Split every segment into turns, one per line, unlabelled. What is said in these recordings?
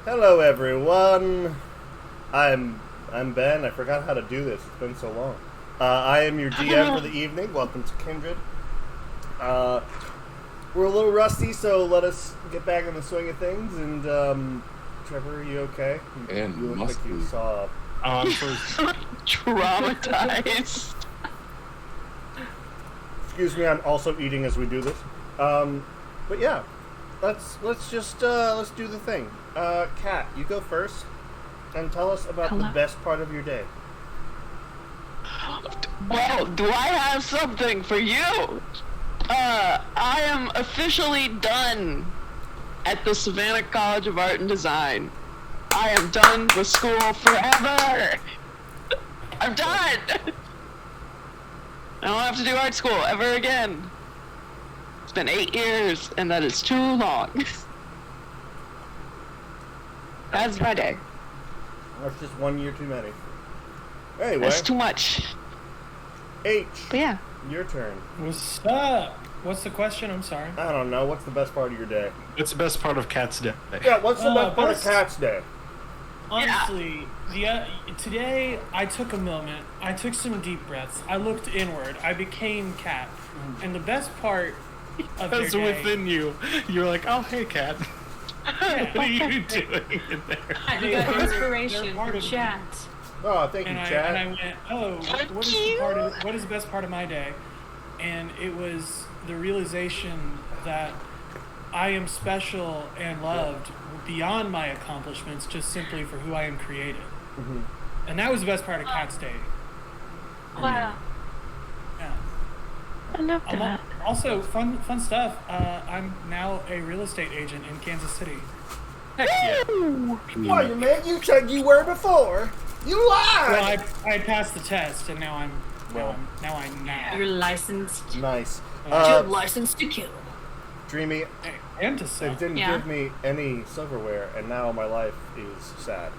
Hello, everyone. I'm Ben. I forgot how to do this. It's been so long. I am your GM for the evening. Welcome to Kindred. We're a little rusty, so let us get back in the swing of things. And Trevor, are you okay?
And
you look like you saw.
Traumatized.
Excuse me. I'm also eating as we do this. But yeah, let's do the thing. Kat, you go first, and tell us about the best part of your day.
Well, do I have something for you? I am officially done at the Savannah College of Art and Design. I am done with school forever. I'm done. I don't have to do art school ever again. It's been 8 years, and that is too long. That's my day.
That's just 1 year too many. Anyway.
That's too much.
H.
But yeah.
Your turn.
What's up? What's the question? I'm sorry.
I don't know. What's the best part of your day?
What's the best part of Kat's day?
Yeah, what's the best part of Kat's day?
Honestly, today I took a moment. I took some deep breaths. I looked inward. I became Kat. And the best part of
That's
your day,
within you. You're like, oh, hey, Kat. What are you doing in there?
You got inspiration
part
from
of
chat.
Oh, thank you, Chad.
And I went, what is the best part of my day? And it was the realization that I am special and loved beyond my accomplishments, just simply for who I am created.
Mm-hmm.
And that was the best part of Kat's day.
Wow.
Yeah.
I love that.
Also, fun stuff. I'm now a real estate agent in Kansas City.
Heck yeah.
Wait a minute, you said you were before. You lied!
Well, I passed the test, and now I'm
You're licensed.
Nice.
You're licensed to kill.
Dreamy,
and to sell.
they didn't give me any silverware, and now my life is sad.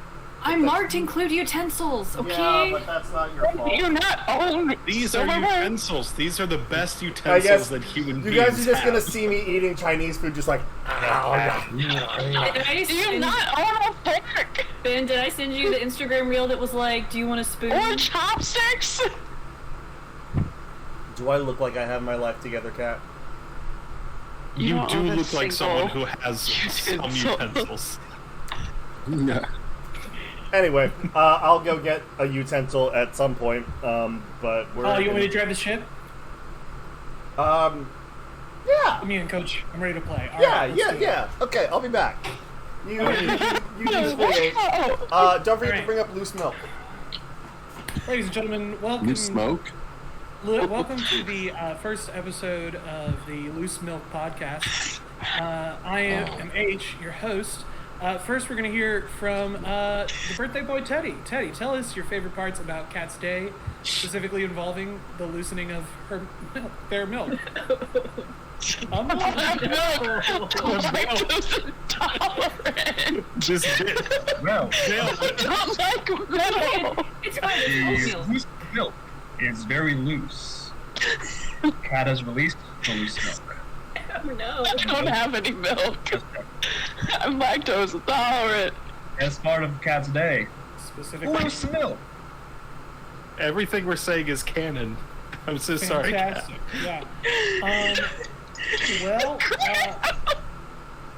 I'm marked include utensils, okay?
Yeah, but that's not your fault.
You're not own.
These are utensils. These are the best
I
utensils
guess
that human
you
beings
guys are just
have.
gonna see me eating Chinese food, just like.
Did I
Do you
send-
not own a fork?
Ben, did I send you the Instagram reel that was like, do you want a spoon?
Or chopsticks?
Do I look like I have my life together, Kat?
You
don't
do
own a
look like someone
single
who has some
utensil.
utensils.
Anyway, I'll go get a utensil at some point. But we're.
Oh, you want me to drive the ship?
Yeah.
Me and Coach, I'm ready to play. All
Yeah,
right, let's do it.
yeah. Okay, I'll be back. You stay. Don't forget to bring up loose milk.
Ladies and gentlemen, welcome.
You smoke?
Welcome to the first episode of the Loose Milk Podcast. I am H, your host. First, we're going to hear from the birthday boy, Teddy. Teddy, tell us your favorite parts about Kat's day, specifically involving the loosening of their milk.
Just
Well,
Don't like metal.
It's fine,
the
it's oatmeal.
loose milk is very loose. Cat has released the loose milk.
Oh no.
I don't have any milk. I'm lactose intolerant.
As part of Cat's day,
Specifically,
loose milk.
everything we're saying is canon. I'm so sorry, Kat.
fantastic. Yeah. Well,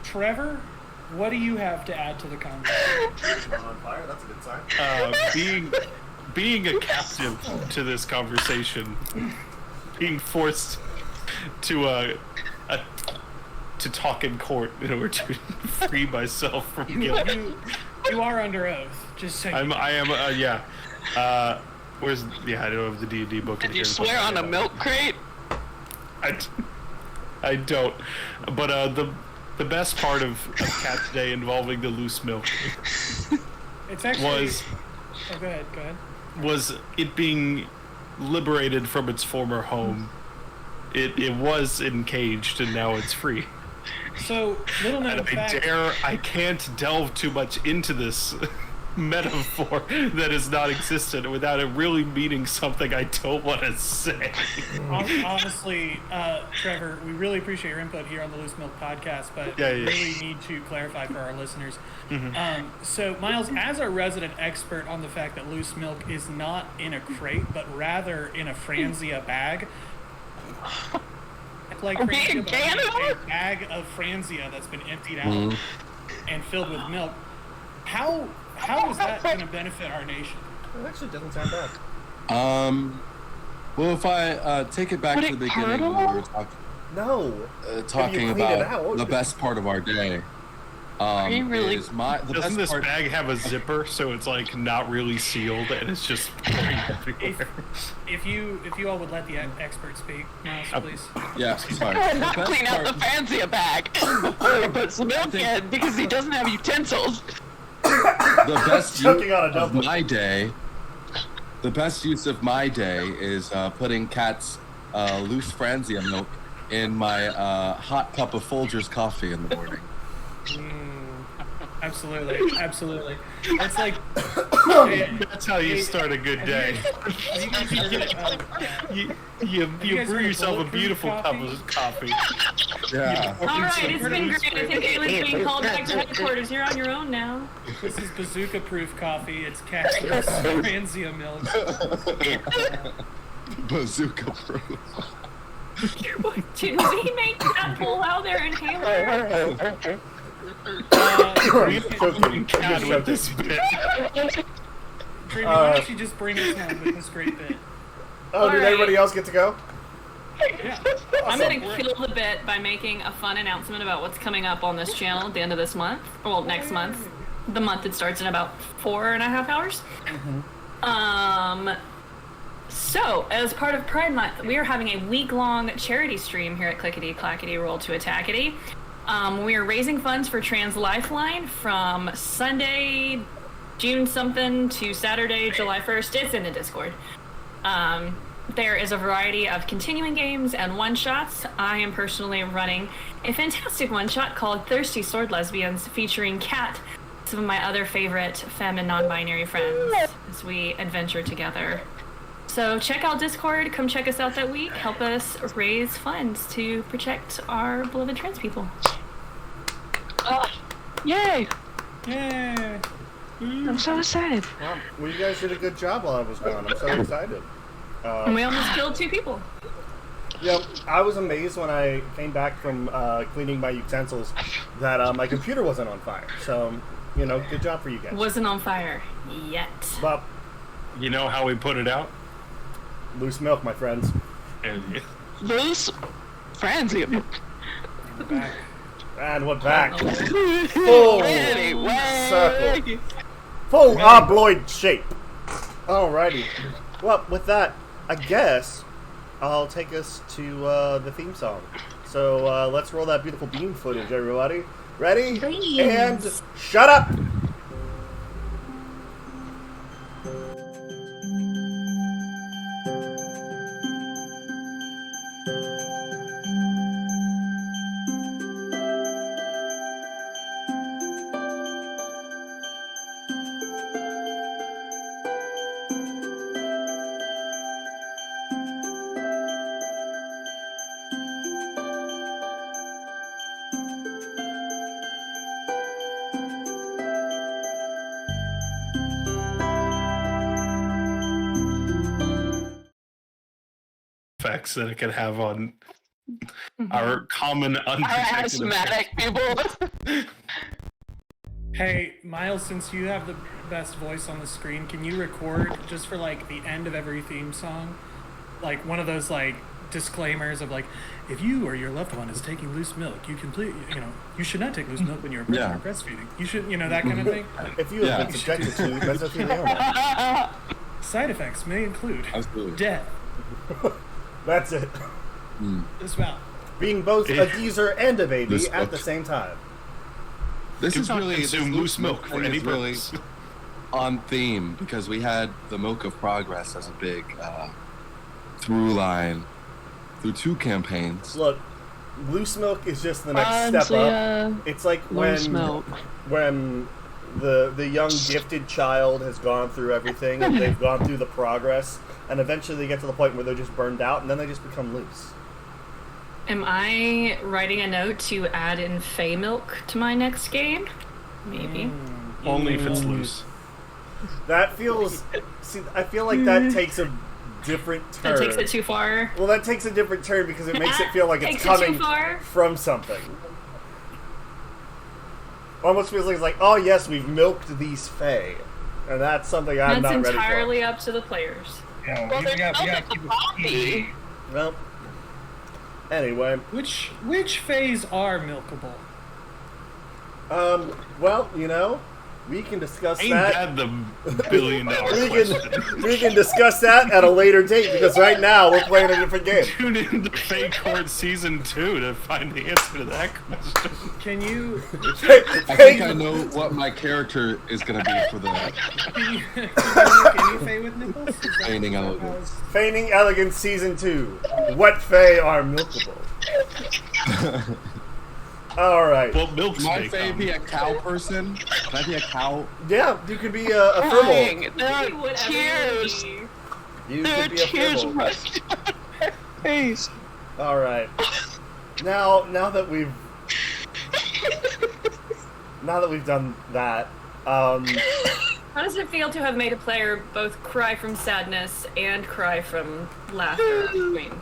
Trevor, what do you have to add to the conversation?
On fire. That's a good sign.
Being a captive to this conversation, being forced to talk in court in order to free myself from guilt.
You are under oath. Just saying.
I am. Yeah. I don't have the D&D book.
Did you swear on a milk crate?
I don't. But the best part of Cat's Day involving the loose milk
It's actually.
was
Oh, go ahead.
was it being liberated from its former home. It was encaged and now it's free.
So, little known
And
fact.
I can't delve too much into this metaphor that is not existent without it really meaning something I don't want to say.
Honestly, Trevor, we really appreciate your input here on the Loose Milk podcast, but we really need to clarify for our listeners. So, Miles, as our resident expert on the fact that loose milk is not in a crate, but rather in a Franzia bag, like Franzia, but a bag of Franzia that's been emptied out and filled with milk, how is that going to benefit our nation?
It actually doesn't sound bad.
Well, if I take it back to the beginning when we were talking about the best part of our day.
Really?
Doesn't this bag have a zipper, so it's like not really sealed and it's just everywhere?
If you all would let the expert speak, Miles, please.
Yeah, sorry.
Not clean out the Franzia bag before he puts the milk in because he doesn't have utensils.
The best
Choking on a
use of
dumpling.
my day. The best use of my day is putting Kat's loose Franzia milk in my hot cup of Folgers coffee in the morning.
Absolutely. It's like
That's how you start a good day. You brew yourself a beautiful cup of coffee.
Yeah.
All right, it's been great. I think Ayla's being called back to headquarters. You're on your own now.
This is bazooka-proof coffee. It's Cat's Franzia milk.
Bazooka proof.
Did we make that pull out their inhaler?
God, with this bit.
Dreamy, why don't you just bring us home with this great bit?
Oh, did everybody else get to go?
Yeah.
I'm going to kill the bit by making a fun announcement about what's coming up on this channel at the end of this month. Well, next month. The month that starts in about 4.5 hours. So, as part of Pride Month, we are having a week-long charity stream here at Clickety Clackety Roll to Attackety. We are raising funds for Trans Lifeline from Sunday, June something, to Saturday, July 1st. It's in the Discord. There is a variety of continuing games and one-shots. I am personally running a fantastic one-shot called Thirsty Sword Lesbians, featuring Kat, some of my other favorite femme and non-binary friends, as we adventure together. So check out Discord, come check us out that week, help us raise funds to protect our beloved trans people.
Yay!
Yeah.
I'm so excited.
Well, you guys did a good job while I was gone. I'm so excited.
And we almost killed 2 people.
Yeah, I was amazed when I came back from cleaning my utensils that my computer wasn't on fire. So, good job for you guys.
Wasn't on fire yet.
But
You know how we put it out?
loose milk, my friends.
Loose Franzia milk.
And we're back. Full
Anyway.
circle. Full obloid shape. Alrighty. Well, with that, I guess I'll take us to the theme song. So let's roll that beautiful beam footage, everybody. Ready?
Please.
And shut up!
Effects that it could have on our common
Our
unprotected
asthmatic people.
Hey, Miles, since you have the best voice on the screen, can you record just for like the end of every theme song, like one of those like disclaimers of like, if you or your loved one is taking loose milk, you should not take loose milk when you're breastfeeding. You should, that kind of thing.
If you have been subjected to mesothelioma,
Side effects may include death.
that's it.
Disavow.
Being both a geezer and a baby at the same time.
This is really
consume
this
loose milk for
thing
any
is really
purpose.
on theme because we had the Milk of Progress as a big through line through 2 campaigns.
Look, loose milk is just the next step up. It's like
Loose
when
milk.
the young gifted child has gone through everything, and they've gone through the progress, and eventually they get to the point where they're just burned out, and then they just become loose.
Am I writing a note to add in Fey Milk to my next game? Maybe.
Only if it's loose.
That feels... See, I feel like that takes a different turn.
That takes it too far.
Well, that takes a different turn because it makes it feel like it's
Takes it too
coming
far.
from something. Almost feels like it's like, oh yes, we've milked these Fae. And that's something I'm not
That's
ready for.
entirely up to the players.
Yeah,
Well,
we
there's
got
nothing
keep it
about
PG.
me.
Well, anyway.
Which phase are milkable?
Well, you know, we can discuss
Ain't
that.
that the $1 billion question?
We can discuss that at a later date because right now we're playing a different game.
Tune in to Fake Court Season 2 to find the answer to that question.
Can you
I think I know what my character is going to be for the
can you make any Fey with nipples? Is that-
Feigning Elegance.
Feigning Elegance Season 2. What Fae are milkable? Alright.
Well, milk's
Can my
may
Fae
come.
be a cow person? Can I be a cow?
Yeah, you could be a fribble.
Crying. There are
Whatever
tears.
you
You
There are
could be a
tears
fribble.
running down my face.
Alright. Now that we've done that,
How does it feel to have made a player both cry from sadness and cry from laughter? I mean,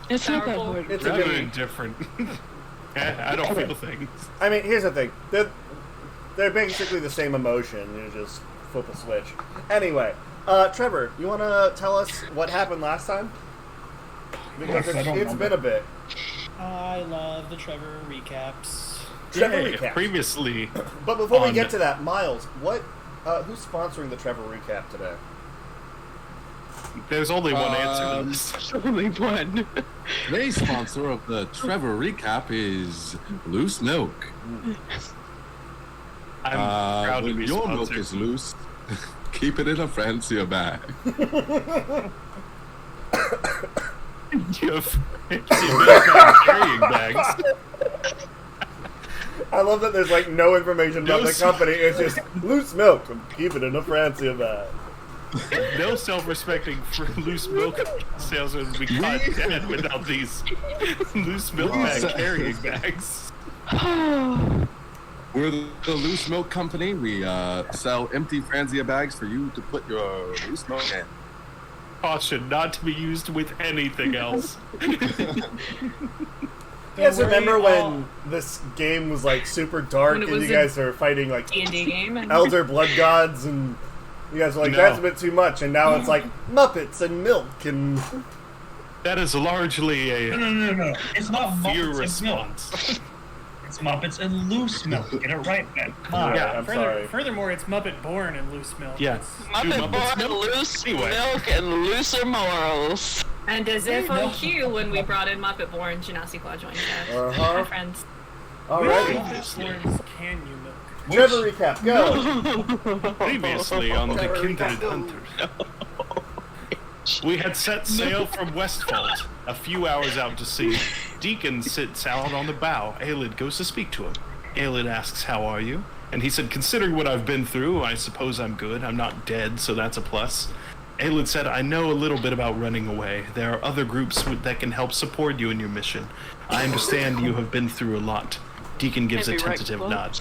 It's not that
Powerful.
hard.
it's a
Rather
good.
indifferent. I don't feel things.
I mean, here's the thing. They're basically the same emotion. You just flip a switch. Anyway, Trevor, you want to tell us what happened last time? Because
Yes, I don't
it's been a bit.
I love the Trevor recaps.
Trevor
Yeah,
recap.
previously,
But before we
on-
get to that, Miles, who's sponsoring the Trevor recap today?
there's only one answer to this.
There's only one.
Today's sponsor of the Trevor recap is Loose Milk.
I'm proud to
When
be
your milk
sponsored.
is loose, keep it in a fancier bag.
You have carrying bags.
I love that there's like no information about the
Loose-
company. It's just loose milk. Keep it in a fancier bag.
No self-respecting for loose milk salesman would be caught dead without these loose milk bag carrying bags.
We're the Loose Milk Company. We sell empty Franzia bags for you to put your loose milk in.
Caution not to be used with anything else.
You guys
Don't
remember
worry,
when this game was like super dark
When it
and
was
you
a
guys are fighting like
D&D game. And
elder blood gods and you guys were like,
No.
that's a bit too much, and now it's like Muppets and milk and
That is largely
No,
a
no, no, no. It's not
fear
Muppets and milk.
response.
It's Muppets and loose milk. Get it right, man. Come on.
Yeah.
I'm sorry.
Furthermore, it's Muppet born in loose milk.
Yeah.
Muppet
Muppets
born
milk?
loose
Anyway.
milk and looser morals.
And as if
There you
on
go.
cue, when we brought in Muppet Born, Janasi Qua joined us.
Uh-huh.
Our friends.
Alrighty.
Muppet borns can you milk?
Trevor recap, go.
Previously on the Kindred Hunters, we had set sail from Westfold. A few hours out to sea, Deacon sits out on the bow. Aelid goes to speak to him. Aelid asks, "How are you?" And he said, "Considering what I've been through, I suppose I'm good. I'm not dead, so that's a plus." Aelid said, "I know a little bit about running away. There are other groups that can help support you in your mission. I understand you have been through a lot." Deacon gives a
Maybe right
tentative
close.
nod.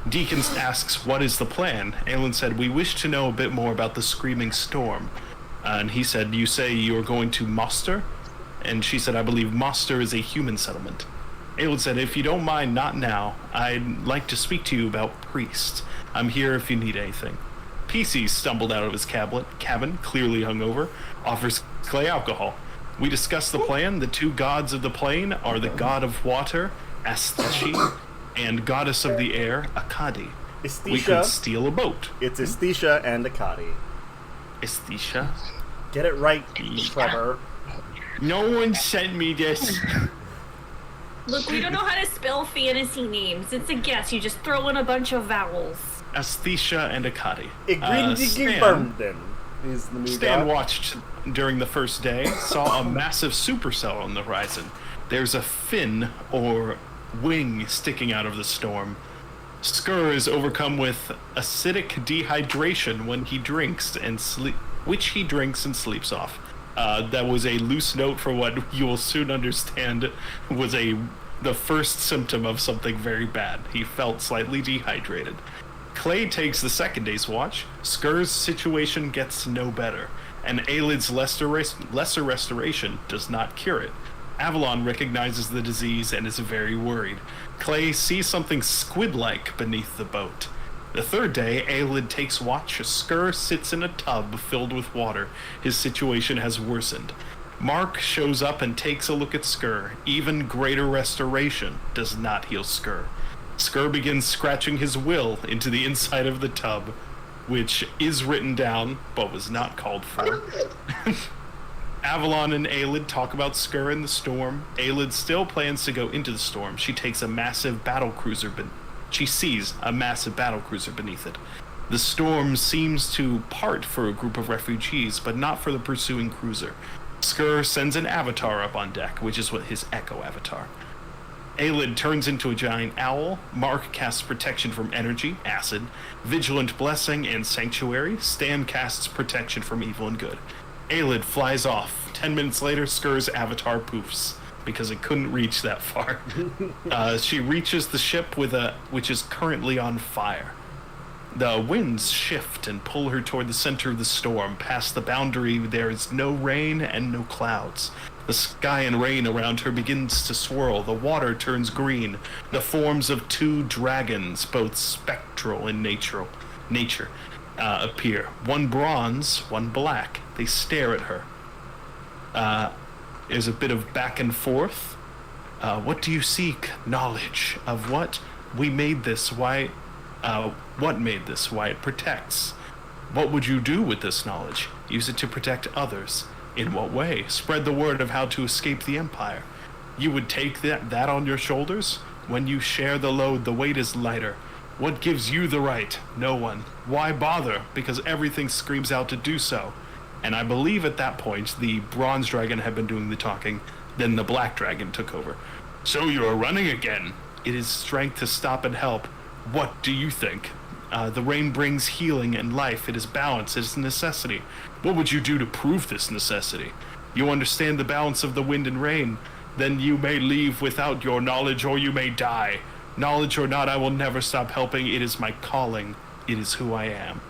Deacon asks, "What is the plan?" Aelin said, "We wish to know a bit more about the Screaming Storm." And he said, "You say you're going to Moster?" And she said, "I believe Moster is a human settlement." Aelin said, "If you don't mind, not now. I'd like to speak to you about Priest. I'm here if you need anything." PC stumbled out of his cabin, clearly hungover, offers Clay alcohol. We discuss the plan. The two gods of the plain are the god of water, Astishi, and goddess of the air, Akadi. We could
Estisha.
steal a boat.
It's Estisha and Akadi.
Estisha?
Get it right, Trevor.
No one sent me this.
Look, we don't know how to spell fantasy names. It's a guess. You just throw in a bunch of vowels.
Asthesia and Akadi.
Igrindigibirnden is the new
Stan
god.
watched during the first day, saw a massive supercell on the horizon. There's a fin or wing sticking out of the storm. Skur is overcome with acidic dehydration when he drinks and which he drinks and sleeps off. That was a loose note for what you will soon understand was the first symptom of something very bad. He felt slightly dehydrated. Clay takes the second day's watch. Skur's situation gets no better, and Aelid's lesser restoration does not cure it. Avalon recognizes the disease and is very worried. Clay sees something squid-like beneath the boat. The third day, Aelid takes watch. Skur sits in a tub filled with water. His situation has worsened. Mark shows up and takes a look at Skur. Even greater restoration does not heal Skur. Skur begins scratching his will into the inside of the tub, which is written down, but was not called for. Avalon and Aelid talk about Skur in the storm. Aelid still plans to go into the storm. She sees a massive battle cruiser beneath it. The storm seems to part for a group of refugees, but not for the pursuing cruiser. Skur sends an avatar up on deck, which is what his echo avatar. Aelid turns into a giant owl. Mark casts protection from energy, acid, vigilant blessing, and sanctuary. Stan casts protection from evil and good. Aelid flies off. 10 minutes later, Skur's avatar poofs because it couldn't reach that far. She reaches the ship which is currently on fire. The winds shift and pull her toward the center of the storm. Past the boundary, there is no rain and no clouds. The sky and rain around her begins to swirl. The water turns green. The forms of two dragons, both spectral in nature, appear. One bronze, one black. They stare at her. There's a bit of back and forth. What do you seek? Knowledge of what? We made this. Why? What made this? Why it protects? What would you do with this knowledge? Use it to protect others. In what way? Spread the word of how to escape the Empire. You would take that on your shoulders? When you share the load, the weight is lighter. What gives you the right? No one. Why bother? Because everything screams out to do so. And I believe at that point, the bronze dragon had been doing the talking, then the black dragon took over. So you are running again. It is strength to stop and help. What do you think? The rain brings healing and life. It is balance. It is necessity. What would you do to prove this necessity? You understand the balance of the wind and rain. Then you may leave without your knowledge, or you may die. Knowledge or not, I will never stop helping. It is my calling. It is who I am.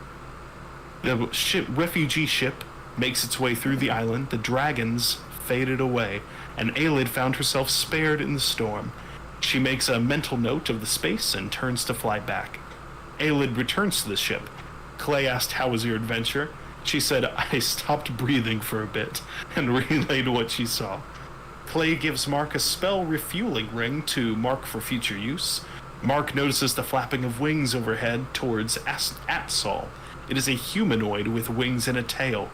The refugee ship makes its way through the island. The dragons faded away, and Aelid found herself spared in the storm. She makes a mental note of the space and turns to fly back. Aelid returns to the ship. Clay asked, "How was your adventure?" She said, "I stopped breathing for a bit," and relayed what she saw. Clay gives Mark a spell refueling ring to mark for future use. Mark notices the flapping of wings overhead towards Atsal. It is a humanoid with wings and a tail.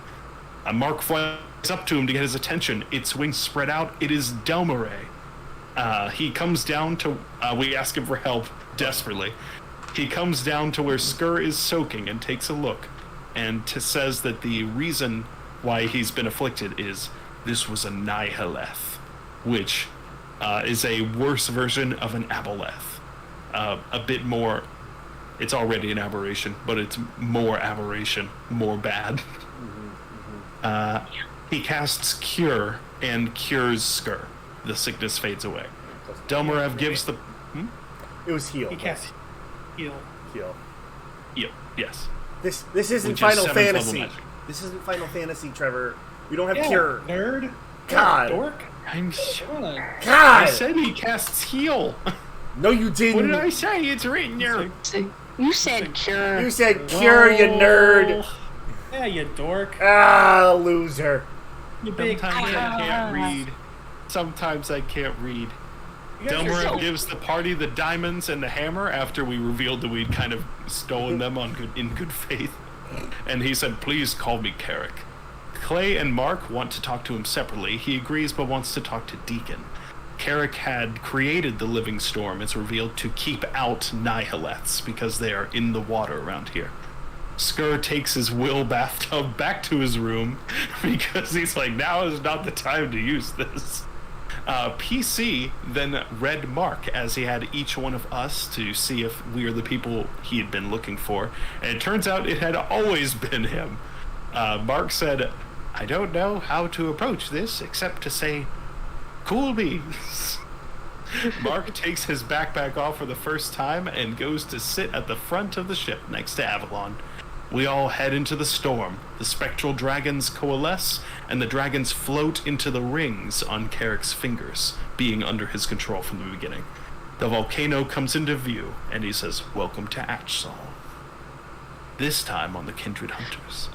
Mark flies up to him to get his attention. Its wings spread out. It is Delmaray. He comes down to... we ask him for help, desperately. He comes down to where Skur is soaking and takes a look, and says that the reason why he's been afflicted is this was a Nihileth, which is a worse version of an Aboleth. A bit more... It's already an aberration, but it's more aberration, more bad. He casts Cure and cures Skur. The sickness fades away. Delmarev gives the...
It was heal.
He casts heal.
Heal.
Yep, yes.
This isn't
Which is
Final
7th level
Fantasy.
magic.
This isn't Final Fantasy, Trevor. We don't have
Yeah,
cure.
nerd.
God.
Dork.
I'm
Come on.
I
God.
said he casts heal.
No, you didn't.
What did I say? It's written here.
You said cure.
You said cure, you nerd.
Yeah, you dork.
Ah, loser.
You big.
Sometimes I can't read. Sometimes I can't read.
You guys are
Delmarev
so-
gives the party the diamonds and the hammer after we revealed that we'd kind of stolen them in good faith. And he said, "Please call me Carrick." Clay and Mark want to talk to him separately. He agrees but wants to talk to Deacon. Carrick had created the living storm, it's revealed, to keep out Nihileths because they are in the water around here. Skur takes his will bathtub back to his room because he's like, now is not the time to use this. PC then read Mark as he had each one of us to see if we are the people he had been looking for, and it turns out it had always been him. Mark said, "I don't know how to approach this except to say, cool beans." Mark takes his backpack off for the first time and goes to sit at the front of the ship next to Avalon. We all head into the storm. The spectral dragons coalesce, and the dragons float into the rings on Carrick's fingers, being under his control from the beginning. The volcano comes into view, and he says, "Welcome to Atchsol." This time on the Kindred Hunters.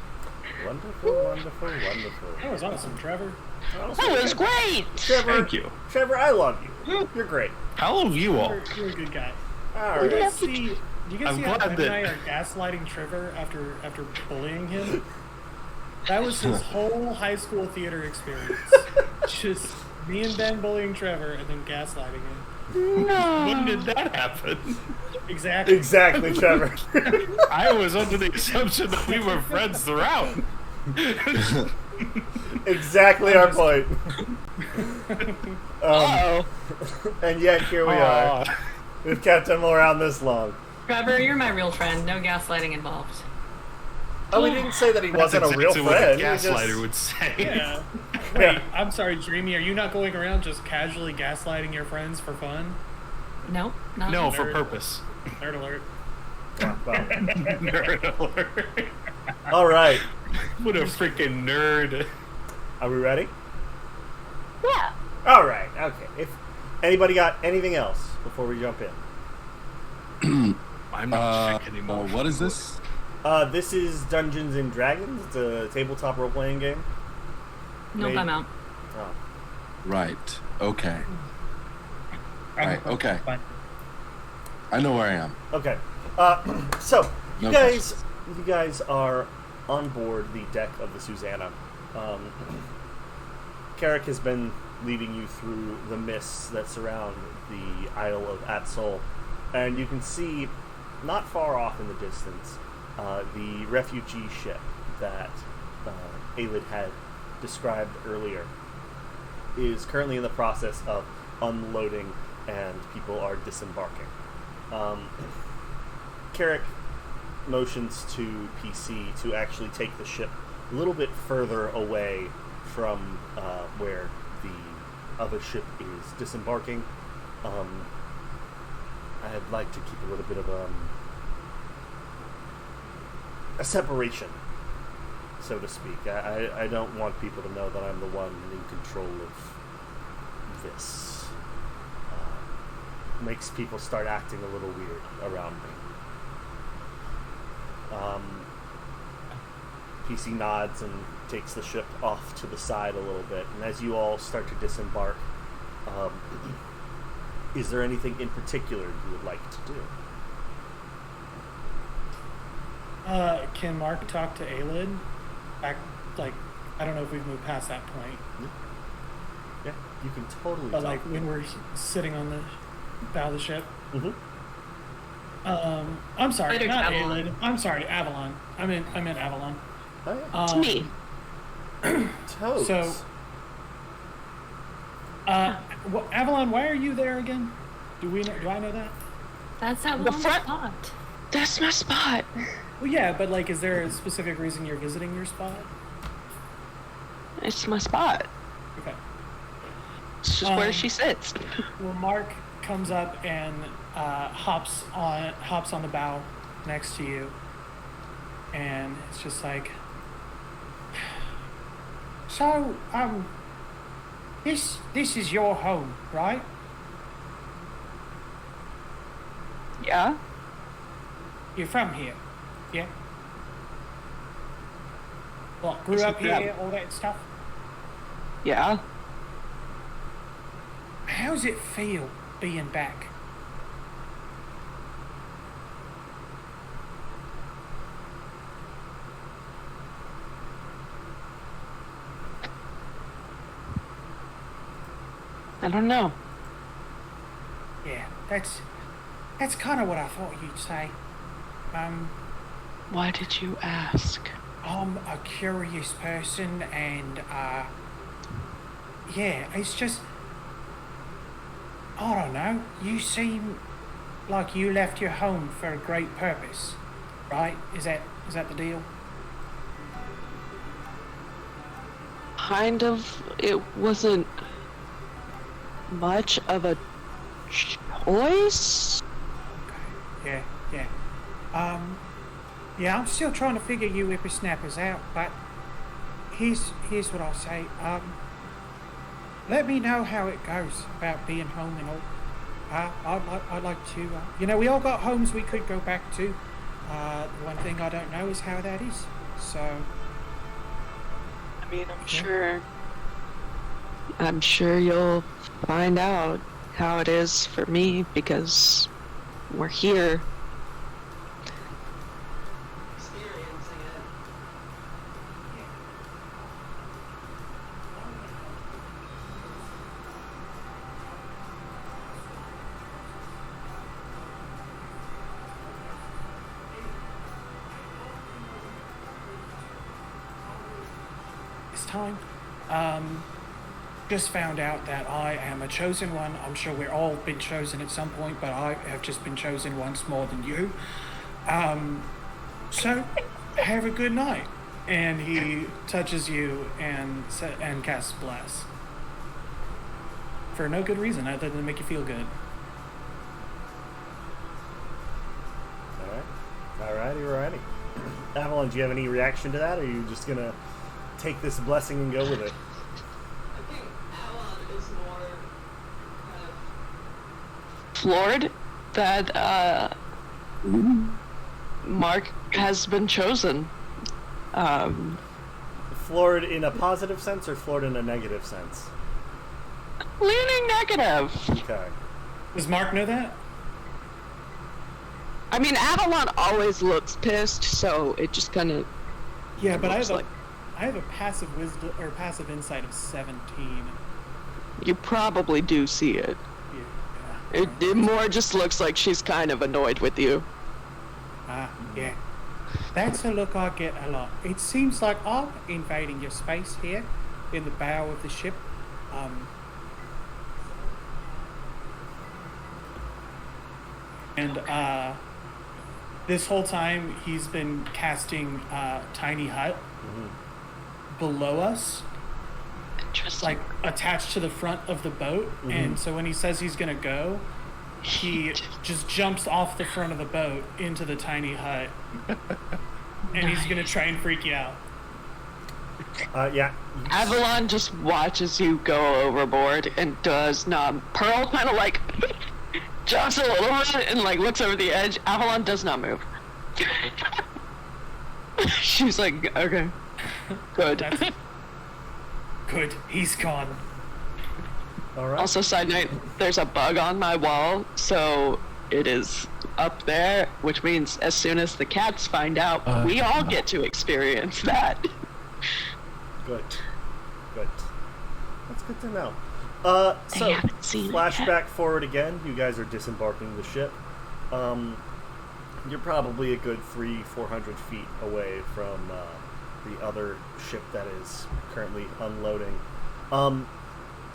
Wonderful, wonderful, wonderful.
That was awesome, Trevor.
That was great!
Trevor,
Thank you.
Trevor, I love you. You're great.
I love you all.
You're a good guy.
All
Do you
right.
guys see? Do you guys
I'm
see how
glad
Ben and I
that-
are gaslighting Trevor after bullying him? That was his whole high school theater experience. Just me and Ben bullying Trevor and then gaslighting him.
When did that happen?
Exactly.
Exactly, Trevor.
I was under the assumption that we were friends throughout.
Exactly our point.
Uh-oh.
And yet here we are. We've kept him around this long.
Trevor, you're my real friend. No gaslighting involved.
Oh, we didn't say that he wasn't a real
That's what a
friend.
gaslighter would say.
Yeah. Wait, I'm sorry, Dreamy. Are you not going around just casually gaslighting your friends for fun?
No, not
No,
me.
for purpose.
Nerd alert.
Nerd alert.
All right.
What a freaking nerd.
Are we ready?
Yeah.
All right. Okay. If anybody got anything else before we jump in?
I'm not sick anymore.
What is this?
This is Dungeons and Dragons. It's a tabletop role-playing game.
Nope, I'm out.
Oh.
Right. Okay. Right. Okay.
Fine.
I know where I am.
Okay. So you
No
guys are on board the deck of the Susanna. Carrick has been leading you through the mists that surround the Isle of Atsol, and you can see, not far off in the distance, the refugee ship that Aelid had described earlier is currently in the process of unloading, and people are disembarking. Carrick motions to PC to actually take the ship a little bit further away from where the other ship is disembarking. I'd like to keep a little bit of a separation, so to speak. I don't want people to know that I'm the one in control of this. Makes people start acting a little weird around me. PC nods and takes the ship off to the side a little bit, and as you all start to disembark, is there anything in particular you would like to do?
Can Mark talk to Aelid? Back, like, I don't know if we've moved past that point.
Yeah, you can totally
But
talk.
like when we're sitting on the bow of the ship.
Mm-hmm.
I'm sorry,
Later,
not
Avalon.
Aelid. I'm sorry, Avalon. I meant Avalon.
Oh, yeah.
It's me.
Toads.
So, Avalon, why are you there again? Do I know that?
That's that
The
one
front-
spot.
That's my spot.
Well, yeah, but like, is there a specific reason you're visiting your spot?
It's my spot.
Okay.
It's just where she sits.
Well, Mark comes up and hops on the bow next to you, and it's just like, so this is your home, right?
Yeah?
You're from here, yeah? What, grew
Yes,
up
yeah.
here, all that stuff?
Yeah.
How's it feel being back?
I don't know.
Yeah, that's kind of what I thought you'd say.
Why did you ask?
I'm a curious person, and yeah, it's just I don't know. You seem like you left your home for a great purpose, right? Is that the deal?
Kind of. It wasn't much of a choice.
Yeah. Yeah, I'm still trying to figure you whippersnappers out, but here's what I'll say. Let me know how it goes about being home and all. I'd like to, we all got homes we could go back to. The one thing I don't know is how that is. So.
I mean, I'm sure you'll find out how it is for me because we're here. Experiencing it.
It's time. Just found out that I am a chosen one. I'm sure we're all been chosen at some point, but I have just been chosen once more than you. So have a good night. And he touches you and casts bless for no good reason other than to make you feel good.
Alrighty. Avalon, do you have any reaction to that, or are you just gonna take this blessing and go with it?
I think Avalon is more kind of floored that Mark has been chosen.
Floored in a positive sense or floored in a negative sense?
Leaning negative.
Okay.
Does Mark know that?
I mean, Avalon always looks pissed, so it just kind of.
Yeah, but I
looks
have a passive wisdom or passive insight of 17.
You probably do see it.
Yeah.
It more just looks like she's kind of annoyed with you.
Yeah. That's a look I get a lot. It seems like I'm invading your space here in the bow of the ship. And this whole time he's been casting Tiny Hut below us,
Interesting.
like attached to the front of the boat. And so when he says he's gonna go, he just jumps off the front of the boat into the tiny hut. And he's gonna try and freak you out.
Yeah.
Avalon just watches you go overboard and does not. Pearl kind of like jumps a little bit and like looks over the edge. Avalon does not move. She's like, okay, good.
Good, he's gone.
Alright.
Also, side note, there's a bug on my wall, so it is up there, which means as soon as the cats find out, we all get to experience that.
Good. That's good to know. So,
They haven't seen it
flashback
yet.
forward again. You guys are disembarking the ship. You're probably a good 300-400 feet away from the other ship that is currently unloading.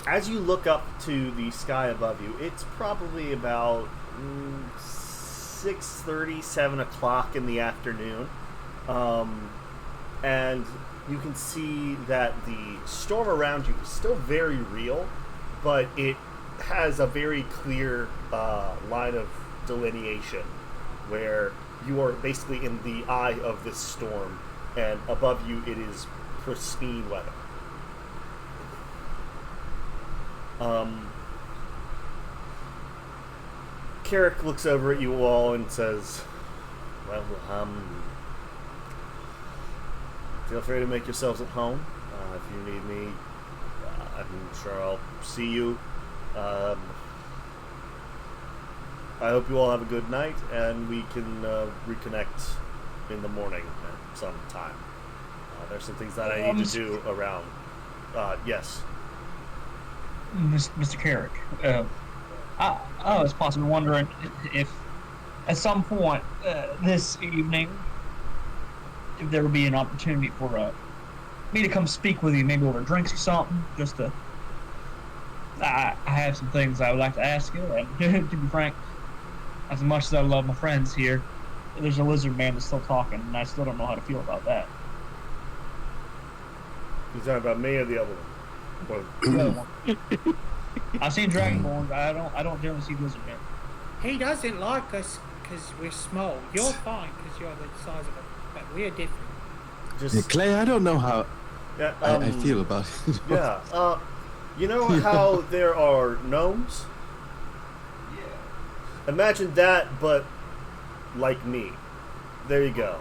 As you look up to the sky above you, it's probably about 6:30, 7 o'clock in the afternoon. And you can see that the storm around you is still very real, but it has a very clear line of delineation where you are basically in the eye of this storm, and above you it is pristine weather. Carrick looks over at you all and says, well, feel free to make yourselves at home. If you need me, I'm sure I'll see you. I hope you all have a good night, and we can reconnect in the morning at some time. There's some things that I need to do around. Yes.
Mr. Carrick, I was possibly wondering if at some point this evening, if there would be an opportunity for me to come speak with you, maybe over drinks or something, just to I have some things I would like to ask you, and to be frank, as much as I love my friends here, there's a lizard man that's still talking, and I still don't know how to feel about that.
You talking about me or the other one?
The other one. I've seen Dragonborn, but I don't generally see lizard men.
He doesn't like us because we're small. You're fine because you're the size of it, but we're different.
Just
Clay, I don't know how
yeah,
I feel about it.
yeah. You know how there are gnomes? Yeah. Imagine that, but like me. There you go.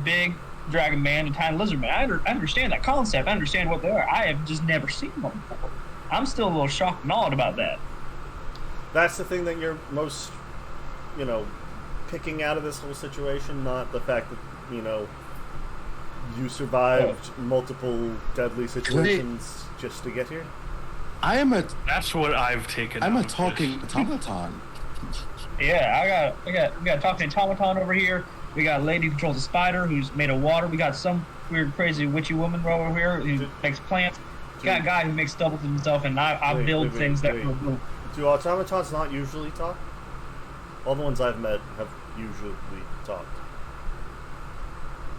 Big dragon man and tiny lizard man. I understand that concept. I understand what they are. I have just never seen them before. I'm still a little shocked and awed about that.
That's the thing that you're most, picking out of this whole situation, not the fact that, you survived multiple deadly situations just to get here.
That's what I've taken.
I'm
out
a
of
talking
this.
automaton.
Yeah, we got a talking automaton over here. We got a lady who controls a spider who's made of water. We got some weird, crazy witchy woman over here who makes plants. We got a guy who makes doubles himself, and I build things that will move.
Do automatons not usually talk? All the ones I've met have usually talked.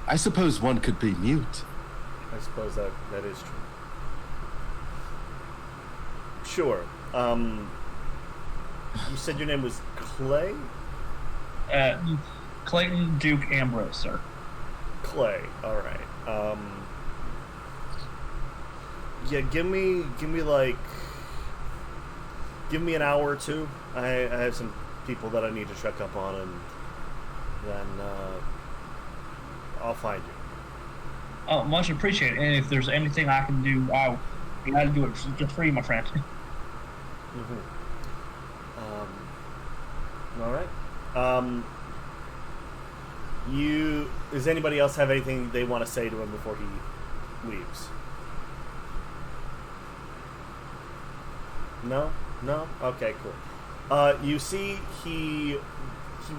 I suppose one could be mute.
I suppose that is true. Sure. You said your name was Clay?
Clayton Duke Ambrose, sir.
Clay. All right. Yeah. Give me an hour or two. I have some people that I need to check up on, and then I'll find you.
Oh, much appreciated. And if there's anything I can do, I got to do it just for you, my friend.
Mm-hmm. All right. Does anybody else have anything they want to say to him before he leaves? No? Okay, cool. You see he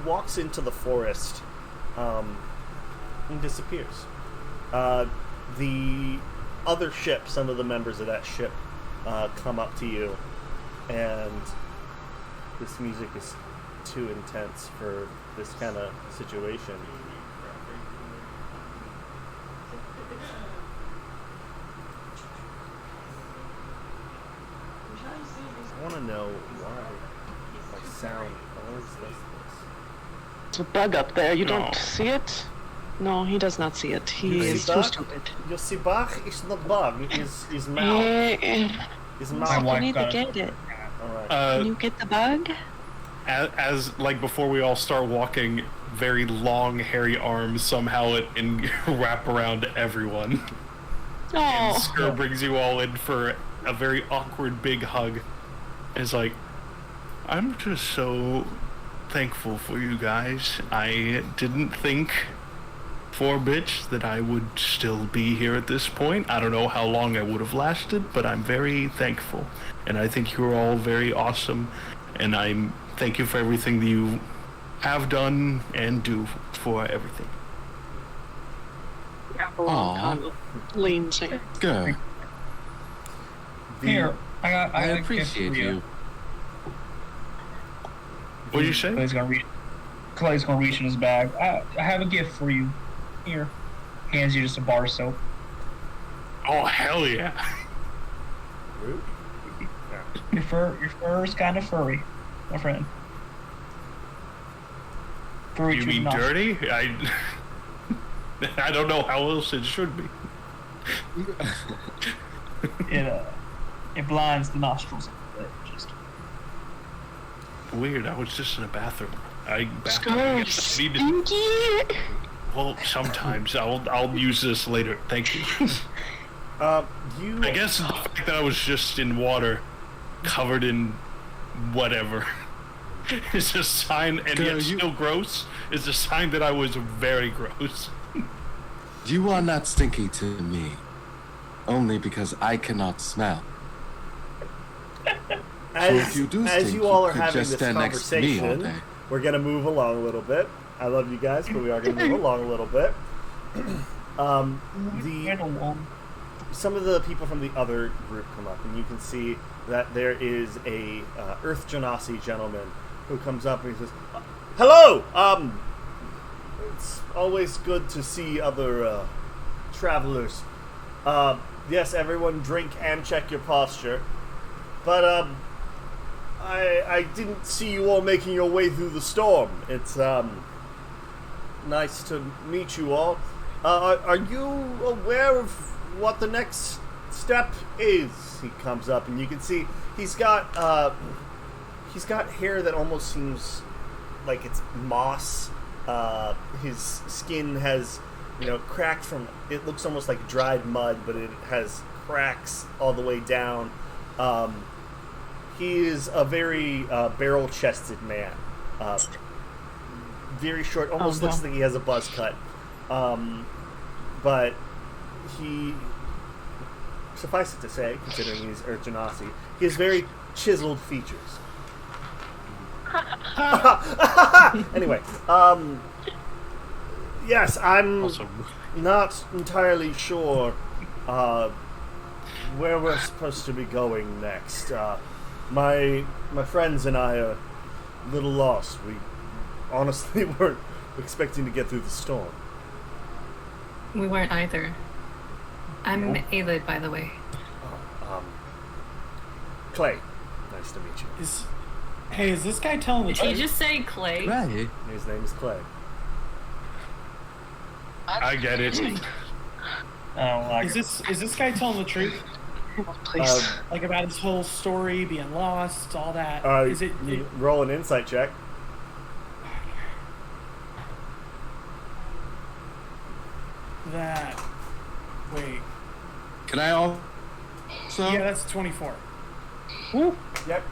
walks into the forest and disappears. The other ship, some of the members of that ship come up to you, and this music is too intense for this kind of situation. I want to know why my sound always does this.
It's a bug up there. You don't see it? No, he does not see it. He is too stupid.
You see, bug is not bug. Is mouth. Is mouth.
I need to get it.
All right.
Can you get the bug?
As like before we all start walking, very long hairy arms somehow wrap around everyone. And Skur brings you all in for a very awkward big hug. It's like, I'm just so thankful for you guys. I didn't think for a bit that I would still be here at this point. I don't know how long I would have lasted, but I'm very thankful. And I think you're all very awesome. And thank you for everything that you have done and do for everything.
Aww. Leans in.
Good.
Here, I
appreciate you.
What did you say?
Clay's gonna reach in his bag. I have a gift for you. Here. Hands you just a bar of soap.
Oh, hell yeah.
Your fur is kind of furry, my friend. Furry
You
to
mean
the nostrils.
dirty? I don't know how else it should be.
It blinds the nostrils. Just
Weird. I was just in a bathroom.
Skur, stinky.
Well, sometimes I'll use this later. Thank you. I guess the fact that I was just in water, covered in whatever, is a sign, and yet still gross, is a sign that I was very gross.
You are not stinky to me, only because I cannot smell.
As you all are
could
having
just
this
stand next to me all
conversation,
day.
we're going to move along a little bit. I love you guys, but we are going to move along a little bit. some of the people from the other group come up, and you can see that there is a Earth Genasi gentleman who comes up and he says, "Hello! It's always good to see other travelers. Yes, everyone drink and check your posture. But I didn't see you all making your way through the storm. It's nice to meet you all. Are you aware of what the next step is?" He comes up, and you can see he's got hair that almost seems like it's moss. His skin has, cracked from. It looks almost like dried mud, but it has cracks all the way down. He is a very barrel-chested man. Very short, almost looks like he has a buzz cut. But he, suffice it to say, considering he's Earth Genasi, he has very chiseled features. Anyway, yes, I'm not entirely sure where we're supposed to be going next. My friends and I are a little lost. We honestly weren't expecting to get through the storm.
We weren't either. I'm Aelid, by the way.
Clay, nice to meet you.
Is this guy telling the
Did he
truth?
just say Clay?
Right.
His name is Clay.
I get it.
I don't like it.
Is this guy telling the truth?
Please.
Like about his whole story, being lost, all that? Is it?
Roll an insight check.
That. Wait.
Can I also?
Yeah, that's 24.
Yep.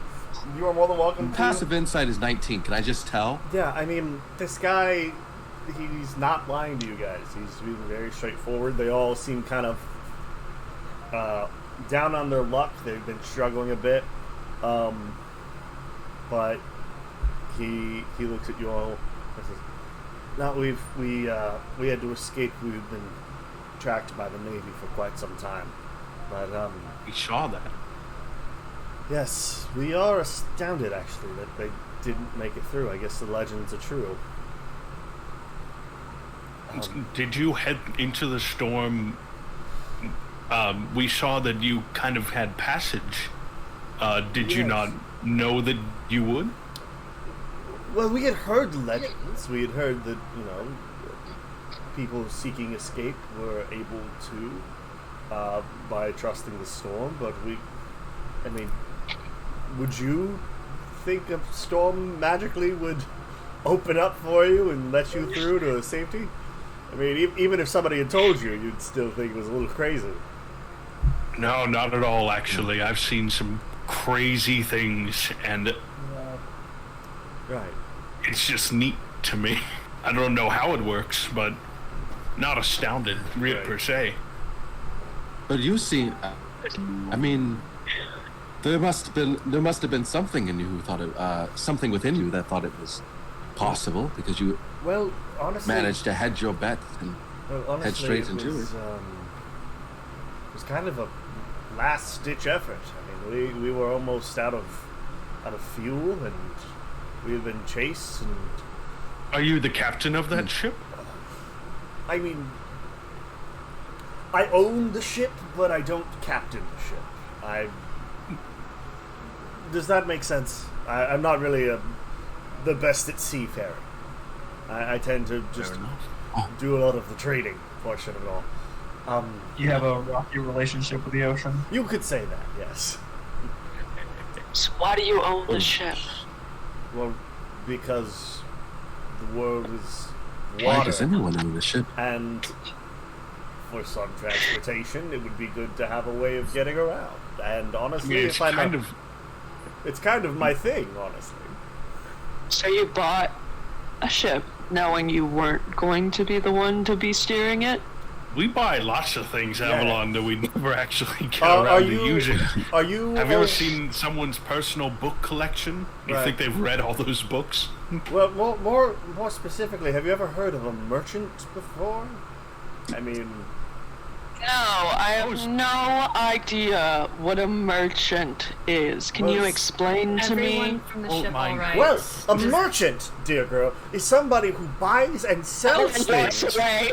You are more than welcome to.
Passive insight is 19. Can I just tell?
Yeah, I mean, this guy, he's not lying to you guys. He's being very straightforward. They all seem kind of down on their luck. They've been struggling a bit. But he looks at you all and says, "Now we had to escape. We've been tracked by the Navy for quite some time. But
We saw that.
yes, we are astounded actually that they didn't make it through. I guess the legends are true."
Did you head into the storm? We saw that you kind of had passage. Did you
Yes.
not know that you would?
Well, we had heard legends. We had heard that, people seeking escape were able to by trusting the storm, but would you think a storm magically would open up for you and let you through to safety? I mean, even if somebody had told you, you'd still think it was a little crazy.
No, not at all, actually. I've seen some crazy things, and
Right.
it's just neat to me. I don't know how it works, but not astounded,
Right.
per se.
But you see, I mean, there must have been something in you who thought it, something within you that thought it was possible, because you
Well, honestly,
managed to hedge your bet. And head straight into
it was kind of a last-ditch effort. I mean, we were almost out of fuel, and we had been chased. And
Are you the captain of that ship?
I mean, I own the ship, but I don't captain the ship. Does that make sense? I'm not really the best at seafaring. I tend to just do a lot of the trading portion of it all.
You have a rocky relationship with the ocean.
You could say that, yes.
So why do you own the ship?
Well, because the world is
why does
water,
anyone own the ship?
and for some transportation, it would be good to have a way of getting around. And honestly,
It's
if I'm
kind of
it's kind of my thing, honestly.
So you bought a ship knowing you weren't going to be the one to be steering it?
we buy lots of things, Avalon, that we never actually get
Are
around to
you-
using.
Are you?
Have you ever seen someone's personal book collection? You
Right.
think they've read all those books?
Well, more specifically, have you ever heard of a merchant before? I mean,
I have no idea what a merchant is. Can you explain to
Everyone
me?
from the
Oh
ship,
my
all right.
Well, a merchant, dear girl, is somebody who buys and sells things.
Away.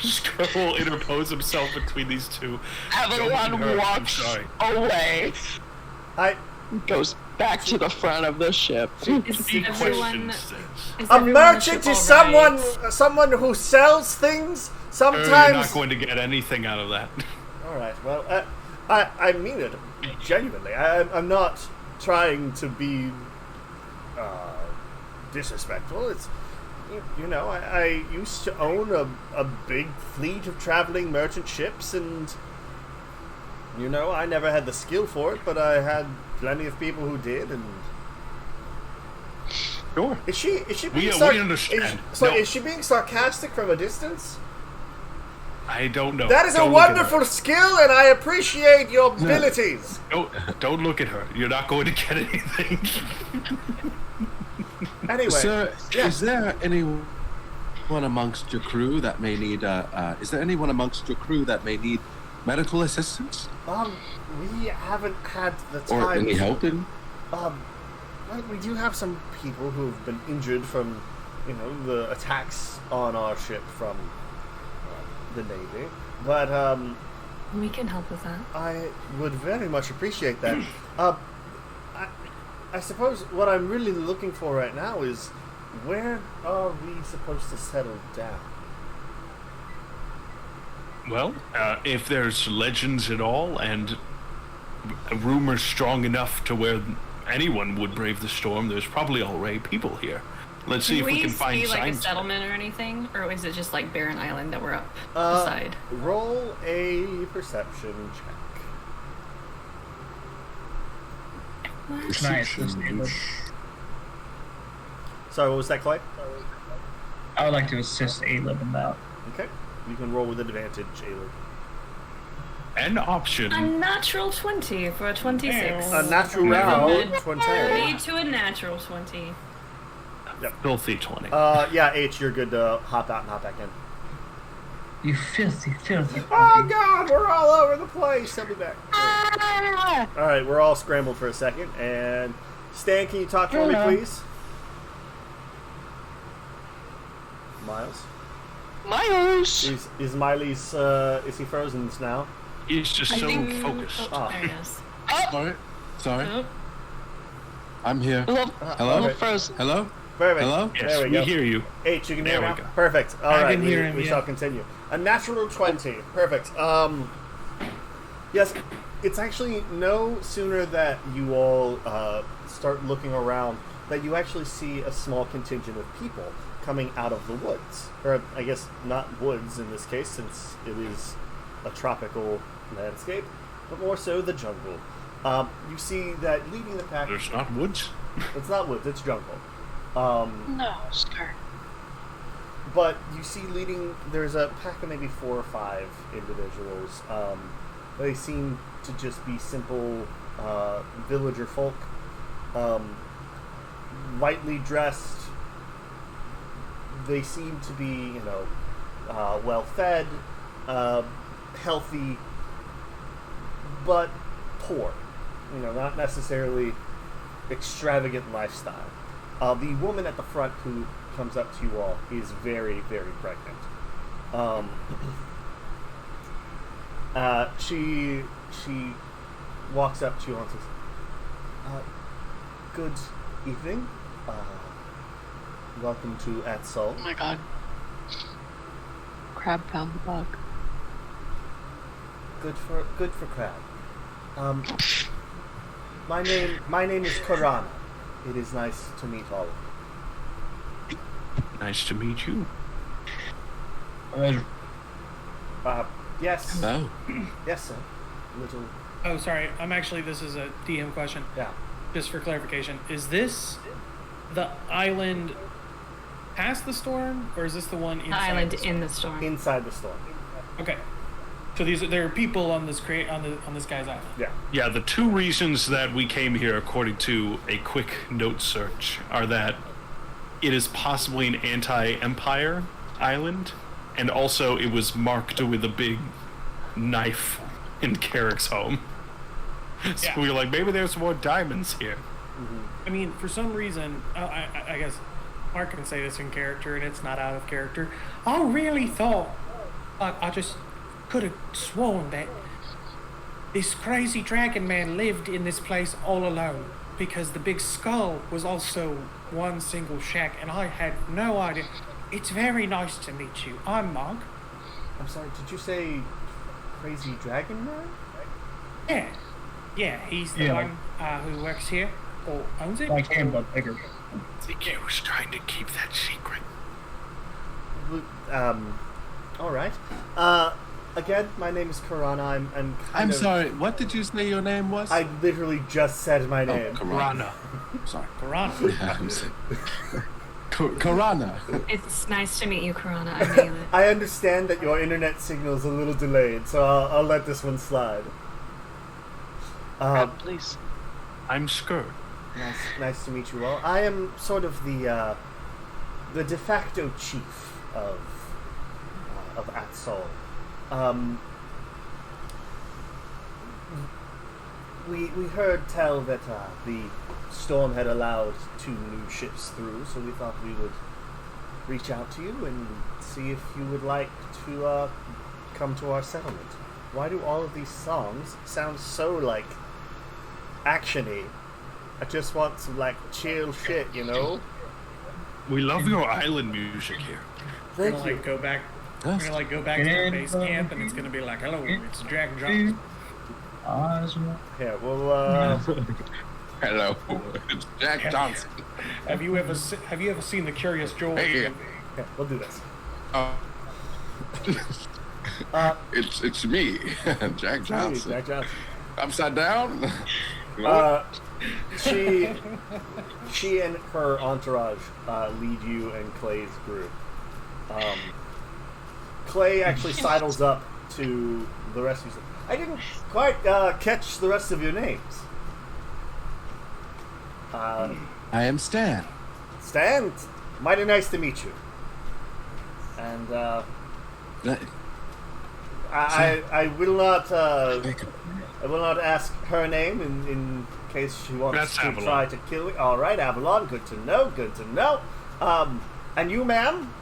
Skrull will interpose himself between these two.
Avalon
Don't hurt, I'm
walks
sorry.
away.
I
Goes back to the front of the ship.
Is
He
everyone,
questions things.
is
a
everyone on the
merchant
ship
is
all right?
someone who sells things.
You're not
Sometimes.
going to get anything out of that.
All right. Well, I mean it genuinely. I'm not trying to be disrespectful. It's you know I used to own a big fleet of traveling merchant ships, and you know I never had the skill for it, but I had plenty of people who did. And
Sure.
is she being
we understand. No.
Is she being sarcastic from a distance?
I don't know.
That is a
Don't look at
wonderful skill, and I appreciate your abilities.
her. Don't look at her. You're not going to get anything.
Anyway,
Sir,
yeah.
is there anyone amongst your crew that may need? Is there anyone amongst your crew that may need medical assistance
we haven't had the time.
or any helping?
Well, we do have some people who have been injured from, you know, the attacks on our ship from the Navy. But
We can help with that.
I would very much appreciate that. I suppose what I'm really looking for right now is where are we supposed to settle down?
Well, if there's legends at all and rumors strong enough to where anyone would brave the storm, there's probably already people here. Let's see if we can find
see like a
signs.
settlement or anything, or is it just like barren island that we're up beside?
Roll a perception check.
Nice.
Sorry, what was that, Clay?
I would like to assist A-Lib in that.
Okay. You can roll with advantage, Ayla.
An option.
A natural 20 for a 26.
A natural
From a
20.
30 to a natural 20.
Filthy 20.
Yeah, H, you're good to hop out and hop back in.
You filthy.
Oh God, we're all over the place. I'll be back. All right, we're all scrambled for a second. And Stan, can you talk for me, please? Miles. Is Miley's? Is he frozen now?
He's just so
think-
focused.
Oh, there it is.
Sorry.
Oh,
I'm here.
Hello?
Hello?
Frozen.
Hello?
Perfect.
Hello?
Yes,
There we
we
go.
hear you.
H, you can
There
hear
we
now?
go.
Perfect. All
I
right,
can hear him,
we
yeah.
shall continue. A natural 20. Perfect. Yes, it's actually no sooner that you all start looking around that you actually see a small contingent of people coming out of the woods. Or, I guess, not woods in this case, since it is a tropical landscape, but more so the jungle. You see that leading the pack...
There's not woods.
It's not woods, it's jungle.
No, sir.
But you see leading, there's a pack of maybe 4 or 5 individuals. They seem to just be simple villager folk. Lightly dressed. They seem to be, you know, well fed, healthy, but poor. You know, not necessarily extravagant lifestyle. The woman at the front who comes up to you all is very, very pregnant. She walks up to you and says, "Good evening. Welcome to Atsol.
Oh my god. Crab found the bug.
Good for crab. My name is Korana. It is nice to meet all of you."
Nice to meet you.
Yes.
Hello?
Yes, sir. Little.
Oh, sorry. This is a DM question.
Yeah.
Just for clarification, is this the island past the storm, or is this the one inside
the island
the storm?
in the storm.
Inside the storm.
Okay. So there are people on this on this guy's island.
Yeah.
Yeah, the two reasons that we came here, according to a quick note search, are that it is possibly an anti-empire island, and also it was marked with a big knife in Carrick's home. So
Yeah.
we were like, maybe there's more diamonds here.
I mean, for some reason, I guess Mark can say this in character, and it's not out of character. I really thought, I just could have sworn that this crazy dragon man lived in this place all alone, because the big skull was also one single shack, and I had no idea. It's very nice to meet you. I'm Mark.
I'm sorry, did you say Crazy Dragon Man?
Yeah. Yeah, he's the
Yeah,
one who works here, or owns it.
Like him, but bigger.
I think he was trying to keep that secret.
Alright. Again, my name is Karana.
I'm sorry. What did you say your name was?
I literally just said my
Oh,
name.
Karana. Sorry.
Piranha.
Yeah, I'm sorry. Karana.
It's nice to meet you, Corona. I'm Ayla.
I understand that your internet signal is a little delayed, so I'll let this one slide.
Please.
I'm Skur.
Nice to meet you all. I am sort of the de facto chief of Atsol. We heard tell that the storm had allowed 2 new ships through, so we thought we would reach out to you and see if you would like to come to our settlement. Why do all of these songs sound so like action-y? I just want some like chill shit, you know?
We love your island music here.
We're
Thank
gonna
you.
like go back. We're gonna like go back to our base camp, and it's gonna be like, "Hello, it's Jack Johnson."
Yeah, well,
Hello. It's Jack Johnson.
Have you ever seen the Curious George?
Hey.
yeah, we'll do this.
It's me, Jack Johnson.
Jack Johnson.
Upside down.
She and her entourage lead you and Clay's group. Clay actually sidles up to the rest of you. I didn't quite catch the rest of your names.
I am Stan.
Stan, mighty nice to meet you. And I will not ask her name in case she wants
That's
to
Avalon.
try to kill me. All right, Avalon. Good to know. Good to know. And you, ma'am,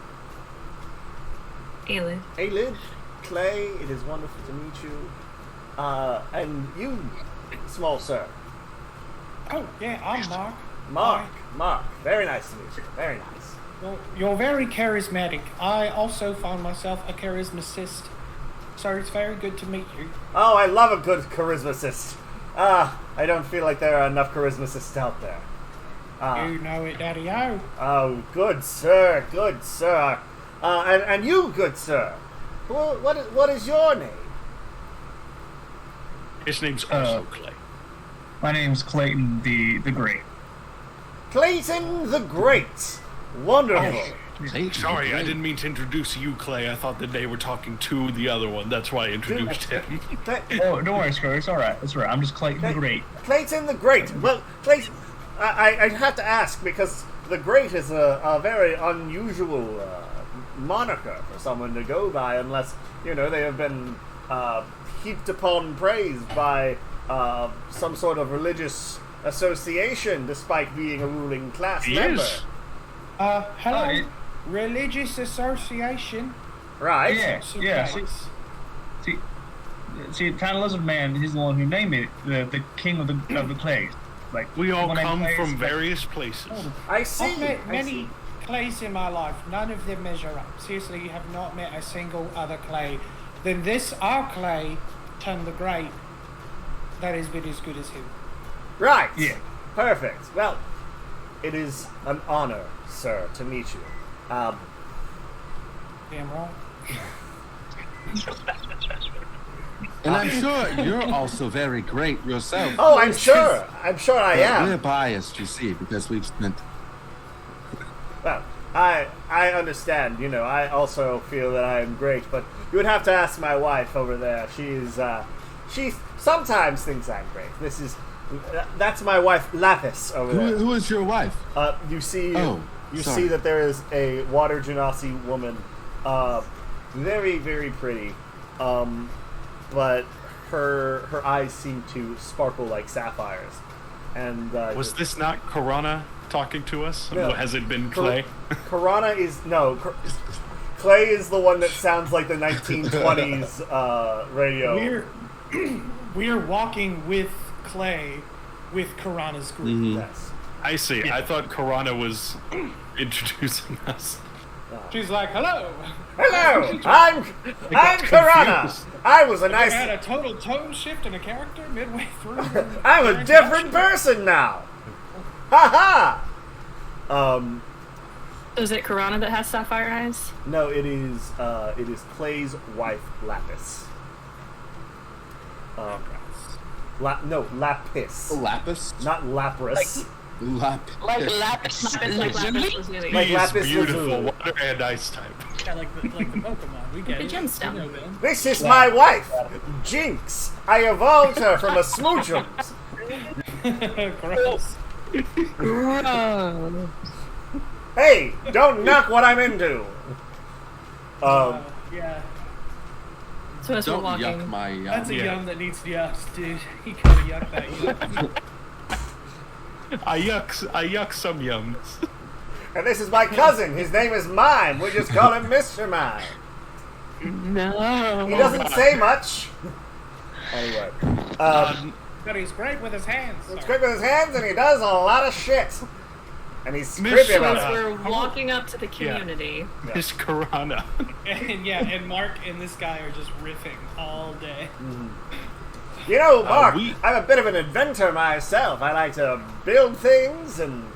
Ayla.
Aelid, Clay. It is wonderful to meet you. And you, small sir,
Oh yeah, I'm Mark.
Mark. Very nice to meet you. Very nice.
Well, you're very charismatic. I also found myself a charismacist, so it's very good to meet you.
Oh, I love a good charismacist. I don't feel like there are enough charismacists out there.
You know it, Daddy-O.
Oh, good sir, good sir. And you, good sir. What is your name?
His name's also Clay.
My name's Clayton the Great.
Clayton the Great. Wonderful.
Sorry, I didn't mean to introduce you, Clay. I thought that they were talking to the other one. That's why I introduced him.
Oh, don't worry, Scar. It's all right. It's all right. I'm just Clayton the Great.
Clayton the Great. Well, Clayton, I have to ask because the Great is a very unusual moniker for someone to go by, unless they have been heaped upon praise by some sort of religious association, despite being a ruling class
He
member.
is.
Hello,
Hi.
religious association.
Right?
Yeah, yeah. See, Tiny Lizard Man, he's the one who named it the king of the clays. Like
We all
when I
come
play,
from
it's like-
various places.
I see.
I've met
I
many
see.
clays in my life. None of them measure up. Seriously, you have not met a single other clay. Then this, our clay, Tom the Great, that has been as good as him.
Right.
Yeah.
Perfect. Well, it is an honor, sir, to meet you.
Damn right.
And I'm sure you're also very great yourself.
Oh, I'm sure. I'm sure I
We're
am.
biased, you see, because we've spent.
Well, I understand. I also feel that I am great, but you would have to ask my wife over there. She sometimes thinks I'm great. That's my wife, Lapis, over there.
Who is your wife?
You see,
Oh,
you
sorry.
see that there is a water genasi woman very, very pretty. But her eyes seem to sparkle like sapphires. And
Was this not Corona talking to us?
No.
Has it been Clay?
Corona is Clay is the one that sounds like the 1920s radio.
We're walking with Clay, with Karana's group.
Yes.
I see. I thought Corona was introducing us.
She's like, hello.
Hello, I'm Corona.
confused.
I was a
I
nice.
had a total tone shift in a character midway through.
I'm a different person now. Ha ha.
Is it Karana that has sapphire eyes?
No, it is Clay's wife, Lapis. Lapis.
Lapis?
Not Lapras.
Lapis.
Like lapis
Like
lazuli?
lapis lazuli.
Like
He is
lapis
beautiful.
lazuli.
Water and ice type.
Yeah, like the Pokemon. We get
The
it.
gemstone.
We know them.
This is my wife, Jinx. I evolved her from a smoochums.
Gross.
Hey, don't knock what I'm into.
Yeah.
So as we're
Don't
walking,
yuck my
That's a
Yeah.
yum that needs yucks, dude. He gotta yuck that yum.
I yuck some yums.
And this is my cousin. His name is Mime. We just call him Mr. Mime.
No.
He doesn't say much. Anyway,
But he's great with his hands.
he's quick with his hands and he does a lot of shit. And he's
Miss
creepy
so
about
as
it.
we're walking up to the community,
Miss Corona.
And Mark and this guy are just riffing all day.
You know, Mark,
we-
I'm a bit of an inventor myself. I like to build things and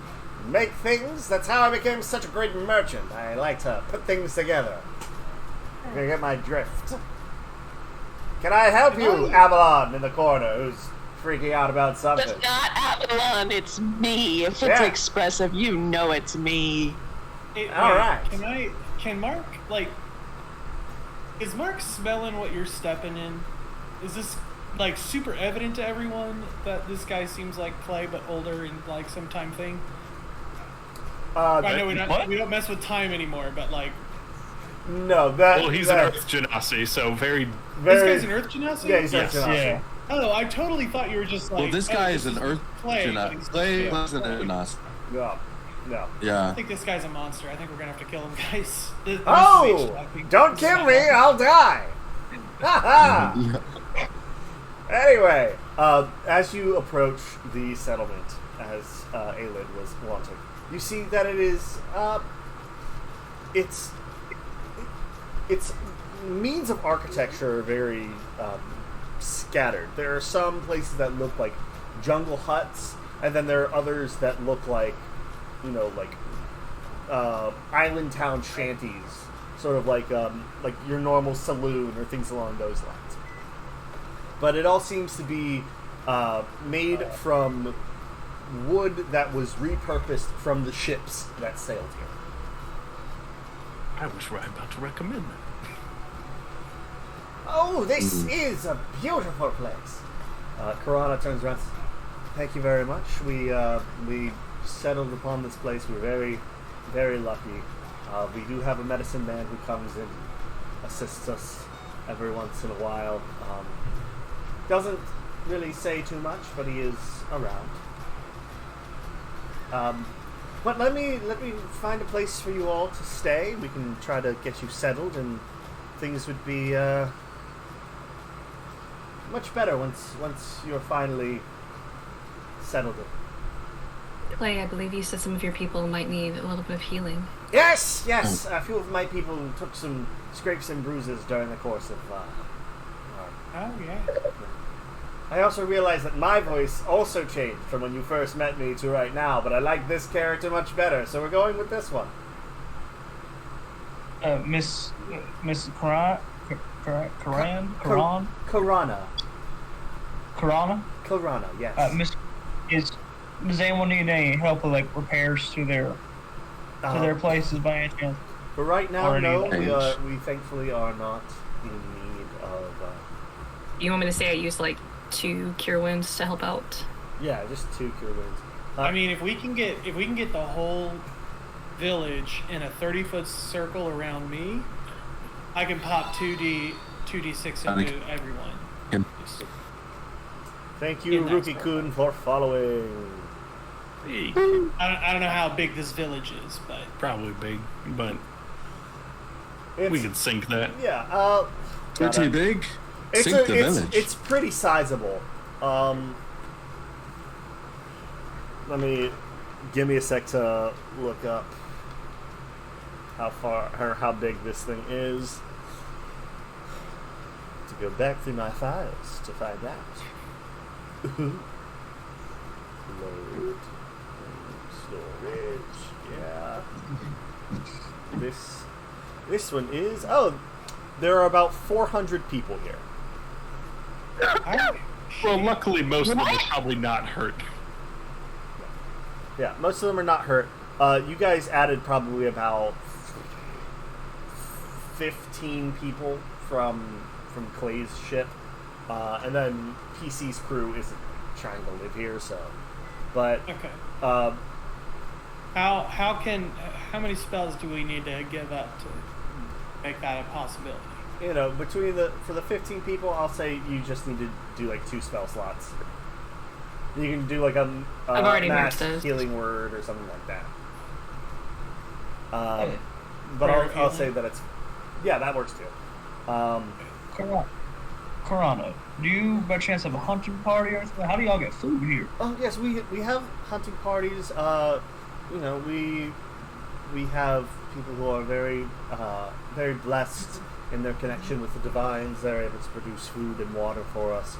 make things. That's how I became such a great merchant. I like to put things together. You're gonna get my drift. Can I help you, Avalon, in the corner, who's freaking out about something?
It's not Avalon, it's me. If it's
Yeah.
expressive, you know it's me.
All right.
Can Mark, like, is Mark smelling what you're stepping in? Is this, like, super evident to everyone that this guy seems like Clay, but older and, like, some time thing? I know we don't mess with time anymore, but, like,
No, that.
Well, he's an Earth Genasi, so very.
this guy's an Earth Genasi?
Yeah, he's
Yes,
Earth Genasi.
yeah.
Oh, I totally thought you were just like.
Well, this
oh,
guy
this
is an Earth
Clay, but
Genasi.
he's-
Clay
yeah,
wasn't
Clay.
a Genasi.
No.
Yeah.
I think this guy's a monster. I think we're gonna have to kill him, guys. This
Oh!
is talking.
Don't kill me, I'll die! Ha ha! Anyway, as you approach the settlement, as Aelid was wanting, you see that it is, its means of architecture are very scattered. There are some places that look like jungle huts, and then there are others that look like, island town shanties, sort of like your normal saloon or things along those lines. But it all seems to be made from wood that was repurposed from the ships that sailed here.
I was right about to recommend that.
Oh, this is a beautiful place. Karana turns around. Thank you very much. We settled upon this place. We're very, very lucky. We do have a medicine man who comes and assists us every once in a while. Doesn't really say too much, but he is around. But let me find a place for you all to stay. We can try to get you settled, and things would be much better once you're finally settled in.
Clay, I believe you said some of your people might need a little bit of healing.
Yes. A few of my people took some scrapes and bruises during the course of.
Oh yeah.
I also realized that my voice also changed from when you first met me to right now, but I like this character much better, so we're going with this one.
Miss Karan?
Karana. Karana, yes.
Does anyone need any help with, like, repairs to their places by any chance?
But right now,
Already
no,
arranged.
we thankfully are not in need of.
You want me to say I used like 2 cure wounds to help out?
Yeah, just 2 cure wounds.
I mean, if we can get the whole village in a 30-foot circle around me, I can pop 2d6 into everyone.
Can-
Thank you,
In that
Ruki-kun, for following.
Hey,
I don't know how big this village is, but
probably big, but
It's,
we can sync that.
Yeah,
Pretty big.
It's
Sink the
it's,
village.
it's pretty sizable. Give me a sec to look up how far or how big this thing is. To go back through my files to find out. Load. Storage. Yeah. This one is there are about 400 people here.
Well, luckily, most of them are probably not hurt.
Yeah, most of them are not hurt. You guys added probably about 15 people from Clay's ship, and then PC's crew isn't trying to live here, so. But
okay. How many spells do we need to give up to make that a possibility?
you know, for the 15 people, I'll say you just need to do like 2 spell slots. You can do like a
I've already
mass
marked those.
healing word or something like that. But
Prayer
I'll
healing?
say that it's that works too.
Corano, do you by chance have a hunting party or something? How do y'all get food here?
Oh yes, we have hunting parties. You know, we have people who are very very blessed in their connection with the divines. They're able to produce food and water for us.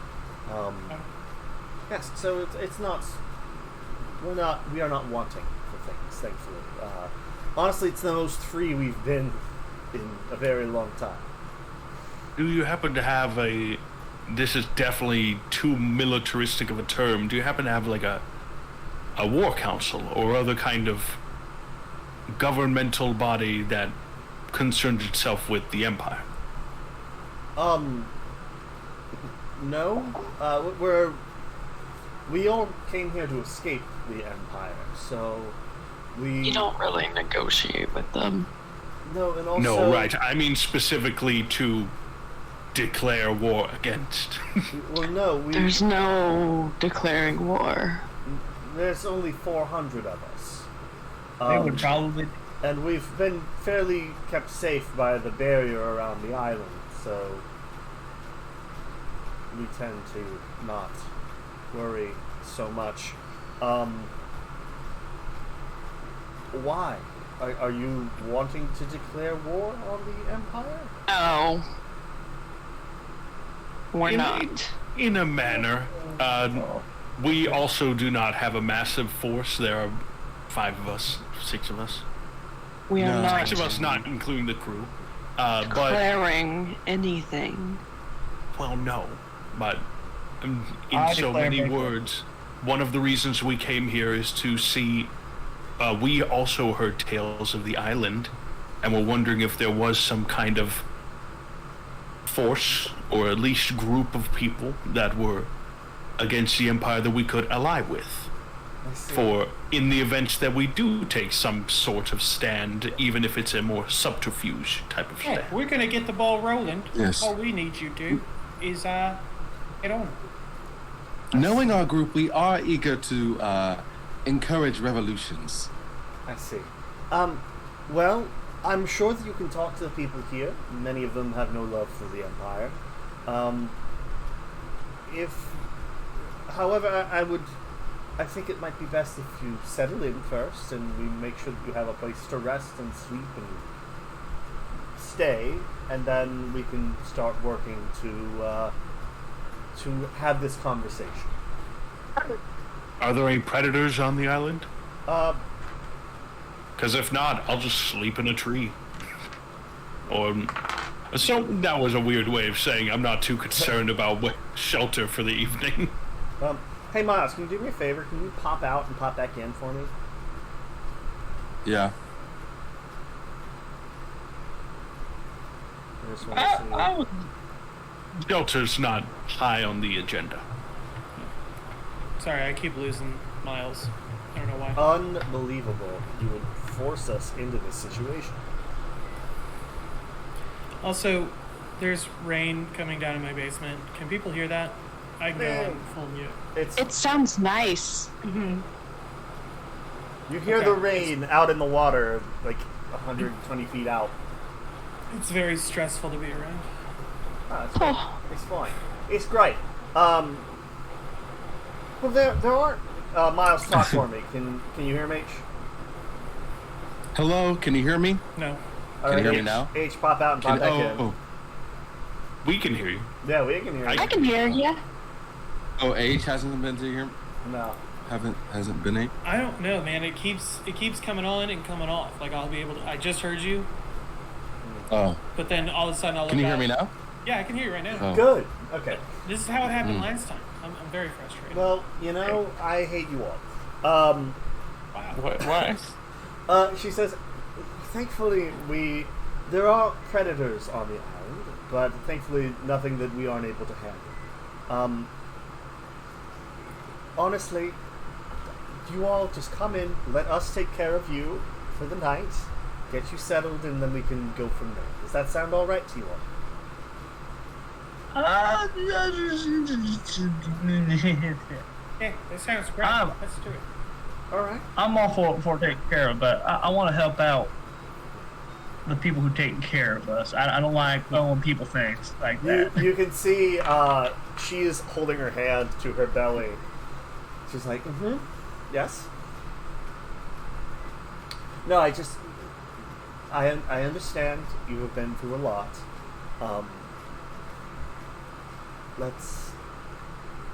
Yes, so it's not we are not wanting for things, thankfully. Honestly, it's the most free we've been in a very long time.
Do you happen to have this is definitely too militaristic of a term, do you happen to have like a war council or other kind of governmental body that concerns itself with the Empire?
No. We all came here to escape the Empire, so we...
You don't really negotiate with them.
No, and also...
No, right. I mean specifically to declare war against.
Well, no,
There's no declaring war.
there's only 400 of us.
They would probably.
And we've been fairly kept safe by the barrier around the island, so we tend to not worry so much. Why? Are you wanting to declare war on the Empire?
No. We're not.
In a manner. We also do not have a massive force. There are 5 of us, 6 of us.
We are
No.
not
6 of us, not including the crew. But
declaring anything.
well, no. But in
I
so
declare
many
victory.
words, one of the reasons we came here is to see. We also heard tales of the island, and we're wondering if there was some kind of force, or at least group of people that were against the Empire that we could ally with.
I see.
For in the event that we do take some sort of stand, even if it's a more subterfuge type of
Yeah,
stand.
we're gonna get the ball rolling.
Yes.
All we need you to do is get on.
Knowing our group, we are eager to encourage revolutions.
I see. Well, I'm sure that you can talk to the people here. Many of them have no love for the Empire. However, I think it might be best if you settle in first, and we make sure that you have a place to rest and sleep and stay, and then we can start working to have this conversation.
Are there any predators on the island?
Uh,
Because if not, I'll just sleep in a tree. Or so that was a weird way of saying I'm not too concerned about shelter for the evening.
Hey Miles, can you do me a favor? Can you pop out and pop back in for me?
Yeah.
I just want to see.
I would.
Shelter's not high on the agenda.
Sorry, I keep losing Miles. I don't know why.
Unbelievable. You would force us into this situation.
Also, there's rain coming down in my basement. Can people hear that? I can go on full mute.
It sounds nice.
You hear the rain out in the water, like 120 feet out.
It's very stressful to be around.
It's great. It's fine. It's great. Well, there aren't. Miles, talk for me. Can you hear me? H?
Hello, can you hear me?
No.
All
Can you
right,
hear me now?
H, pop out and pop back in.
Oh,
We can hear you.
Yeah, we can hear you.
I can hear you.
oh, H hasn't been to here.
No.
Hasn't been H.
I don't know, man. It keeps coming on and coming off. Like I'll be able to. I just heard you,
Oh,
but then all of a sudden I'll.
can you
look
hear
up.
me now?
Yeah, I can hear you right now.
Oh.
Good. Okay.
This is how it happened last time. I'm very frustrated.
Well, you know, I hate you all.
Wow.
Why?
She says, thankfully there are predators on the island, but thankfully nothing that we aren't able to handle. Honestly, you all just come in, let us take care of you for the night, get you settled, and then we can go from there. Does that sound all right to you all?
Yeah, that sounds great. Let's do it.
All right.
I'm all for taking care of, but I want to help out the people who take care of us. I don't like owing people things like that.
You can see she is holding her hand to her belly. She's like, yes. No, I understand you have been through a lot.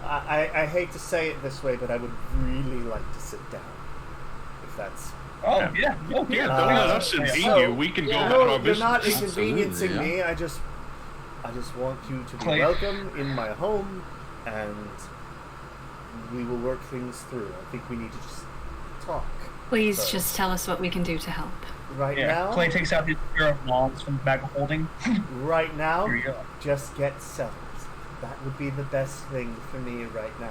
I hate to say it this way, but I would really like to sit down. If that's...
Oh, yeah. Oh,
Yeah,
yeah.
don't let us convene you. We can go about
No,
our
you're
business.
not inconveniencing
Absolutely,
me. I just want you to be
Clay.
welcome in my home, and we will work things through. I think we need to just talk.
Please
So,
just tell us what we can do to help.
right
Yeah.
now.
Clay takes out his pair of longs from the bag of holding.
Right now,
Here you go.
just get settled. That would be the best thing for me right now.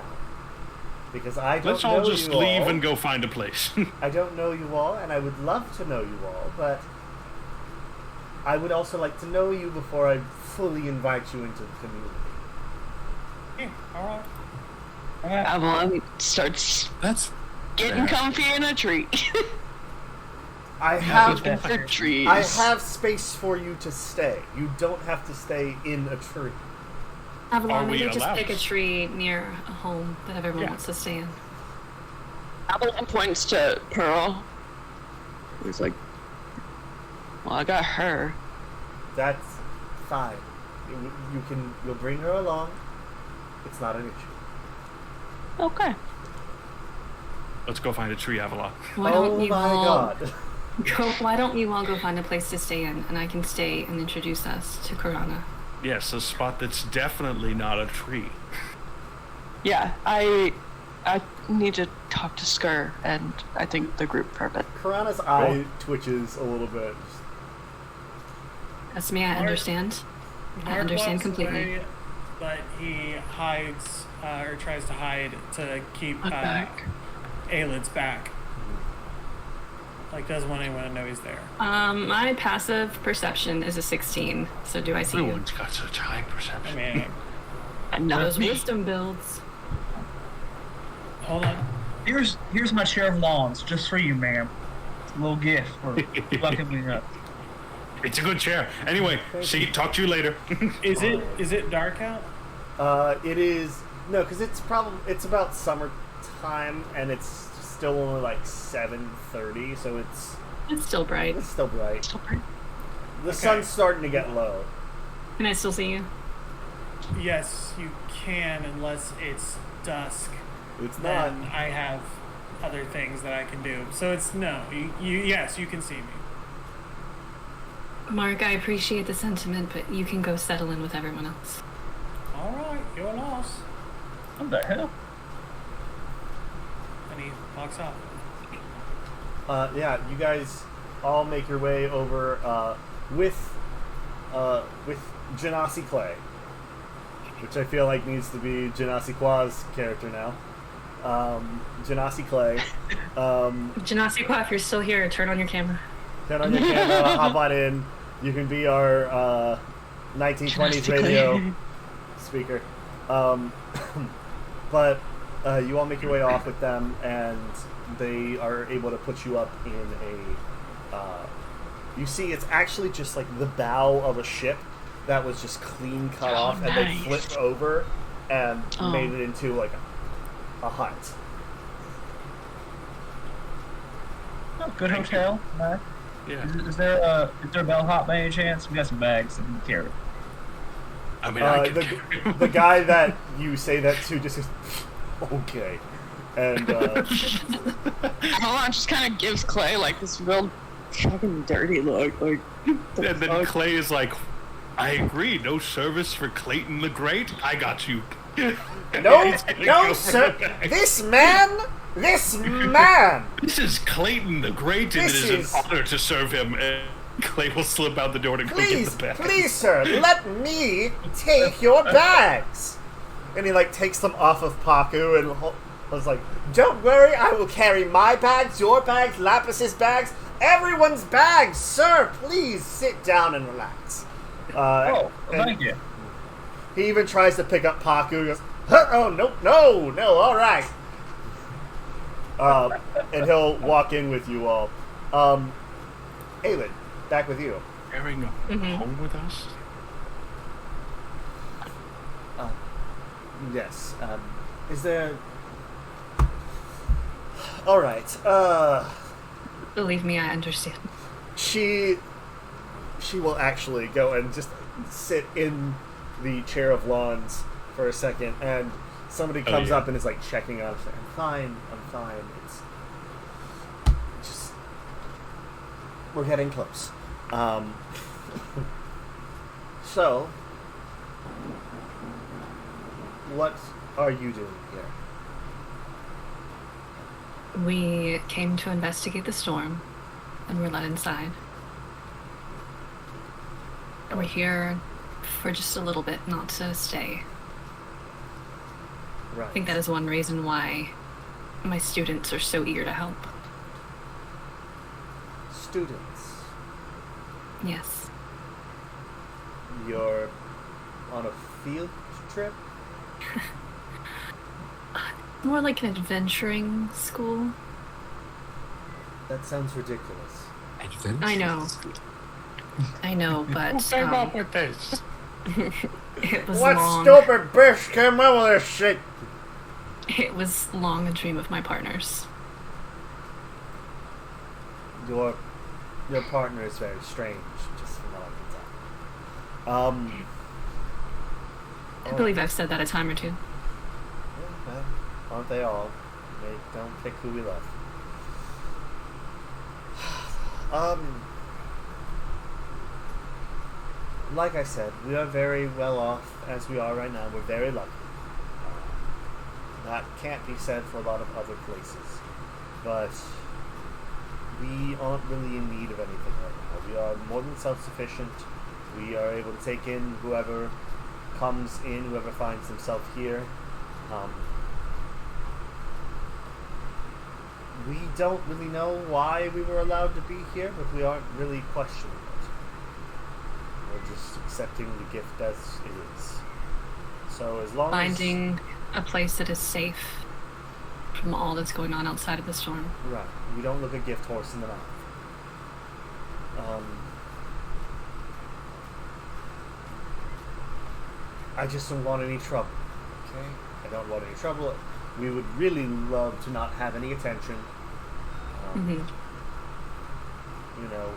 Because I don't
Let's
know
all just
you
leave
all.
and go find a place.
I don't know you all, and I would love to know you all, but I would also like to know you before I fully invite you into the community.
Yeah, all right.
Avalon starts
That's
getting
fair.
comfy in a tree.
I have
that's
For trees.
I have space for you to stay. You don't have to stay in a tree.
Avalon,
Are we
maybe just
allowed?
pick a tree near a home that everyone
Yeah.
wants to stay in.
Avalon points to Pearl. He's like, well, I got her.
That's fine. You'll bring her along. It's not an issue.
Okay.
Let's go find a tree, Avalon.
Why
Oh
don't you
my
all
god.
Why don't you all go find a place to stay in, and I can stay and introduce us to Karana.
Yes, a spot that's definitely not a tree.
Yeah, I need to talk to Skur and I think the group for a bit.
Karana's eye twitches a little bit.
That's me. I understand. I
Mark
understand
walks
completely.
away, but he hides or tries to hide to keep
Look back.
Aylin's back. Like, doesn't want anyone to know he's there.
My passive perception is a 16. So do I see you?
Everyone's got such high
I
perception.
mean,
And not
Those
me.
wisdom builds.
hold on.
Here's my share of lawns, just for you, ma'am. It's a little gift for welcoming me up.
It's a good chair. Anyway, see, talk to you later.
Is it dark out?
It is no, because it's about summertime and it's still only like 7:30, so
It's still bright.
it's still bright.
Still pretty-
The sun's starting to get low.
Can I still see you?
Yes, you can, unless it's dusk.
It's not.
Then I have other things that I can do. So it's no. Yes, you can see me.
Mark, I appreciate the sentiment, but you can go settle in with everyone else.
All right, you're lost.
What the hell?
And he walks off.
Yeah, you guys all make your way over with Genasi Clay, which I feel like needs to be Genasi Qua's character now. Genasi Clay.
Janasi Qua, if you're still here, turn on your camera.
Turn on your camera, hop on in. You can be our 1920s radio speaker. But you all make your way off with them, and they are able to put you up in a... you see, it's actually just like the bow of a ship that was just clean cut off, and they flipped over and made it into like a hut.
Oh, good hotel.
Yeah.
Is there a bellhop by any chance? We got some bags and carry.
I mean, I can carry him.
The guy that you say that to just says, okay. And,
Hold on, just kind of gives Clay like this real fucking dirty look. Like,
And then Clay is like, I agree, no service for Clayton the Great. I got you.
no, sir. This man. This
This is Clayton the Great, and it is an honor to serve him. And Clay will slip out the door to go get the bag.
Please, sir, let me take your bags. And he like takes them off of Paku and was like, "Don't worry, I will carry my bags, your bags, Lapis's bags, everyone's bags, sir. Please sit down and relax."
Thank you.
He even tries to pick up Paku. He goes, "Oh no, all right." And he'll walk in with you all. Aelin, back with you.
Sharing a home with us?
Yes. Is there... Alright,
Believe me, I understand.
She will actually go and just sit in the chair of lawns for a second, and somebody comes up and is like checking on her. I'm fine. It's just... We're getting close. So... What are you doing here?
We came to investigate the storm, and we're let inside. We're here for just a little bit, not to stay.
Right.
I think that is one reason why my students are so eager to help.
Students.
Yes.
You're on a field trip?
More like an adventuring school.
That sounds ridiculous.
I know, but
Who came up with this?
it was
What
long.
stupid bitch came up with this shit?
It was long a dream of my partner's.
Your partner is very strange, just from what I can tell.
I believe I've said that a time or two.
Well, aren't they all? They don't pick who we love. Like I said, we are very well off as we are right now. We're very lucky. That can't be said for a lot of other places. But we aren't really in need of anything right now. We are more than self-sufficient. We are able to take in whoever comes in, whoever finds himself here. We don't really know why we were allowed to be here, but we aren't really questioning it. We're just accepting the gift as it is. So as long
Finding a place that is safe from all that's going on outside of the storm.
as... Right. We don't look a gift horse in the mouth. I just don't want any trouble. Okay? I don't want any trouble. We would really love to not have any attention. You know,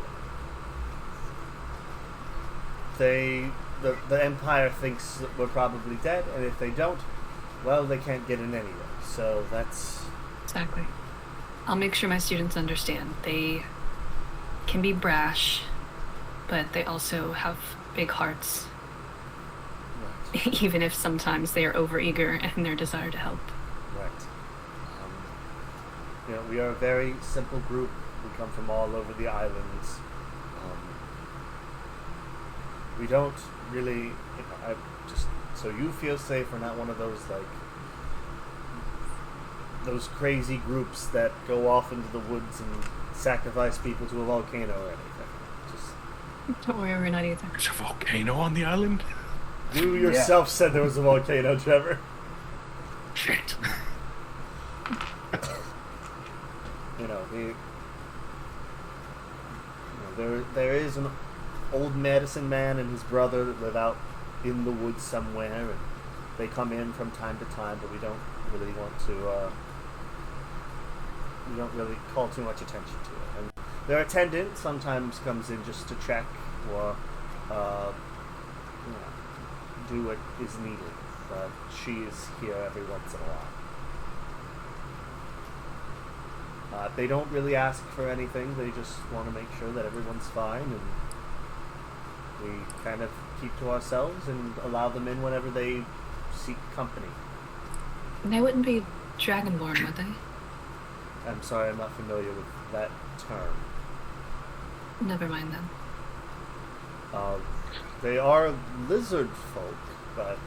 the Empire thinks that we're probably dead, and if they don't, well, they can't get in anyway. So that's...
Exactly. I'll make sure my students understand. They can be brash, but they also have big hearts.
Right.
Even if sometimes they are overeager in their desire to help.
Right. You know, we are a very simple group. We come from all over the islands. We don't really... so you feel safe. We're not one of those, like... those crazy groups that go off into the woods and sacrifice people to a volcano or anything. Just
Don't worry, we're not either.
There's a volcano on the island?
You yourself said there was a volcano, Trevor.
Shit.
There is an old medicine man and his brother that live out in the woods somewhere, and they come in from time to time, but we don't really want to. We don't really call too much attention to it. And their attendant sometimes comes in just to check or do what is needed. But she is here every once in a while. They don't really ask for anything. They just want to make sure that everyone's fine, and we kind of keep to ourselves and allow them in whenever they seek company.
They wouldn't be dragonborn, would they?
I'm sorry, I'm not familiar with that term.
Never mind then.
They are lizard folk, but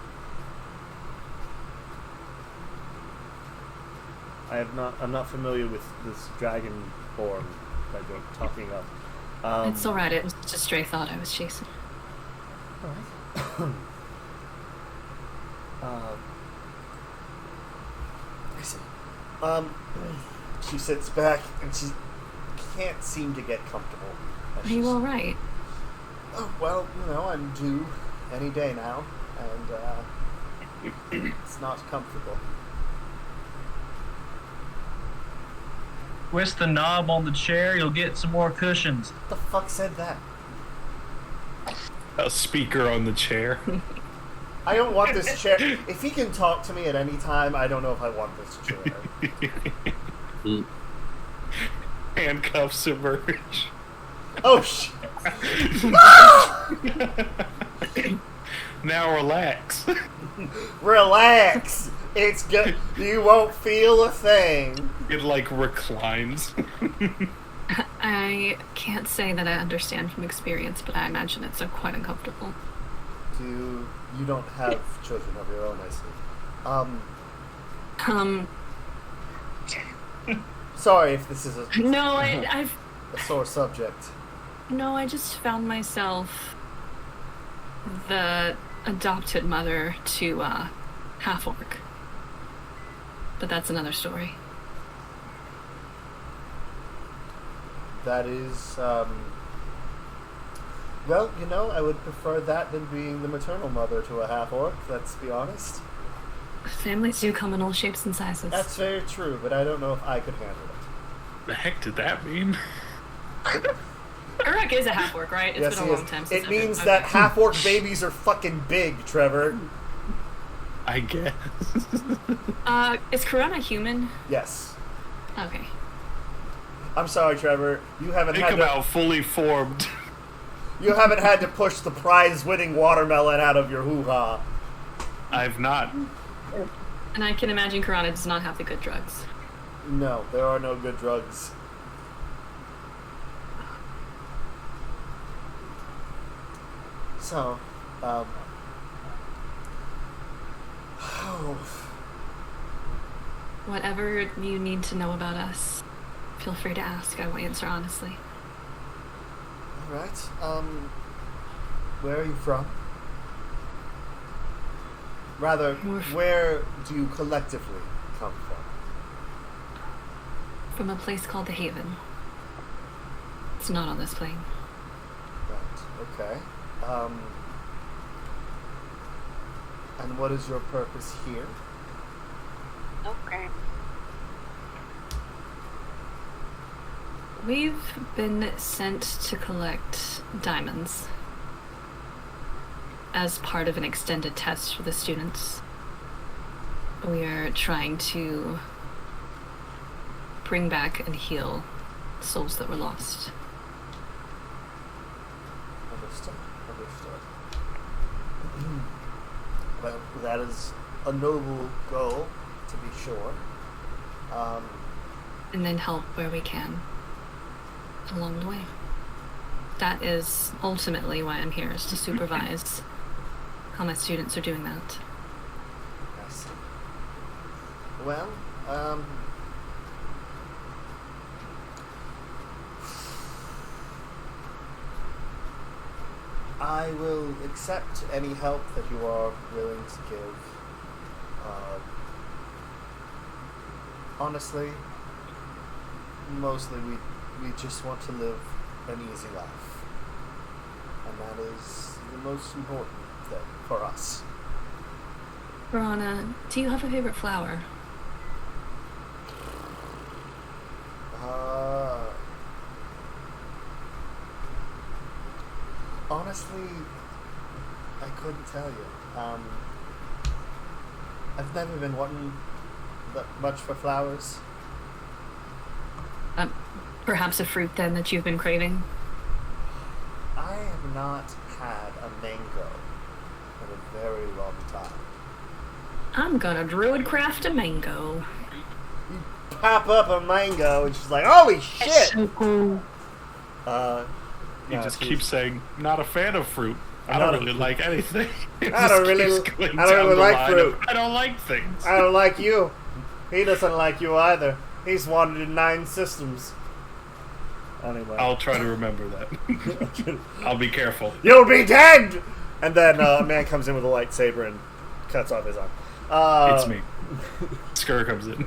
I'm not familiar with this dragonborn that you're talking of.
It's alright, it was just a stray thought I was chasing.
Alright. I see. She sits back and she can't seem to get comfortable.
Are you alright?
Oh, well, I'm due any day now, and it's not comfortable.
Twist the knob on the chair, you'll get some more cushions.
What the fuck said that?
A speaker on the chair.
I don't want this chair. If he can talk to me at any time, I don't know if I want this chair.
Handcuffs emerge.
Oh, shit.
Now relax.
Relax. It's good. You won't feel a thing.
It reclines.
I can't say that I understand from experience, but I imagine it's quite uncomfortable.
You don't have children of your own, I see. Sorry if this is
No, I've...
a sore subject.
No, I just found myself the adopted mother to half-orc. But that's another story.
That is, well, I would prefer that than being the maternal mother to a half-orc, let's be honest.
Families do come in all shapes and sizes.
That's very true, but I don't know if I could handle it.
The heck did that mean?
Uruk is a half-orc, right? It's
Yes,
been
he
a
is.
long time since
It
I've been-
means
okay.
that half-orc babies are fucking big, Trevor.
I guess.
Is Corona human?
Yes.
Okay.
I'm sorry, Trevor. You haven't
They
had
come
to.
out fully formed.
You haven't had to push the prize-winning watermelon out of your hoo-ha.
I've not.
And I can imagine Corona does not have the good drugs.
No, there are no good drugs. So,
Whatever you need to know about us, feel free to ask. I will answer honestly.
alright, where are you from? Rather, where do you collectively come from?
From a place called the Haven. It's not on this plane.
Right, okay. And what is your purpose here?
Okay.
We've been sent to collect diamonds as part of an extended test for the students. We are trying to bring back and heal souls that were lost.
Understood. Well, that is a noble goal, to be sure.
And then help where we can along the way. That is ultimately why I'm here, is to supervise how my students are doing that.
I see. Well, I will accept any help that you are willing to give. Honestly, mostly we just want to live an easy life. And that is the most important thing for us.
Verona, do you have a favorite flower?
Honestly, I couldn't tell you. I've never been wanting that much for flowers.
Perhaps a fruit then that you've been craving?
I have not had a mango in a very long time.
I'm gonna druid craft a mango.
You pop up a mango and she's like, holy shit!
That's so cool.
He just keeps saying, not a fan of fruit. I
not
don't really like anything.
I don't really like fruit.
I don't like things.
I don't like you. He doesn't like you either. He's wandered in 9 systems. Anyway.
I'll try to remember that. I'll be careful.
You'll be dead! And then a man comes in with a lightsaber and cuts off his arm.
It's me. Skur comes in.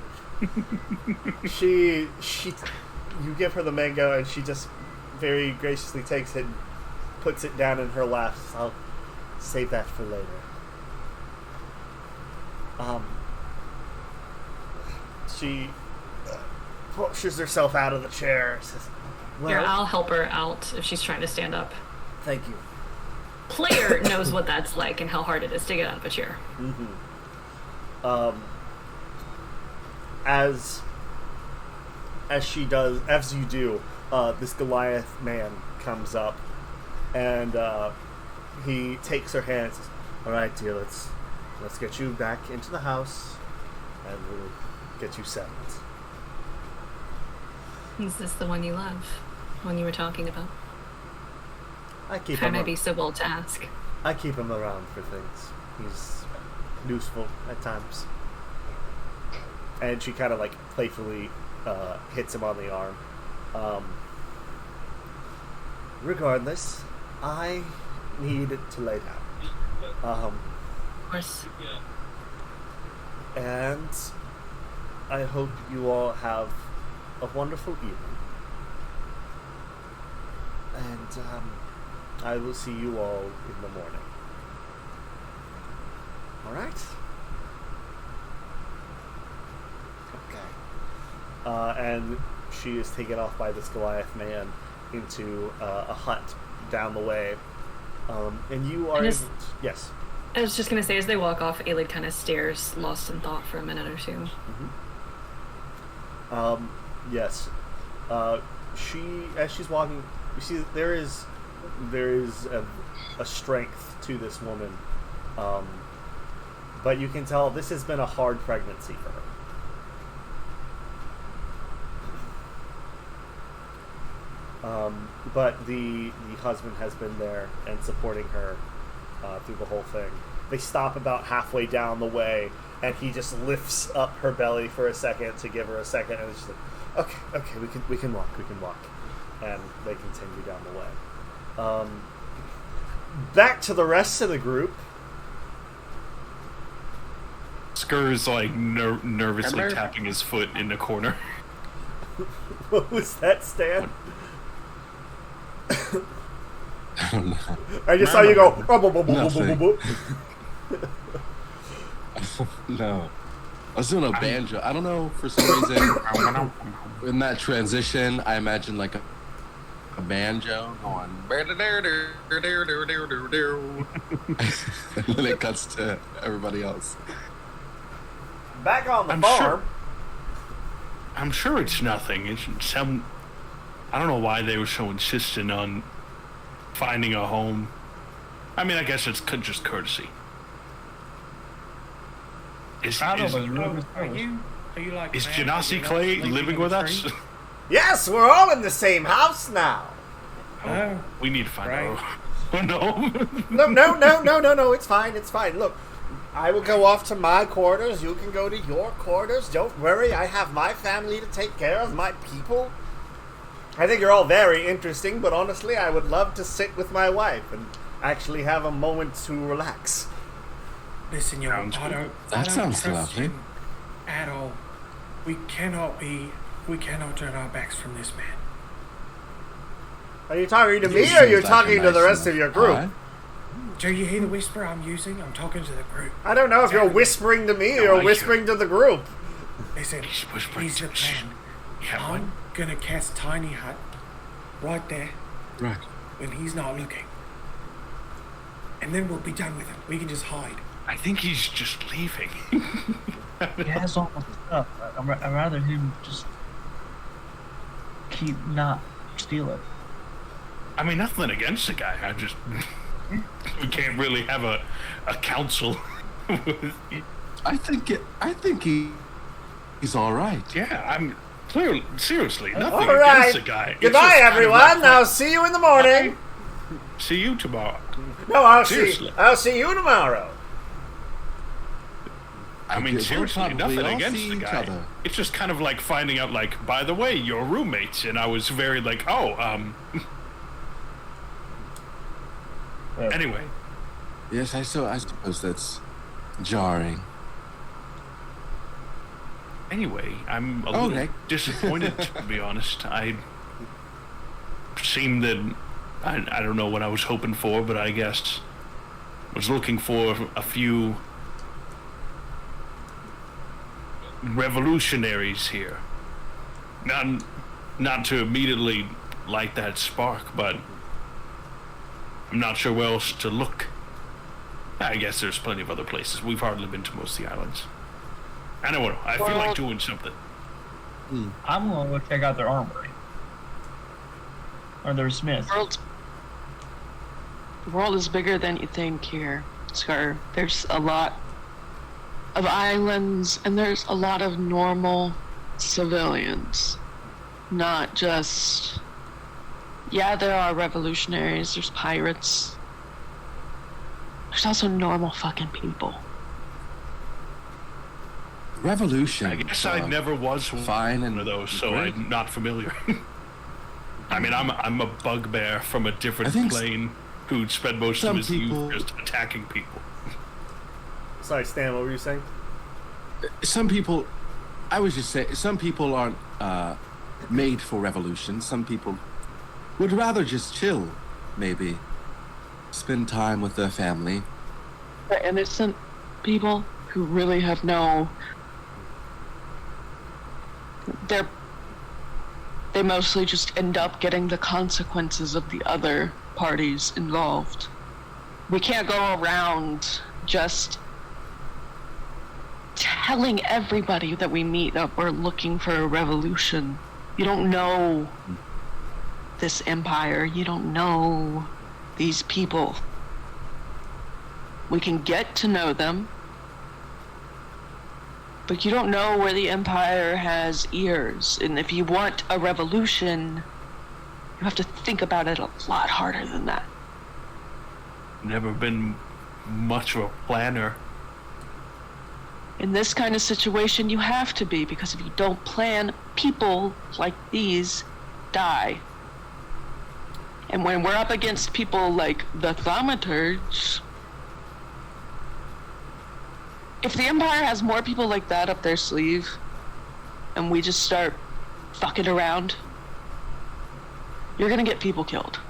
You give her the mango and she just very graciously takes it and puts it down in her lap. I'll save that for later. She pushes herself out of the chair. Says, well,
Here, I'll help her out if she's trying to stand up.
thank you.
Player knows what that's like and how hard it is to get out of a chair.
Mm-hmm. As you do, this Goliath man comes up, and he takes her hand and says, "All right, dear, let's get you back into the house, and we'll get you settled."
Is this the one you love? One you were talking about?
I keep
If I
him.
may be so bold to ask.
I keep him around for things. He's useful at times. And she kind of like playfully hits him on the arm. Regardless, I need to lay down.
Of course.
And I hope you all have a wonderful evening. And I will see you all in the morning. Alright? Okay. And she is taken off by this Goliath man into a hut down the way. And you are... Yes.
I was just gonna say, as they walk off, Aelid kind of stares, lost in thought for a minute or two.
Mm-hmm. Yes. As she's walking, you see there is a strength to this woman, but you can tell this has been a hard pregnancy for her. But the husband has been there and supporting her through the whole thing. They stop about halfway down the way, and he just lifts up her belly for a second to give her a second, and it's just like, okay, we can walk, and they continue down the way. Back to the rest of the group.
Skur's like nervously tapping his foot in the corner.
What was that, Stan?
I don't know.
I just saw you go.
Nothing. No. I was doing a banjo. I don't know, for some reason, in that transition, I imagine like a banjo going. And then it cuts to everybody else.
Back on the
I'm
farm.
I'm sure it's nothing. It's some. I don't know why they were so insistent on finding a home. I mean, I guess it's just courtesy.
Are you like?
Is Genasi Clay living with us?
Yes, we're all in the same house now.
Oh,
We need to find
Right.
out. Oh no.
No. It's fine. Look, I will go off to my quarters. You can go to your quarters. Don't worry. I have my family to take care of, my people. I think you're all very interesting, but honestly, I would love to sit with my wife and actually have a moment to relax.
Listen, yo,
Sounds
I
good.
don't.
That
I don't
sounds
trust
lovely.
him at all. We cannot turn our backs from this man.
Are you talking to me,
He
or are you
seems like
talking
a
to the
nice
rest of your
enough
group?
guy.
Do you hear the whisper I'm using? I'm talking to the group.
I don't know if you're whispering to me or
I
you're
hear-
whispering to the group.
Listen,
He's whispering
here's the
to us.
plan.
Yeah, what?
I'm gonna cast Tiny Hut right there
Right.
when he's not looking. And then we'll be done with him. We can just hide.
I think he's just leaving.
He has all the stuff. I'd rather him just keep not steal it.
I mean, nothing against the guy. I just we can't really have a council.
I think he's all right.
Yeah, I'm clearly seriously nothing
All right.
against the guy. It's
Goodbye,
just kind of
everyone.
like,
I'll see you in the morning.
see you tomorrow.
No,
Seriously.
I'll see you tomorrow.
I mean,
We'll
seriously,
probably
nothing
all
against
see
the
each
guy.
other.
It's just kind of like finding out, like, by the way, you're roommates, and I was very like, oh, Anyway,
Yes, I suppose that's jarring.
I'm a little
Okay.
disappointed, to be honest. I seemed that I don't know what I was hoping for, but I guess was looking for a few revolutionaries here. Not to immediately light that spark, but I'm not sure where else to look. I guess there's plenty of other places. We've hardly been to most of the islands. I don't know. I feel like doing something.
I'm gonna go check out their armory. Or their smith.
The world is bigger than you think here, Scar. There's a lot of islands, and there's a lot of normal civilians. Not just... Yeah, there are revolutionaries, there's pirates. There's also normal fucking people.
Revolution.
I guess I never was
fine and
one of those, so
great.
I'm not familiar. I mean, I'm a bugbear from a different
I think
plane who spent most of
some
his
people-
youth just attacking people.
Sorry, Stan, what were you saying?
Some people, I was just saying, some people aren't made for revolution. Some people would rather just chill, maybe. Spend time with their family.
The innocent people who really have no... They mostly just end up getting the consequences of the other parties involved. We can't go around just telling everybody that we meet that we're looking for a revolution. You don't know this empire. You don't know these people. We can get to know them, but you don't know where the empire has ears. And if you want a revolution, you have to think about it a lot harder than that.
Never been much of a planner.
In this kind of situation, you have to be, because if you don't plan, people like these die. And when we're up against people like the Thaumaturge, if the Empire has more people like that up their sleeve, and we just start fucking around, you're gonna get people killed.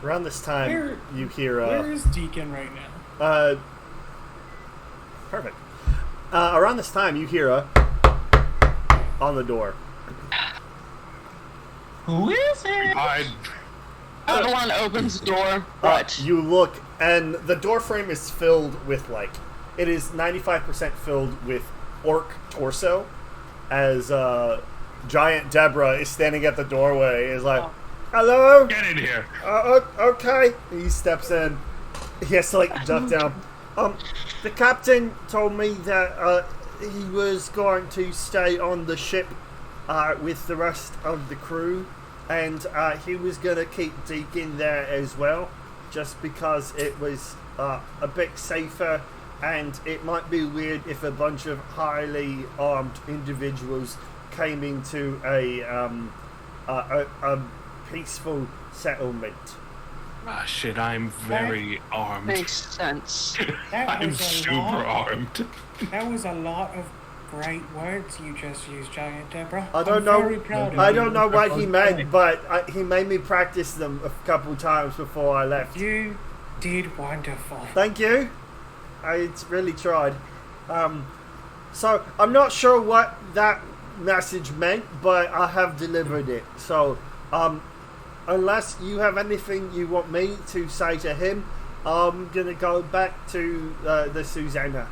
Around this time,
Where-
you hear...
Where is Deacon right now?
Perfect. Around this time, you hear on the door.
Who is it?
Everyone opens the door, but
You look, and the door frame is filled with, like, it is 95% filled with orc torso, as giant Deborah is standing at the doorway, is like, hello?
Get in here.
Okay. He steps in. He has to, like, duck down. The captain told me that he was going to stay on the ship with the rest of the crew, and he was going to keep Deacon there as well, just because it was a bit safer, and it might be weird if a bunch of highly armed individuals came into a peaceful settlement.
Ah, shit, I'm very armed.
Makes sense.
That
I'm
was a
super
lot.
armed.
That was a lot of great words you just used, Giant Deborah.
I don't
I'm
know.
Very proud of
I
you.
don't know what he meant, but he made me practice them a couple times before I left.
You did wonderful.
Thank you. I really tried. So I'm not sure what that message meant, but I have delivered it. So, unless you have anything you want me to say to him, I'm gonna go back to the Susanna.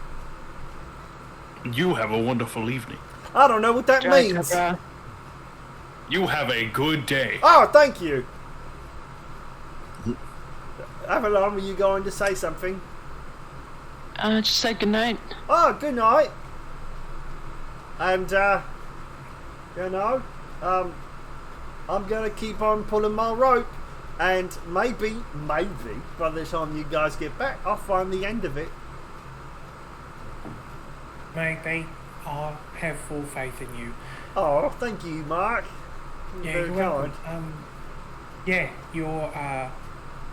You have a wonderful evening.
I don't know what that
Giant
means.
Deborah.
You have a good day.
Oh, thank you. Avalon, were you going to say something?
Just say goodnight.
Oh, good night. And, you know, I'm gonna keep on pulling my rope, and maybe, by the time you guys get back, I'll find the end of it.
Maybe. I have full faith in you.
Oh, thank you, Mark.
Yeah,
Very
you're welcome.
kind.
Yeah, you're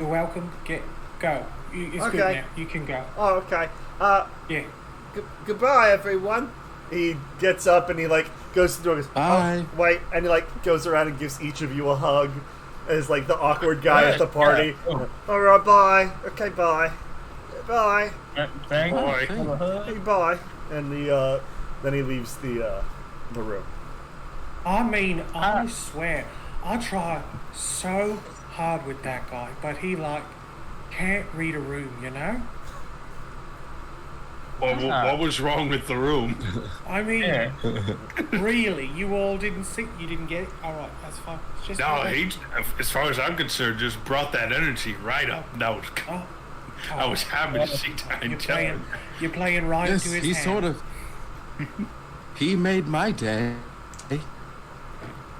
welcome. Go. It's good
Okay.
now. You can go.
Oh, okay.
Yeah.
Goodbye, everyone. He gets up and he goes to the door. And goes,
Bye.
Oh, wait, and he goes around and gives each of you a hug, as the awkward guy at the party. All right, bye. Okay, bye. Bye.
Thank
Boy.
Hey, bye. And then he leaves the room.
I mean, I swear, I try so hard with that guy, but he can't read a room, you know?
What was wrong with the room?
I mean,
Yeah.
really, you all didn't see, you didn't get it? Alright, that's fine. It's just
No, he, as far as I'm concerned, just brought that energy right up. I was happy to see that.
You're playing right
Yes,
into his
he
hand.
sort of. He made my day.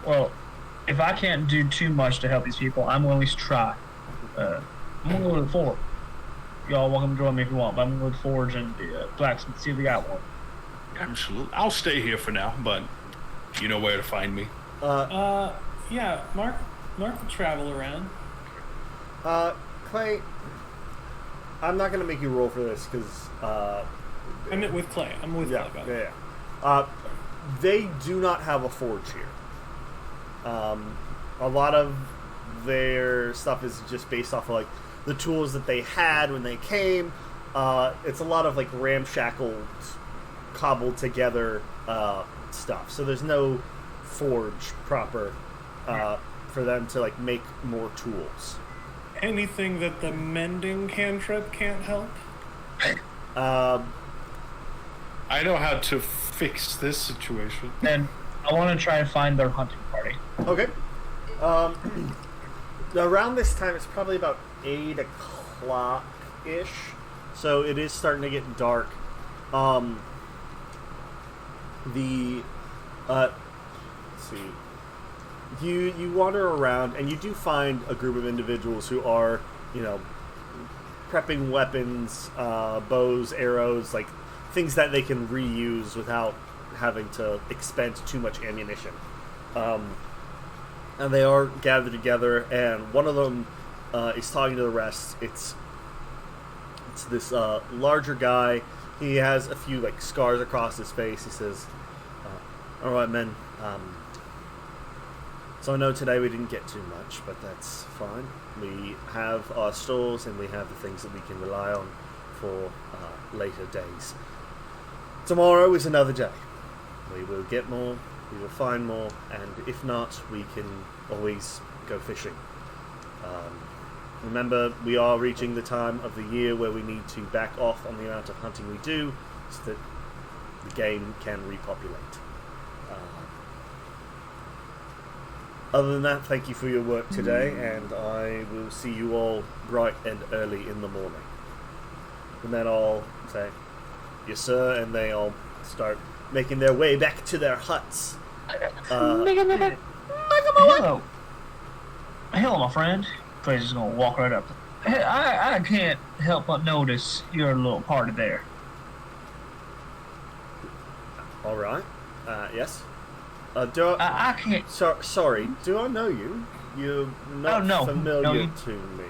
Well, if I can't do too much to help these people, I'm willing to try. I'm gonna go to the forge. Y'all welcome to join me if you want, but I'm gonna go to the forge and the blacksmith, see if they got one.
Absolutely. I'll stay here for now, but you know where to find me.
Yeah, Mark will travel around.
Clay, I'm not gonna make you roll for this because
I'm with Clay. I'm with
yeah,
Clay. About it.
yeah. They do not have a forge here. A lot of their stuff is just based off of the tools that they had when they came. It's a lot of ramshackled, cobbled together stuff. So there's no forge proper for them to make more tools.
Anything that the mending cantrip can't help?
I know how to fix this situation.
And I want to try and find their hunting party.
Okay. Around this time, it's probably about 8 o'clock ish, so it is starting to get dark. Let's see. You wander around, and you do find a group of individuals who are, prepping weapons, bows, arrows, things that they can reuse without having to expend too much ammunition. And they are gathered together, and one of them is talking to the rest. It's this larger guy. He has a few scars across his face. He says, "All right, men. So I know today we didn't get too much, but that's fine. We have our stores and we have the things that we can rely on for later days. Tomorrow is another day. We will get more, we will find more, and if not, we can always go fishing. Remember, we are reaching the time of the year where we need to back off on the amount of hunting we do so that the game can repopulate. Other than that, thank you for your work today, and I will see you all bright and early in the morning." And then I'll say, "Yes, sir," and they all start making their way back to their huts.
Hello. Hello, my friend. Clay's just gonna walk right up. Hey, I can't help but notice your little party there.
All right. Yes.
I can't.
Sorry. Do I know you? You're not
Oh, no.
familiar
No, you-
to me.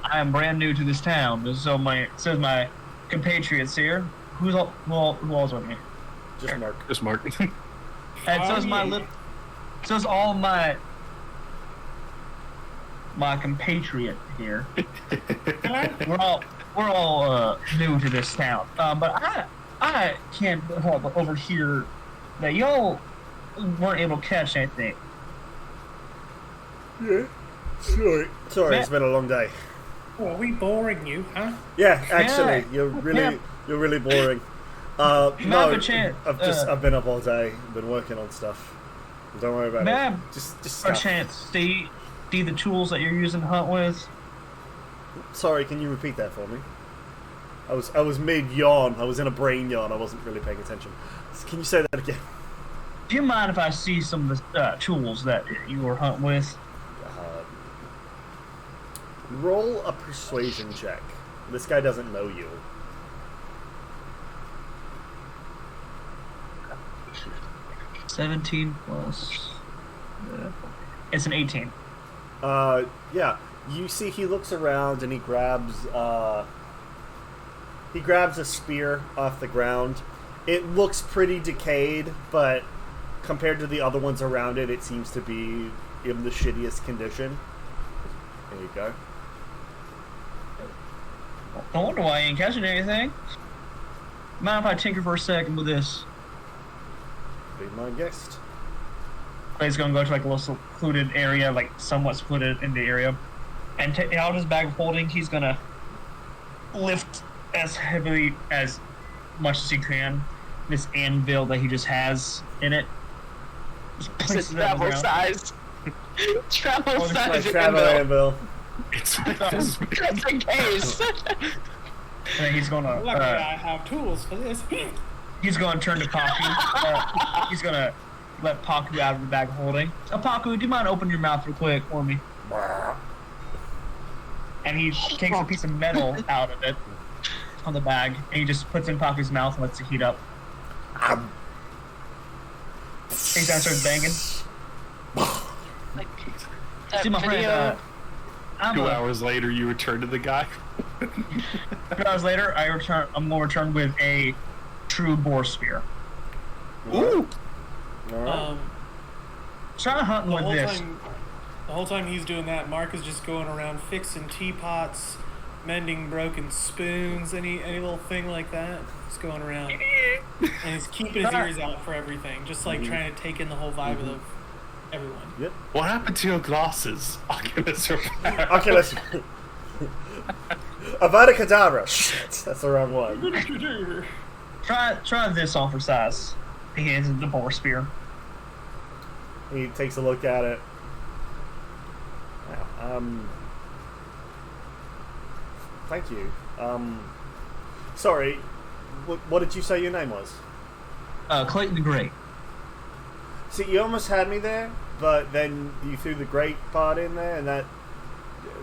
I am brand new to this town. So my compatriots here. Who all's on here?
Just Mark.
Just Mark.
And so's all my compatriot here. we're all new to this town. But I can't help over here that y'all weren't able to catch anything.
Yeah. Sorry, it's been a long day.
Oh, are we boring you, huh?
Yeah, actually, you're really boring. No, I've been up all day, been working on stuff. Don't worry about it. Just
For a chance, see the tools that you're using to hunt with.
Sorry, can you repeat that for me? I was mid yawn. I was in a brain yawn. I wasn't really paying attention. Can you say that again?
Do you mind if I see some of the tools that you were hunting with?
Roll a persuasion check. This guy doesn't know you.
$17 plus. It's an 18.
Yeah. You see, he looks around and he grabs a spear off the ground. It looks pretty decayed, but compared to the other ones around it, it seems to be in the shittiest condition. There you go.
No wonder why I ain't catching anything. Mind if I tinker for a second with this?
Be my guest.
He's gonna go to like a little secluded area, like somewhat secluded in the area, and out of his bag of holding, he's gonna lift as heavily as much as he can this anvil that he just has in it. Just
It's
places it on the
travel
ground.
size. Travel
Oh, it's
size
like
Travel
anvil.
anvil.
It's like this.
Just in case.
And then he's gonna
Luckily, I have tools for this.
he's gonna turn to Paku. He's gonna let Paku out of the bag of holding. Paku, do you mind opening your mouth real quick for me? And he takes a piece of metal out of it on the bag, and he just puts it in Paku's mouth and lets it heat up. He starts banging.
That
See, my friend,
video-
I'm
2 hours later, you return to the guy.
2 hours later, I'm gonna return with a true boar spear.
Ooh!
Alright.
Try hunting with this.
The whole time he's doing that, Mark is just going around fixing teapots, mending broken spoons, any little thing like that. He's going around, and he's keeping his ears out for everything, just like trying to take in the whole vibe of everyone.
Yep.
What happened to your glasses? Oculus are back.
Oculus. Avada Kedavra. Shit, that's the wrong one.
Try this on for size. He hands him the boar spear.
He takes a look at it. Wow, thank you. Sorry, what did you say your name was?
Clayton the Great.
See, you almost had me there, but then you threw the great part in there, and that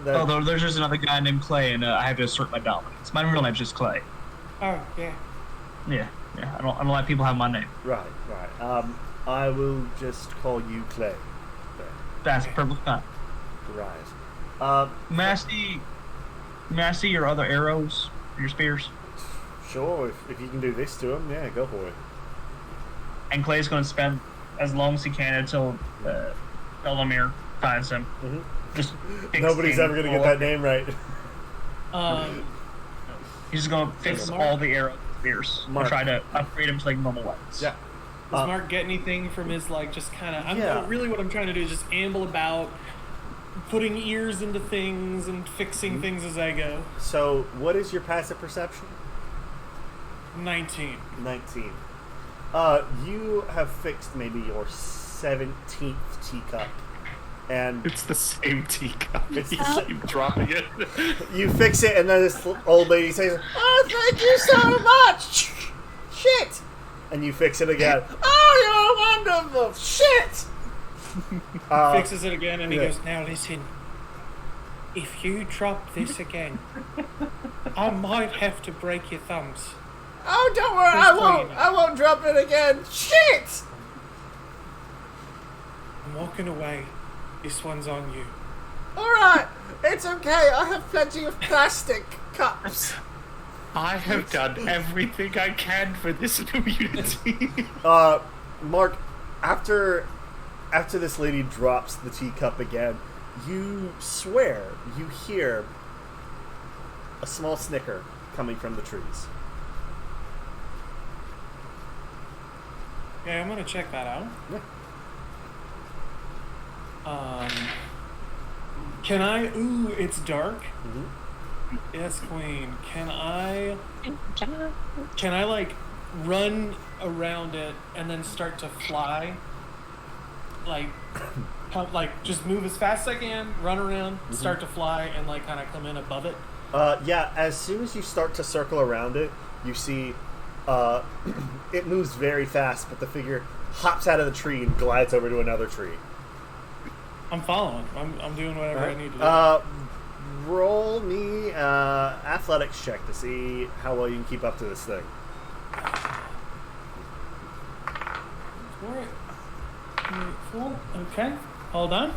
Although there's just another guy named Clay, and I have to assert my dominance. My real name's just Clay.
Oh yeah.
Yeah. I don't like people have my name.
right. I will just call you Clay.
That's perfectly fine.
Right.
May I see your other arrows, your spears?
Sure, if you can do this to him, yeah, go for it.
And Clay's going to spend as long as he can until Elamir finds him.
Mhm.
Just
Nobody's ever gonna get that name right.
He's just going to fix
Mark-
all the arrows and spears and
Mark.
try to upgrade him to like normal weapons.
Yeah.
Does Mark get anything from his like just kind of?
Yeah.
Really, what I'm trying to do is just amble about, putting ears into things and fixing things as I go.
So, what is your passive perception?
19.
19. You have fixed maybe your 17th teacup, and
It's the same teacup.
It's
You
the sa-
keep dropping it.
you fix it, and then this old lady says, "Oh, thank you so much." Shit. And you fix it again. Oh, you're wonderful. Shit.
Fixes it again and he
yeah.
goes, "Now listen, if you drop this again, I might have to break your thumbs."
Oh, don't worry, I won't drop it again. Shit.
I'm walking away. This one's on you.
All right. It's okay. I have plenty of plastic cups.
I have done everything I can for this community.
Mark, after this lady drops the teacup again, you swear you hear a small snicker coming from the trees.
Yeah, I'm gonna check that out.
Yeah.
Can I? Ooh, it's dark.
Mm-hmm.
Yes, Queen. Can I like run around it and then start to fly? Like, just move as fast as I can, run around, start to fly, and like kind of come in above it.
Yeah. As soon as you start to circle around it, you see it moves very fast, but the figure hops out of the tree and glides over to another tree.
I'm following. I'm doing whatever
Right.
I need to do.
Roll me athletics check to see how well you can keep up to this thing.
Alright. Full. Okay. Hold on.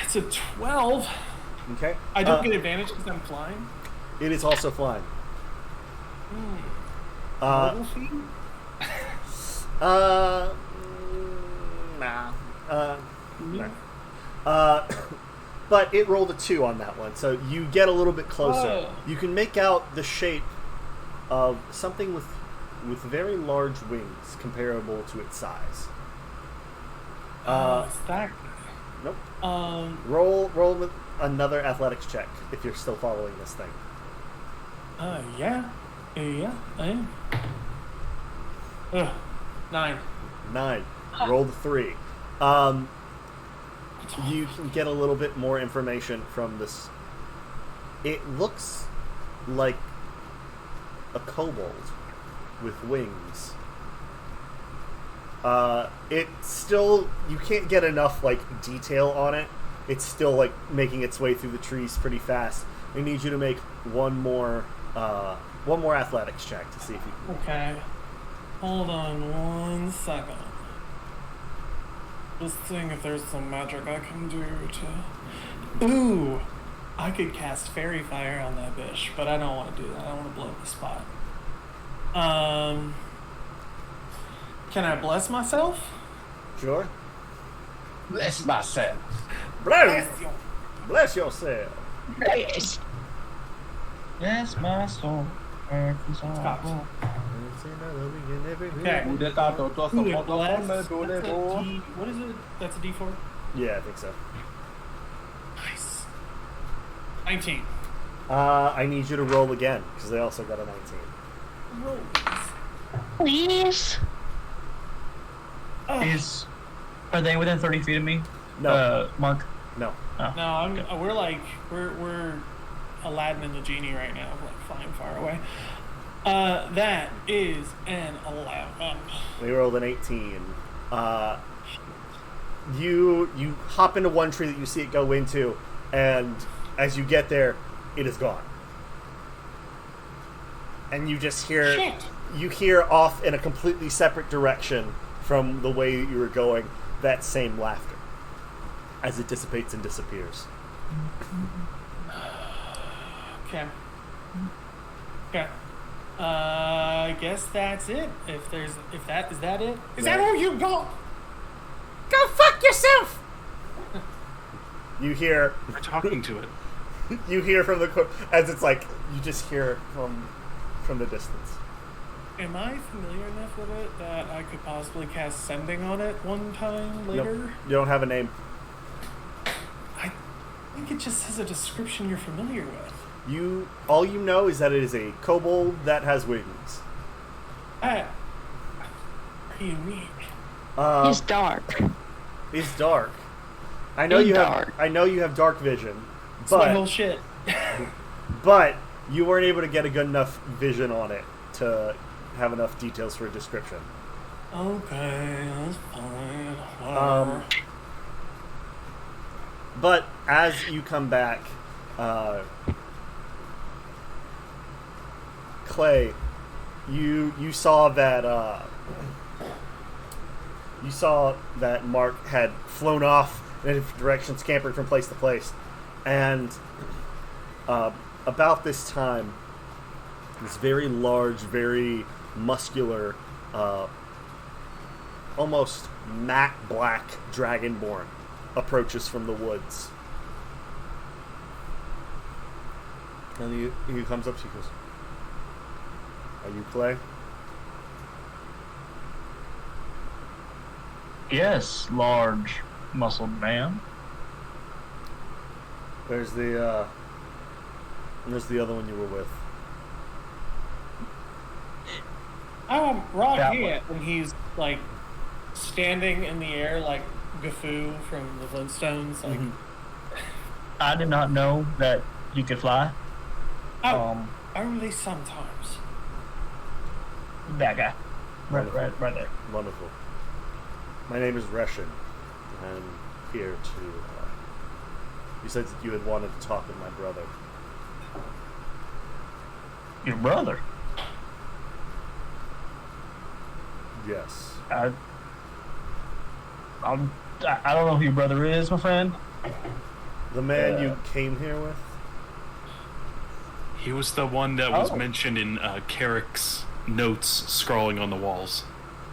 It's a 12.
Okay.
I don't get advantage because I'm flying.
It is also flying.
Mobile feed?
Nah. But it rolled a 2 on that one, so you get a little bit closer.
Oh.
You can make out the shape of something with very large wings comparable to its size.
It's that.
Nope.
Um.
Roll another athletics check if you're still following this thing.
Yeah. Yeah. I am. 9.
9. Rolled a 3. You can get a little bit more information from this. It looks like a kobold with wings. It's still, you can't get enough like detail on it. It's still like making its way through the trees pretty fast. I need you to make one more athletics check to see if you can.
Okay. Hold on 1 second. Just seeing if there's some magic I can do to. Ooh! I could cast Fairy Fire on that bitch, but I don't want to do that. I don't want to blow up the spot. Can I bless myself?
Sure.
Bless myself.
Bless yourself.
Yes.
Yes, my soul.
Stop. Okay.
Who did that? Don't talk
Ooh,
about
bless.
the
That's a
phone, man, do
D. What is it? That's a D4?
Yeah, I think so.
Nice. 19.
I need you to roll again because they also got a 19.
Rolls.
Please.
Oh.
Are they within 30 feet of me?
No,
Mark.
no.
No, we're Aladdin and the genie right now, like flying far away. That is an 11.
We rolled an 18. You hop into one tree that you see it go into, and as you get there, it is gone. And you just hear you hear off in a completely separate direction from the way that you were going that same laughter as it dissipates and disappears.
Okay. I guess that's it. Is that it? Is that all you got?
Go fuck yourself! You hear
We're talking to it.
you hear from the as it's like you just hear from the distance.
Am I familiar enough with it that I could possibly cast sending on it one time later?
Nope. You don't have a name.
I think it just has a description you're familiar with.
All you know is that it is a kobold that has wings.
Very unique.
He's dark.
It's dark. I know
He's
you
dark.
have. I know you have dark vision,
It's my whole
but
shit.
but you weren't able to get a good enough vision on it to have enough details for a description.
Okay, that's fine. Whatever.
But as you come back, Clay, you saw that you saw that Mark had flown off in a different direction, scampering from place to place. And about this time, this very large, very muscular, almost matte black dragonborn approaches from the woods. And he comes up to you and goes, "Are you Clay?"
Yes, large, muscled man.
There's the other one you were with.
Right
That
here, and he's like standing in the air like Gafoo from the Flintstones. Like,
I did not know that you could fly.
only sometimes.
That guy. Right there.
Wonderful. My name is Reshin. I'm here to. You said that you had wanted to talk with my brother.
Your brother?
Yes.
I don't know who your brother is, my friend.
The man you came here with?
He was the one that was mentioned in Carrick's notes scrawling on the walls.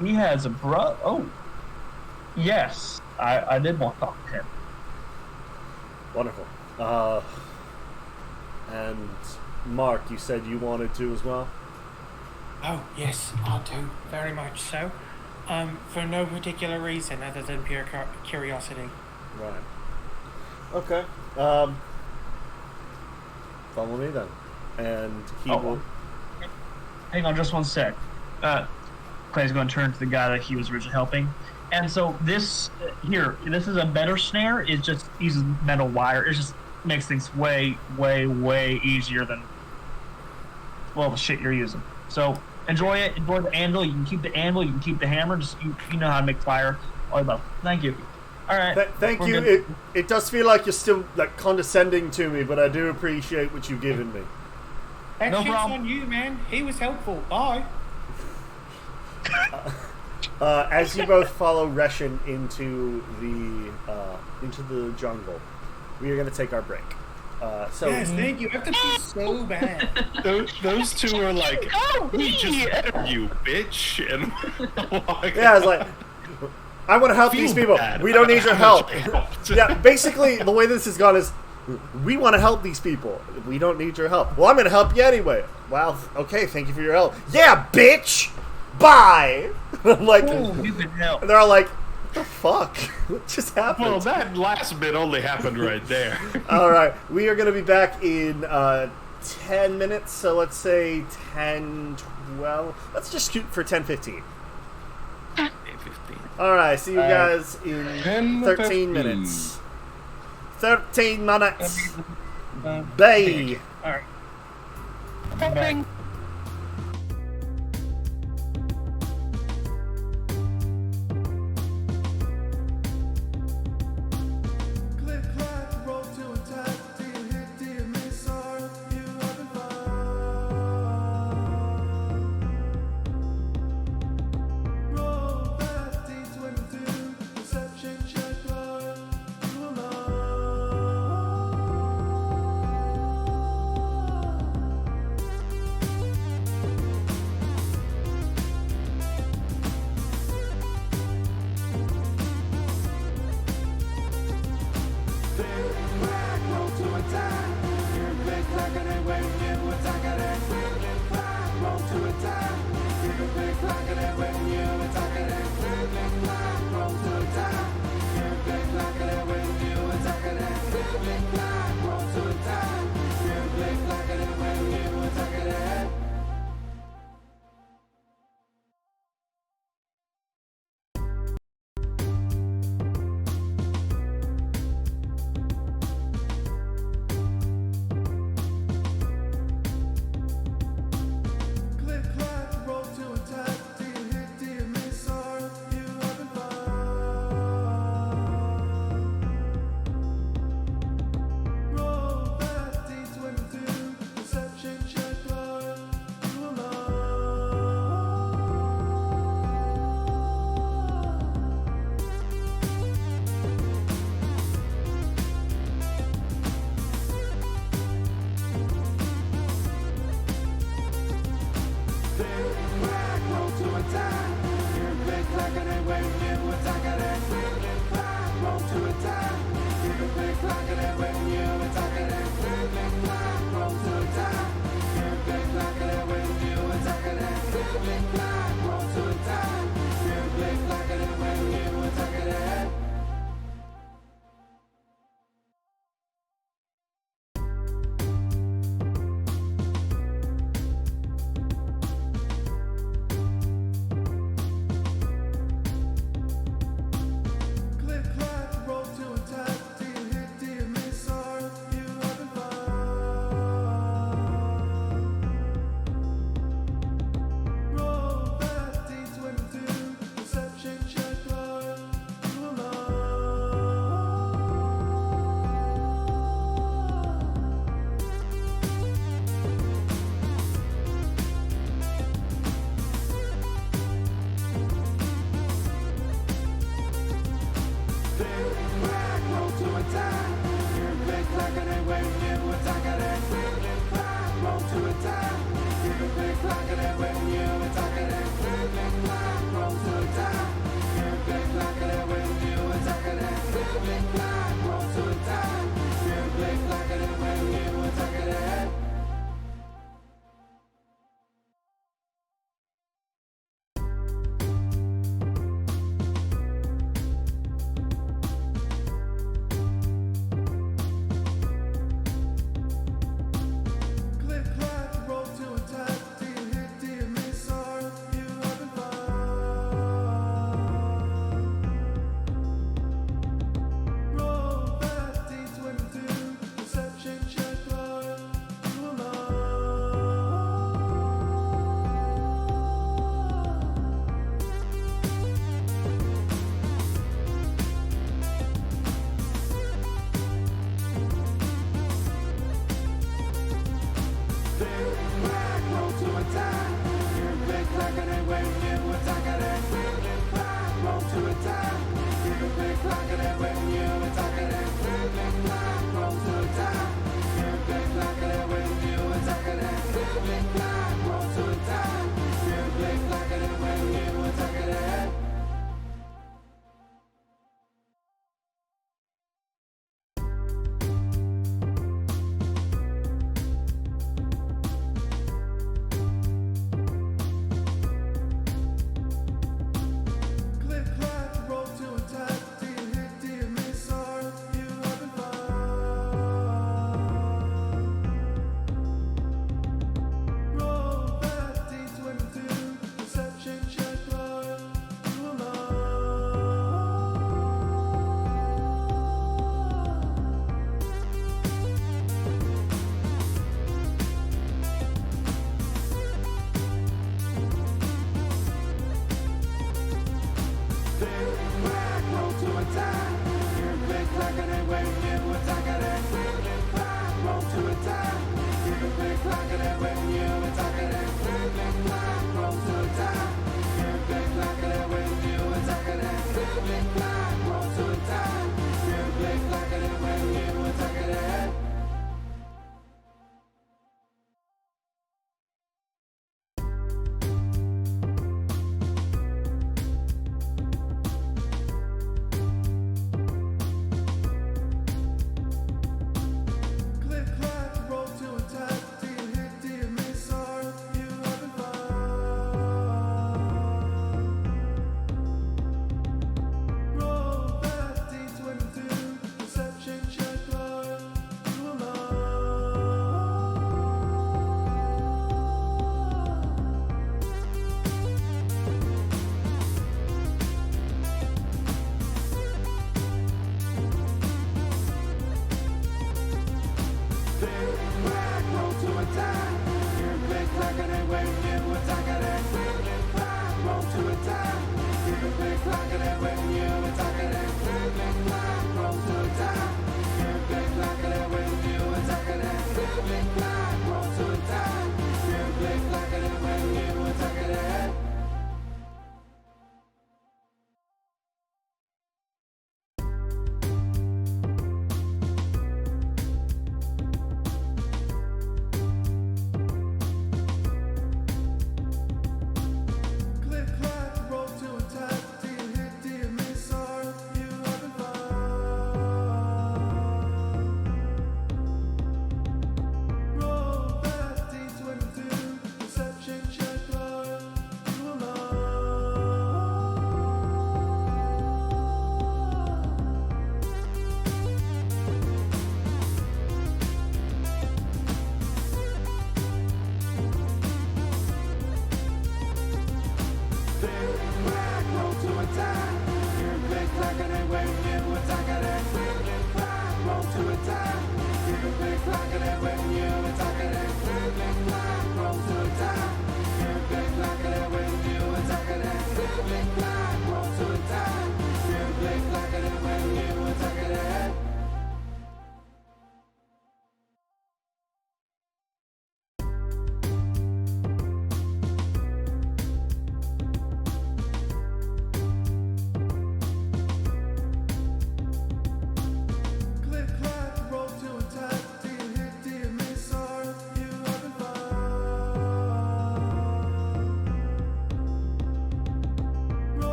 He has a brother. Oh, yes. I did want to talk to him.
Wonderful. And Mark, you said you wanted to as well?
Oh, yes, I do. Very much so. For no particular reason other than pure curiosity.
Right. Okay. Follow me then. And he will...
Hang on just one sec. Clay's going to turn to the guy that he was originally helping. And so this is a better snare. It just uses metal wire. It just makes things way, way, way easier than, well, the shit you're using. So enjoy it. Enjoy the anvil. You can keep the anvil. You can keep the hammer. Just you know how to make fire. All about. Thank you. All right.
Thank you. It does feel like you're still like condescending to me, but I do appreciate what you've given me.
That
No
shit's
problem.
on you, man. He was helpful. Bye.
As you both follow Reshin into the jungle, we are going to take our break.
Yes, thank you. I have to feel so bad.
Those two are like, we just met you, bitch. And
yeah, I was like, I want to help these people. We don't need your help. Yeah, basically, the way this has gone is, we want to help these people. We don't need your help. Well, I'm going to help you anyway. Well, okay, thank you for your help. Yeah, bitch! Bye! I'm like,
You can help.
and they're all like, what the fuck? What just happened?
well, that last bit only happened right there.
Alright, we are going to be back in 10 minutes, so let's say 10, 12. Let's just shoot for 10:15.
15.
Alright, see you guys in
10,
13
15.
minutes. 13 minutes. Bye.
All right.
Helping.
attack. You click clackety when you attack it and click clack, roll to attack. You click clackety when you attack it and click clack, roll to attack. You click clackety when you attack it and click clack, roll to attack. You click clackety when you attack it and click clack, roll to attack. Do you hit, do you miss, or you having fun? Roll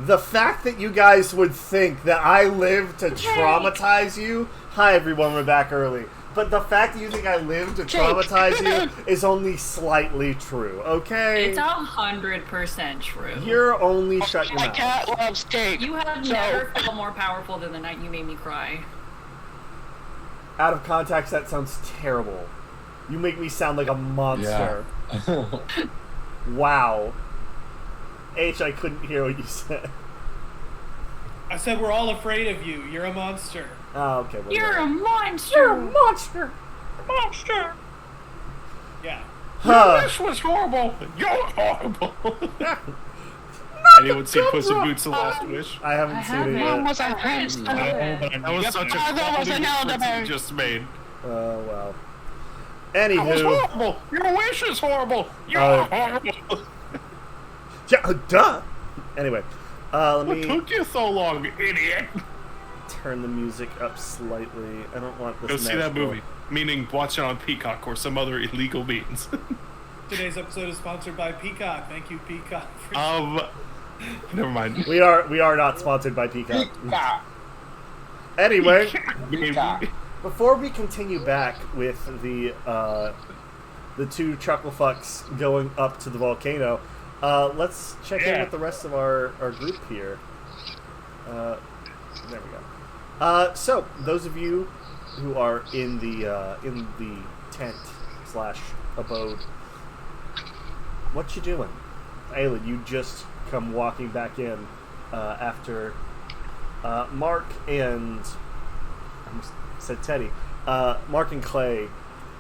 The fact that you guys would think that I live to traumatize you... Hi, everyone, we're back early. But the fact that you think I live to traumatize you is only slightly true, okay?
It's 100% true.
You're only shut your
My
mouth.
cat loves cake.
You have never felt more powerful than the night you made me cry.
Out of context, that sounds terrible. You make me sound like a monster. Wow. H, I couldn't hear what you said.
I said we're all afraid of you. You're a monster.
Oh, okay. Well,
You're
yeah.
a monster!
You're a monster!
Monster.
Yeah.
Huh.
This was horrible. You're horrible. Anyone see Puss in Boots: The Last Wish?
I haven't seen it
Mom
yet.
was a prince.
That was such a
that was an
quality difference
elderberry.
you just made.
Oh, wow.
That was
Anywho.
horrible. Your wish is horrible. You're horrible.
Yeah, duh! Anyway, let
What
me
took you so long, idiot?
turn the music up slightly. I don't want this
Go see that
magical-
movie. Meaning, watch it on Peacock or some other illegal means.
Today's episode is sponsored by Peacock. Thank you, Peacock. For
Never mind.
We are not sponsored by Peacock. Anyway, before we continue back with the two chuckle fucks going up to the volcano, let's check in with the rest of our group here. There we go. So those of you who are in the tent / abode, what you doing? Aylin, you just come walking back in after Mark and I almost said Teddy. Mark and Clay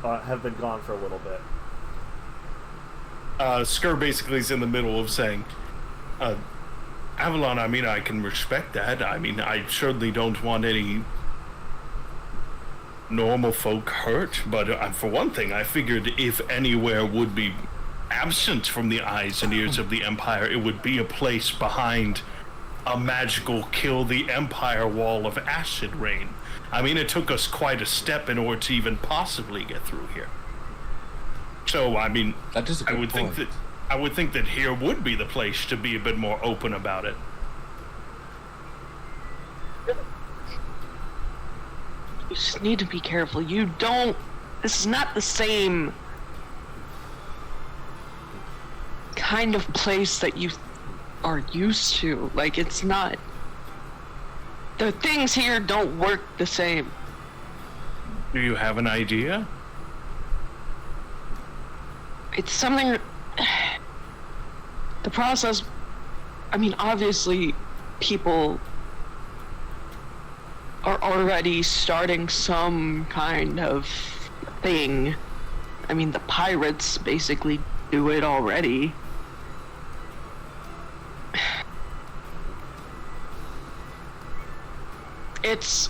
have been gone for a little bit.
Skur basically is in the middle of saying, Avalon, I mean, I can respect that. I mean, I certainly don't want any normal folk hurt, but for one thing, I figured if anywhere would be absent from the eyes and ears of the Empire, it would be a place behind a magical kill the Empire wall of acid rain. I mean, it took us quite a step in order to even possibly get through here. So, I mean,
That is a good point.
I would think that here would be the place to be a bit more open about it.
You just need to be careful. This is not the same kind of place that you are used to. Like, it's not. The things here don't work the same.
Do you have an idea?
It's something. The process. I mean, obviously, people are already starting some kind of thing. I mean, the pirates basically do it already. It's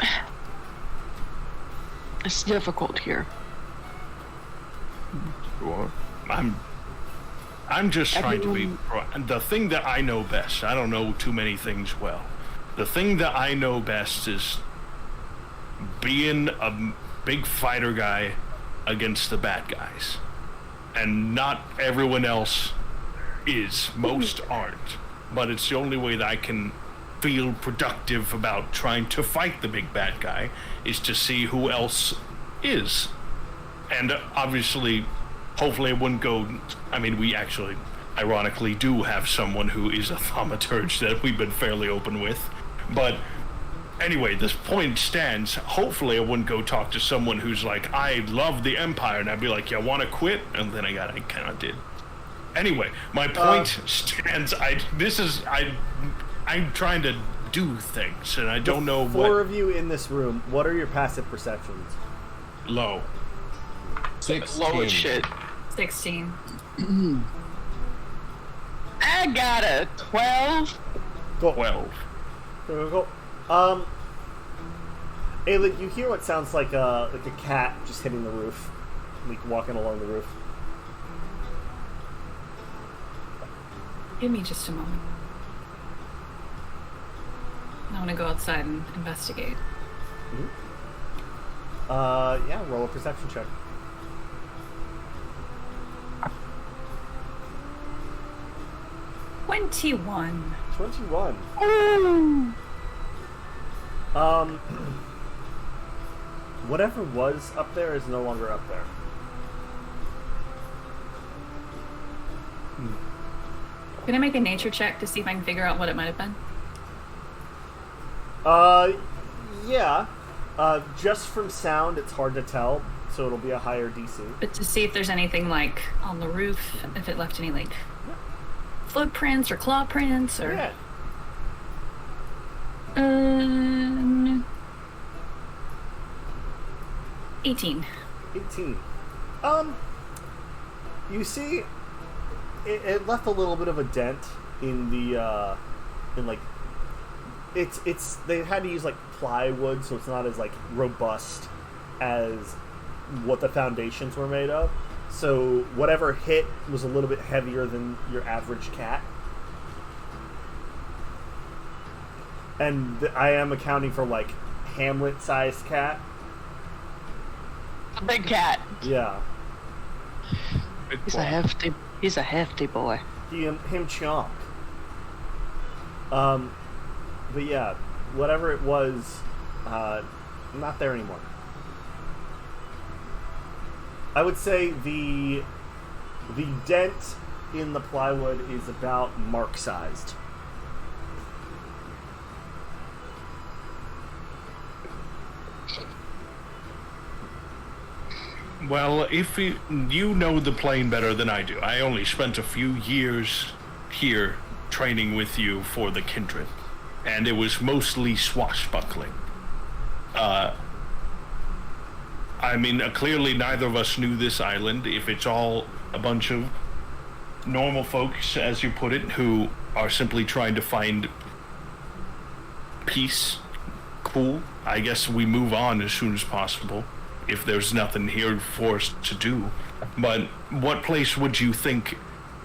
difficult here.
Sure. I'm just trying to be the thing that I know best. I don't know too many things well. The thing that I know best is being a big fighter guy against the bad guys. And not everyone else is. Most aren't. But it's the only way that I can feel productive about trying to fight the big bad guy is to see who else is. And obviously, hopefully it wouldn't go. I mean, we actually, ironically, do have someone who is a thaumaturge that we've been fairly open with. But anyway, this point stands. Hopefully I wouldn't go talk to someone who's like, I love the Empire, and I'd be like, you want to quit? And then I kind of did. Anyway, my point stands. I'm trying to do things, and I don't know what.
Four of you in this room, what are your passive perceptions?
Low.
16.
Low as shit.
16.
I got a 12.
Go.
12.
Go. Aylin, you hear what sounds like a cat just hitting the roof, like walking along the roof.
Give me just a moment. I want to go outside and investigate.
Yeah, roll a perception check.
$21.
21. Whatever was up there is no longer up there.
Can I make a nature check to see if I can figure out what it might have been?
Yeah. Just from sound, it's hard to tell, so it'll be a higher DC.
But to see if there's anything like on the roof, if it left any like footprints or claw prints or.
Yeah.
18.
18. You see, it left a little bit of a dent in the, it's they had to use like plywood, so it's not as like robust as what the foundations were made of. So whatever hit was a little bit heavier than your average cat. And I am accounting for like Hamlet-sized cat.
A big cat.
Yeah.
He's a hefty boy.
Him chomp. But yeah, whatever it was, not there anymore. I would say the dent in the plywood is about mark-sized.
Well, if you know the plane better than I do. I only spent a few years here training with you for the Kindred, and it was mostly swashbuckling. I mean, clearly neither of us knew this island. If it's all a bunch of normal folks, as you put it, who are simply trying to find peace, cool, I guess we move on as soon as possible. If there's nothing here for us to do. But what place would you think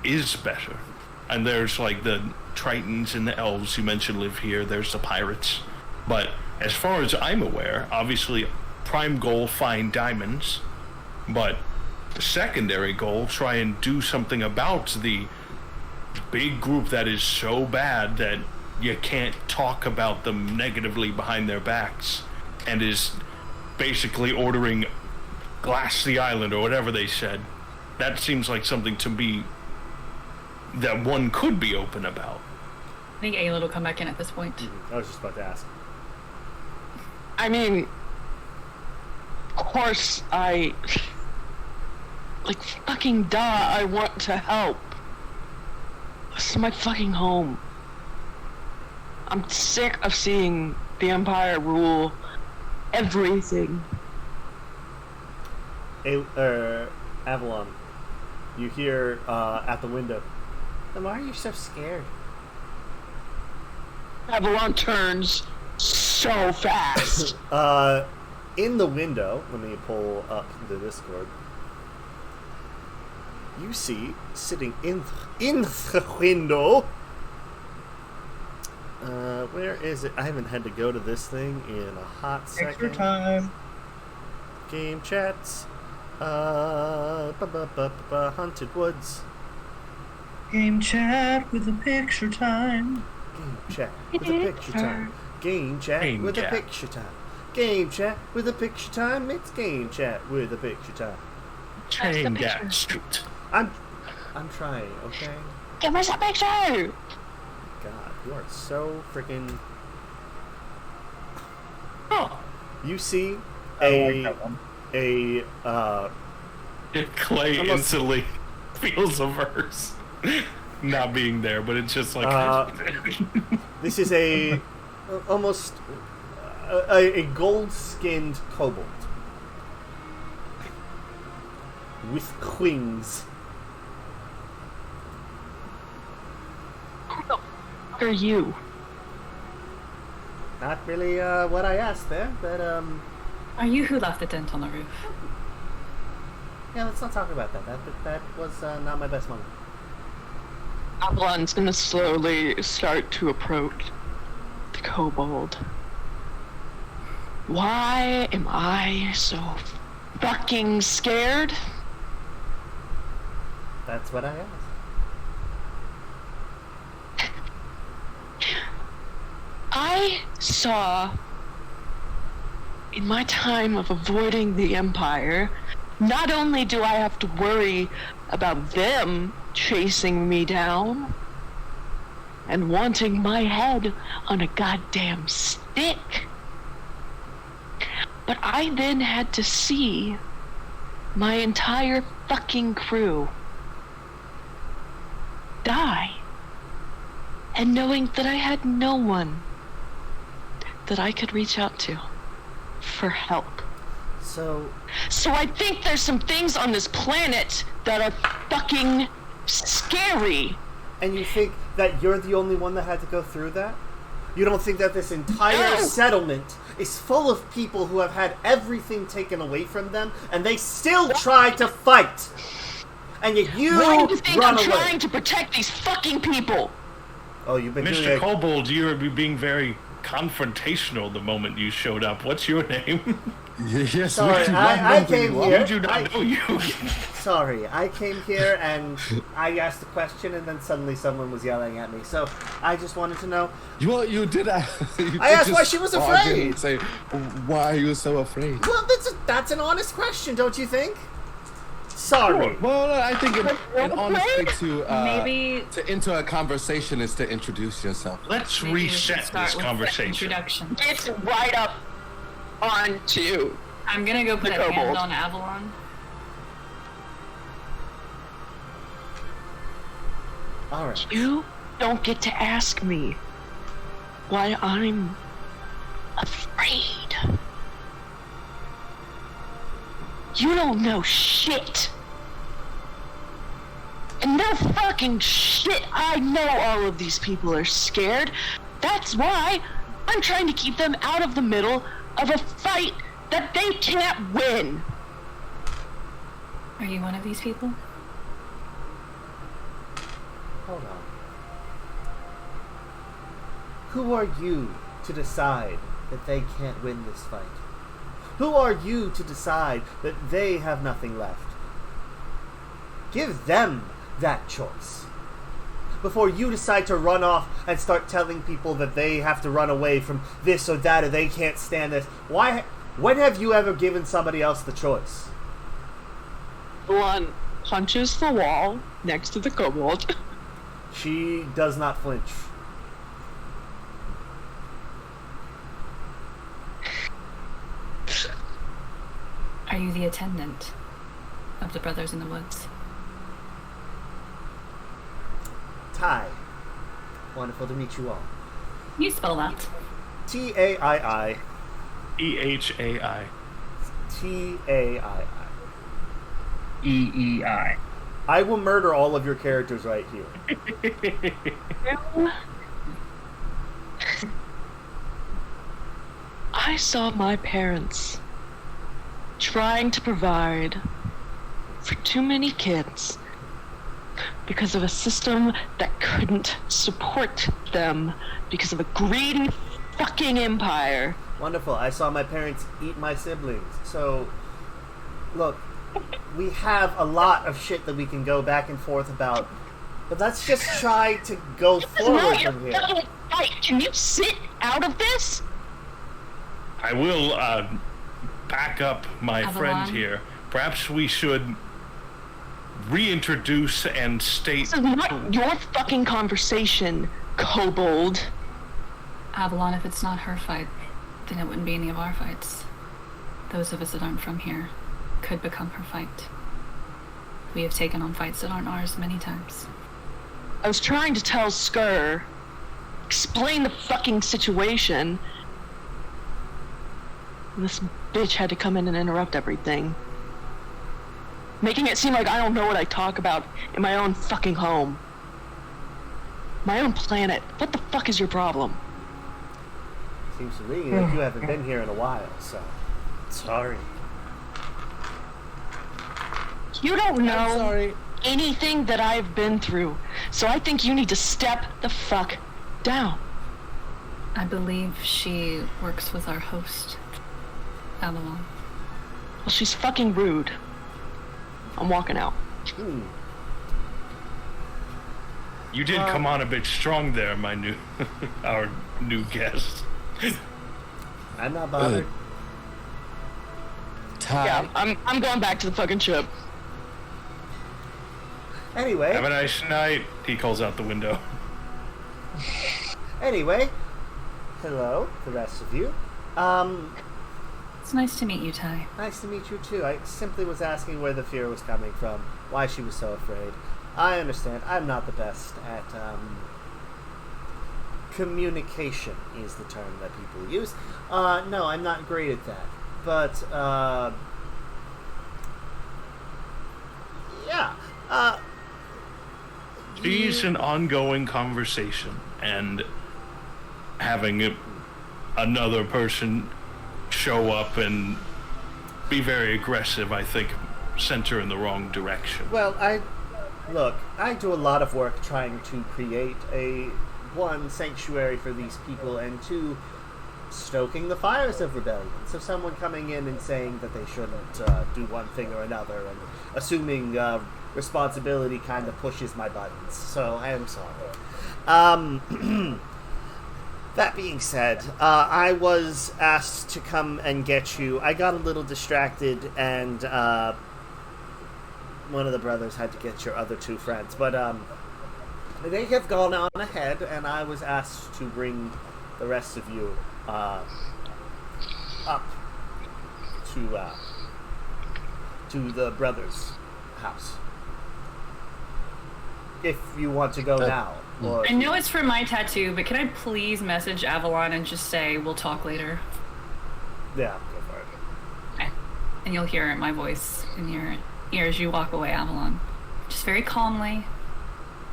is better? And there's like the Tritons and the Elves you mentioned live here. There's the pirates. But as far as I'm aware, obviously prime goal, find diamonds. But the secondary goal, try and do something about the big group that is so bad that you can't talk about them negatively behind their backs and is basically ordering glass the island or whatever they said. That seems like something to me that one could be open about.
I think Ayla will come back in at this point.
I was just about to ask.
I mean, of course, fucking duh, I want to help. This is my fucking home. I'm sick of seeing the Empire rule everything.
Avalon, you hear at the window, then why are you so scared?
Avalon turns so fast.
In the window, let me pull up the Discord. You see, sitting in the window. Where is it? I haven't had to go to this thing in a hot second.
Extra time.
Game chats. Haunted Woods.
Game chat with a picture time.
Game chat with a picture time. Game chat with a picture time. Game chat with a picture time. It's game chat with a picture time.
Chain gas street.
I'm trying, okay?
Give us a picture!
God, you are so freaking.
Oh.
You see
I like that one.
Clay
Almost-
instantly feels averse not being there, but it's just like
this is a almost a gold-skinned kobold with wings.
Who the fuck are you?
Not really what I asked there, but
Are you who left the dent on the roof?
yeah, let's not talk about that. That was not my best moment.
Avalon's gonna slowly start to approach the kobold. Why am I so fucking scared?
That's what I asked.
I saw, in my time of avoiding the Empire, not only do I have to worry about them chasing me down and wanting my head on a goddamn stick, but I then had to see my entire fucking crew die. And knowing that I had no one that I could reach out to for help.
So
I think there's some things on this planet that are fucking scary.
And you think that you're the only one that had to go through that? You don't think that this entire
No.
settlement is full of people who have had everything taken away from them, and they still try to fight? And yet you
Why do you think
run
I'm
away.
trying to protect these fucking people?
Oh, you've been doing
Mr.
it.
Kobold, you were being very confrontational the moment you showed up. What's your name?
Yes,
Sorry,
we do
I
not know
came
who you are.
here.
Did you not
I-
know you?
Sorry, I came here and I asked a question, and then suddenly someone was yelling at me. So I just wanted to know.
You did. You
I
did
asked why
just
she was
argue
afraid.
and say, why are you so afraid?
Well, that's an honest question, don't you think? Sorry.
Well, I think an honest way to
Maybe-
to enter a conversation is to introduce yourself.
Let's
Maybe we should
reset
start
this
with the
conversation.
Introduction.
It's right up onto.
I'm gonna go put
The
a hand
kobold.
on Avalon.
All right.
You don't get to ask me why I'm afraid. You don't know shit. And no fucking shit. I know all of these people are scared. That's why I'm trying to keep them out of the middle of a fight that they can't win.
Are you one of these people?
Hold on. Who are you to decide that they can't win this fight? Who are you to decide that they have nothing left? Give them that choice. Before you decide to run off and start telling people that they have to run away from this or that or they can't stand this. When have you ever given somebody else the choice?
One punches the wall next to the kobold.
She does not flinch.
Are you the attendant of the Brothers in the Woods?
Ty. Wonderful to meet you all.
You spell that.
T-A-I-I.
EHAI.
T-A-I-I.
EEI.
I will murder all of your characters right here.
I saw my parents trying to provide for too many kids because of a system that couldn't support them because of a greedy fucking empire.
Wonderful. I saw my parents eat my siblings. So, look, we have a lot of shit that we can go back and forth about. But let's just try to go forward
Now you're
from here.
fucking fight. Can you sit out of this?
I will back up my friend
Avalon?
here. Perhaps we should reintroduce and state.
This is not your fucking conversation, kobold.
Avalon, if it's not her fight, then it wouldn't be any of our fights. Those of us that aren't from here could become her fight. We have taken on fights that aren't ours many times.
I was trying to tell Skur, explain the fucking situation. And this bitch had to come in and interrupt everything. Making it seem like I don't know what I talk about in my own fucking home. My own planet. What the fuck is your problem?
Seems to me like you haven't been here in a while, so sorry.
You don't
I'm
know
sorry.
anything that I've been through, so I think you need to step the fuck down.
I believe she works with our host, Avalon.
Well, she's fucking rude. I'm walking out.
You did come on a bit strong there, my new, our new guest.
I'm not bothered.
Ty,
Yeah, I'm going back to the fucking ship.
Anyway,
Have a nice night. He calls out the window.
anyway, hello, the rest of you.
It's nice to meet you, Ty.
Nice to meet you too. I simply was asking where the fear was coming from, why she was so afraid. I understand. I'm not the best at communication is the term that people use. No, I'm not great at that. But yeah.
She's an ongoing conversation, and having another person show up and be very aggressive, I think, sent her in the wrong direction.
Well, I do a lot of work trying to create a one sanctuary for these people, and two, stoking the fires of rebellion. So someone coming in and saying that they shouldn't do one thing or another, and assuming responsibility kind of pushes my buttons. So I am sorry. That being said, I was asked to come and get you. I got a little distracted, and one of the brothers had to get your other two friends. But they have gone on ahead, and I was asked to bring the rest of you up to the brothers' house. If you want to go now. Or
I know it's for my tattoo, but can I please message Avalon and just say, we'll talk later?
Yeah, go for it.
Okay. And you'll hear my voice in your ears as you walk away, Avalon. Just very calmly.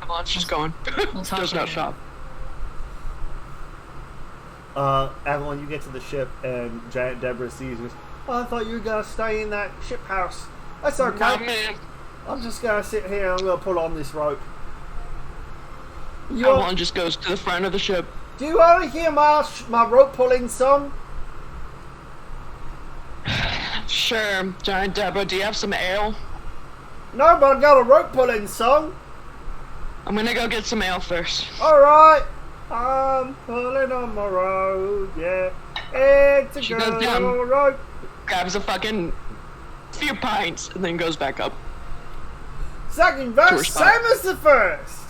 Avalon's just going.
We'll talk
Does not
later.
stop.
Avalon, you get to the ship, and Giant Deborah sees you. Oh, I thought you were going to stay in that ship house. That's okay.
Nah, man.
I'm just going to sit here and I'm going to pull on this rope.
Avalon just goes to the front of the ship.
Do you want to hear my rope pulling song?
Sure, Giant Deborah, do you have some ale?
No, but I got a rope pulling song.
I'm gonna go get some ale first.
Alright. I'm pulling on my rope, yeah. It's a
She goes down.
good rope.
Grabs a fucking few pints and then goes back up.
Second
To her
verse,
spot.
same as the first.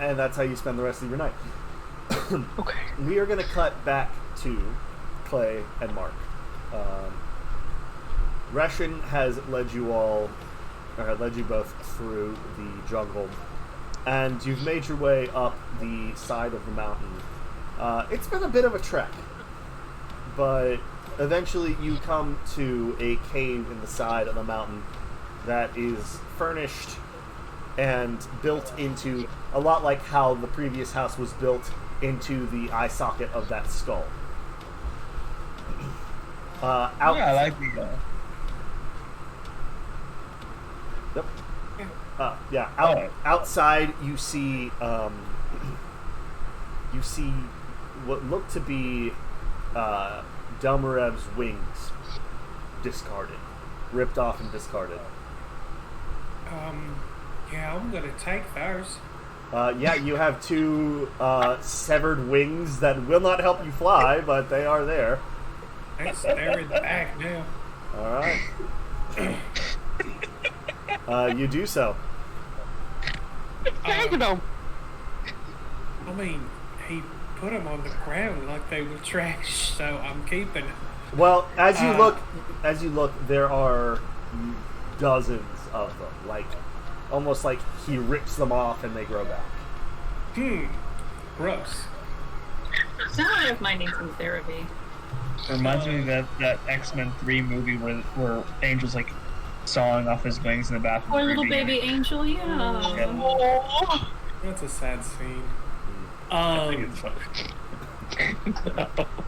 And that's how you spend the rest of your night.
Okay.
We are going to cut back to Clay and Mark. Reshin has led you both through the jungle, and you've made your way up the side of the mountain. It's been a bit of a trek, but eventually you come to a cave in the side of the mountain that is furnished and built into a lot like how the previous house was built into the eye socket of that skull.
Yeah, I like the.
Yep. Outside, you see what look to be Delmarev's wings discarded, ripped off and discarded.
Yeah, I'm gonna take those.
You have two severed wings that will not help you fly, but they are there.
They're in the back now.
All right. You do so.
You know,
I mean, he put them on the ground like they were trash, so I'm keeping it.
Well, as you look, there are dozens of them. Like, almost like he rips them off and they grow back.
Gross.
Now I have my needs some therapy.
Reminds me of that X-Men 3 movie where Angel's like sawing off his wings in the bathroom.
Poor little baby angel, yeah.
That's a sad scene.
I think it's funny.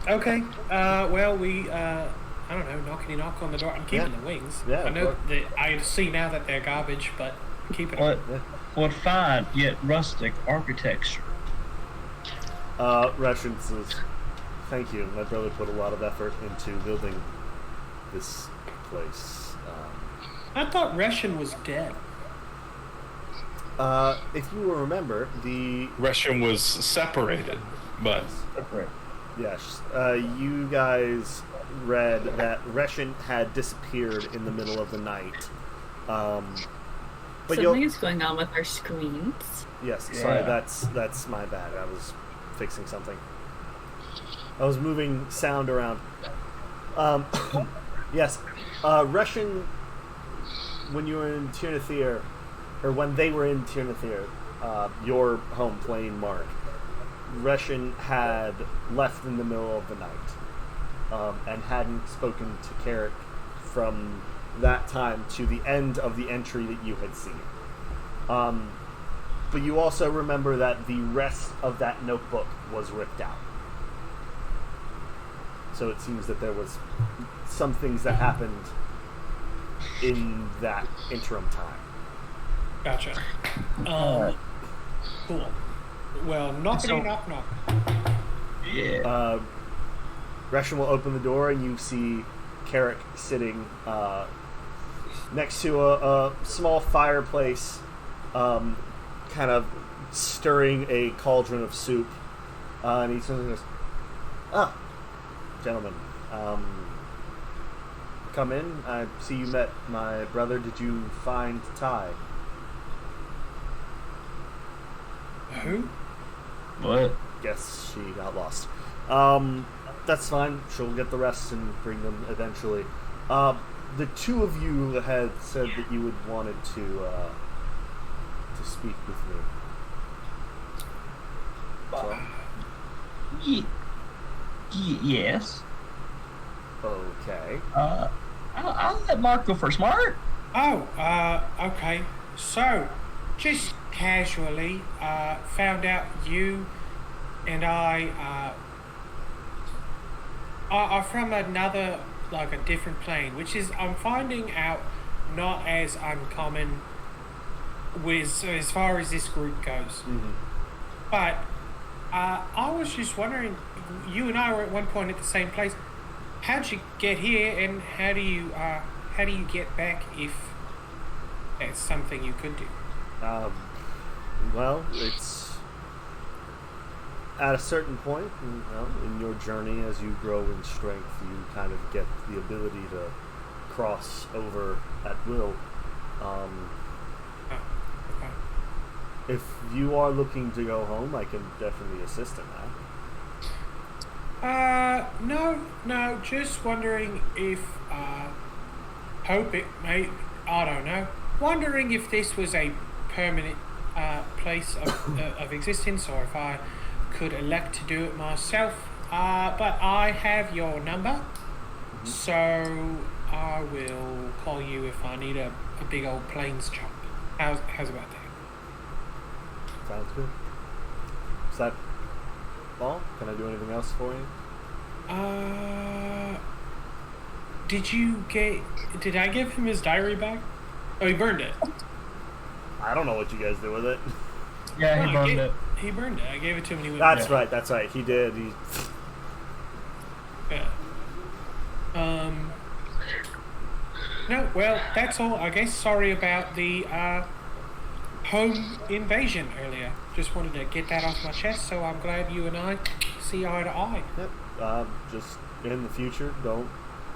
Okay. Well, we, I don't know, knock on the door. I'm keeping
Yeah.
the wings.
Yeah,
I know
of course.
that I see now that they're garbage, but I'm keeping them.
What fine yet rustic architecture.
Reshin says, "Thank you. My brother put a lot of effort into building this place."
I thought Reshin was dead.
if you will remember, the
Gresham was separated, but
Separate.
yes, you guys read that Reshin had disappeared in the middle of the night. But
Something is going on with our screens.
yes, sorry,
Yeah.
that's my bad. I was fixing something. I was moving sound around. Yes, Reshin, when you were in Tirnathir, or when they were in Tirnathir, your home plane, Mark, Reshin had left in the middle of the night and hadn't spoken to Carrick from that time to the end of the entry that you had seen. But you also remember that the rest of that notebook was ripped out. So it seems that there was some things that happened in that interim time.
Gotcha. Cool. Well, knockity knock knock.
Yeah.
Reshin will open the door and you see Carrick sitting next to a small fireplace, kind of stirring a cauldron of soup. And he sort of goes, "Ah, gentlemen, come in. I see you met my brother. Did you find Ty?"
Who?
What?
Guess she got lost. That's fine. She'll get the rest and bring them eventually. The two of you had said that you had wanted to speak with me. So,
Yes.
okay.
I'll let Mark go first. Mark?
Oh, okay. So, just casually, found out you and I are from another, like a different plane, which is, I'm finding out, not as uncommon with, as far as this group goes.
Mm-hmm.
But, I was just wondering, you and I were at one point at the same place. How'd you get here, and how do you get back, if that's something you could do?
Well, it's at a certain point, in your journey, as you grow in strength, you kind of get the ability to cross over at will.
Okay.
If you are looking to go home, I can definitely assist in that.
No, just wondering if, hope it may, I don't know, wondering if this was a permanent, place of existence, or if I could elect to do it myself, but I have your number, so I will call you if I need a big old planes chop. How's about that?
Sounds good. Is that all? Can I do anything else for you?
Did I give him his diary back? Oh, he burned it.
I don't know what you guys do with it.
Yeah, he
No,
burned it.
He burned it. I gave it to him when he went.
That's right. That's right. He did.
Yeah. No, well, that's all, I guess. Sorry about the home invasion earlier. Just wanted to get that off my chest, so I'm glad you and I see eye to eye.
Yep. Just in the future, don't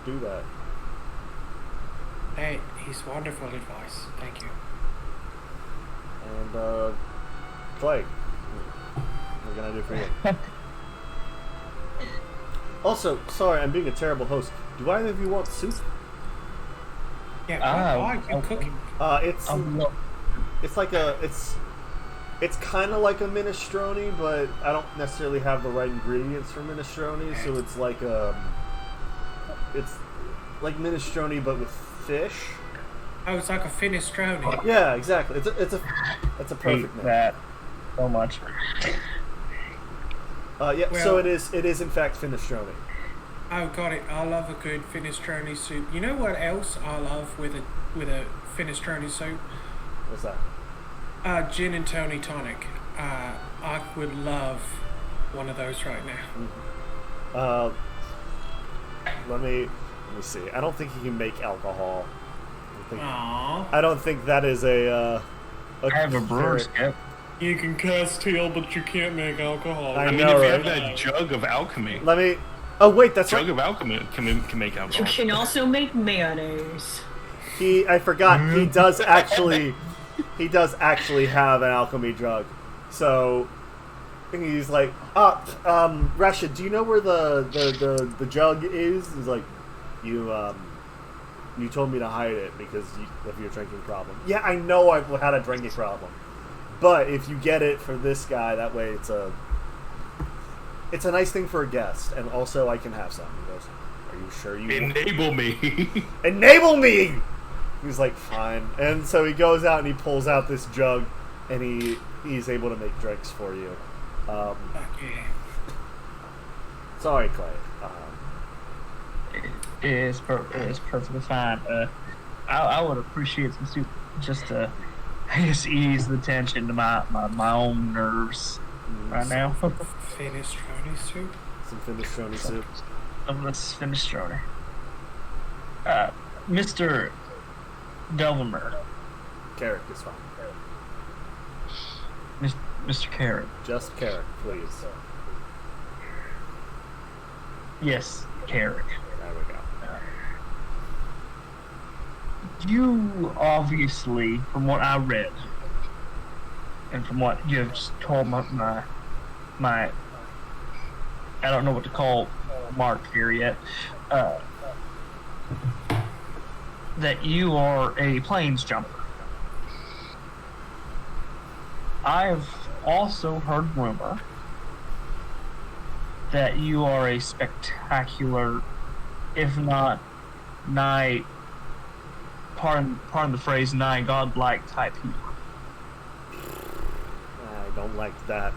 do that.
That is wonderful advice. Thank you.
And Clay, what can I do for you? Also, sorry, I'm being a terrible host. Do either of you want soup?
Yeah, why you cooking?
It's like it's kind of like a minestrone, but I don't necessarily have the right ingredients for minestrone, so it's like minestrone but with fish.
Oh, it's like a finestrone.
Yeah, exactly. It's a perfect
Hate
name.
that so much.
Yeah,
Well-
so it is in fact finestrone.
Oh, got it. I love a good finestrone soup. You know what else I love with a finestrone soup?
What's that?
Gin and Tony tonic. I would love one of those right now.
Let me see. I don't think you can make alcohol.
Aww.
I don't think that is a
I have a brewer's
carrot.
cap.
You can cast teal, but you can't make alcohol.
I
I mean,
know,
if you
right?
have that jug of alchemy,
Let me. Oh wait, that's
jug
right.
of alchemy can make
You
alcohol.
can also make mayonnaise.
I forgot. He does actually. He does actually have an alchemy jug. So he's like, Rashid, do you know where the jug is? He's like, you told me to hide it because of your drinking problem. Yeah, I know I've had a drinking problem, but if you get it for this guy, that way it's a nice thing for a guest, and also I can have some. He goes, are you sure you
Enable me.
enable me? He's like, fine. And so he goes out and he pulls out this jug, and he's able to make drinks for you.
Okay.
Sorry, Clay.
It's perfectly fine. I would appreciate some soup just to ease the tension to my own nerves right now.
Finestrone soup.
Some finestrone soup.
Let's finish Stroner. Mr. Delvermer.
Carrot is fine.
Mr. Carrot.
Just carrot, please.
Yes, Carrot.
There we go.
You obviously, from what I read, and from what you have just told my I don't know what to call Mark here yet, that you are a plains jumper. I've also heard rumor that you are a spectacular, if not nigh, pardon the phrase, nigh godlike type hero.
I don't like that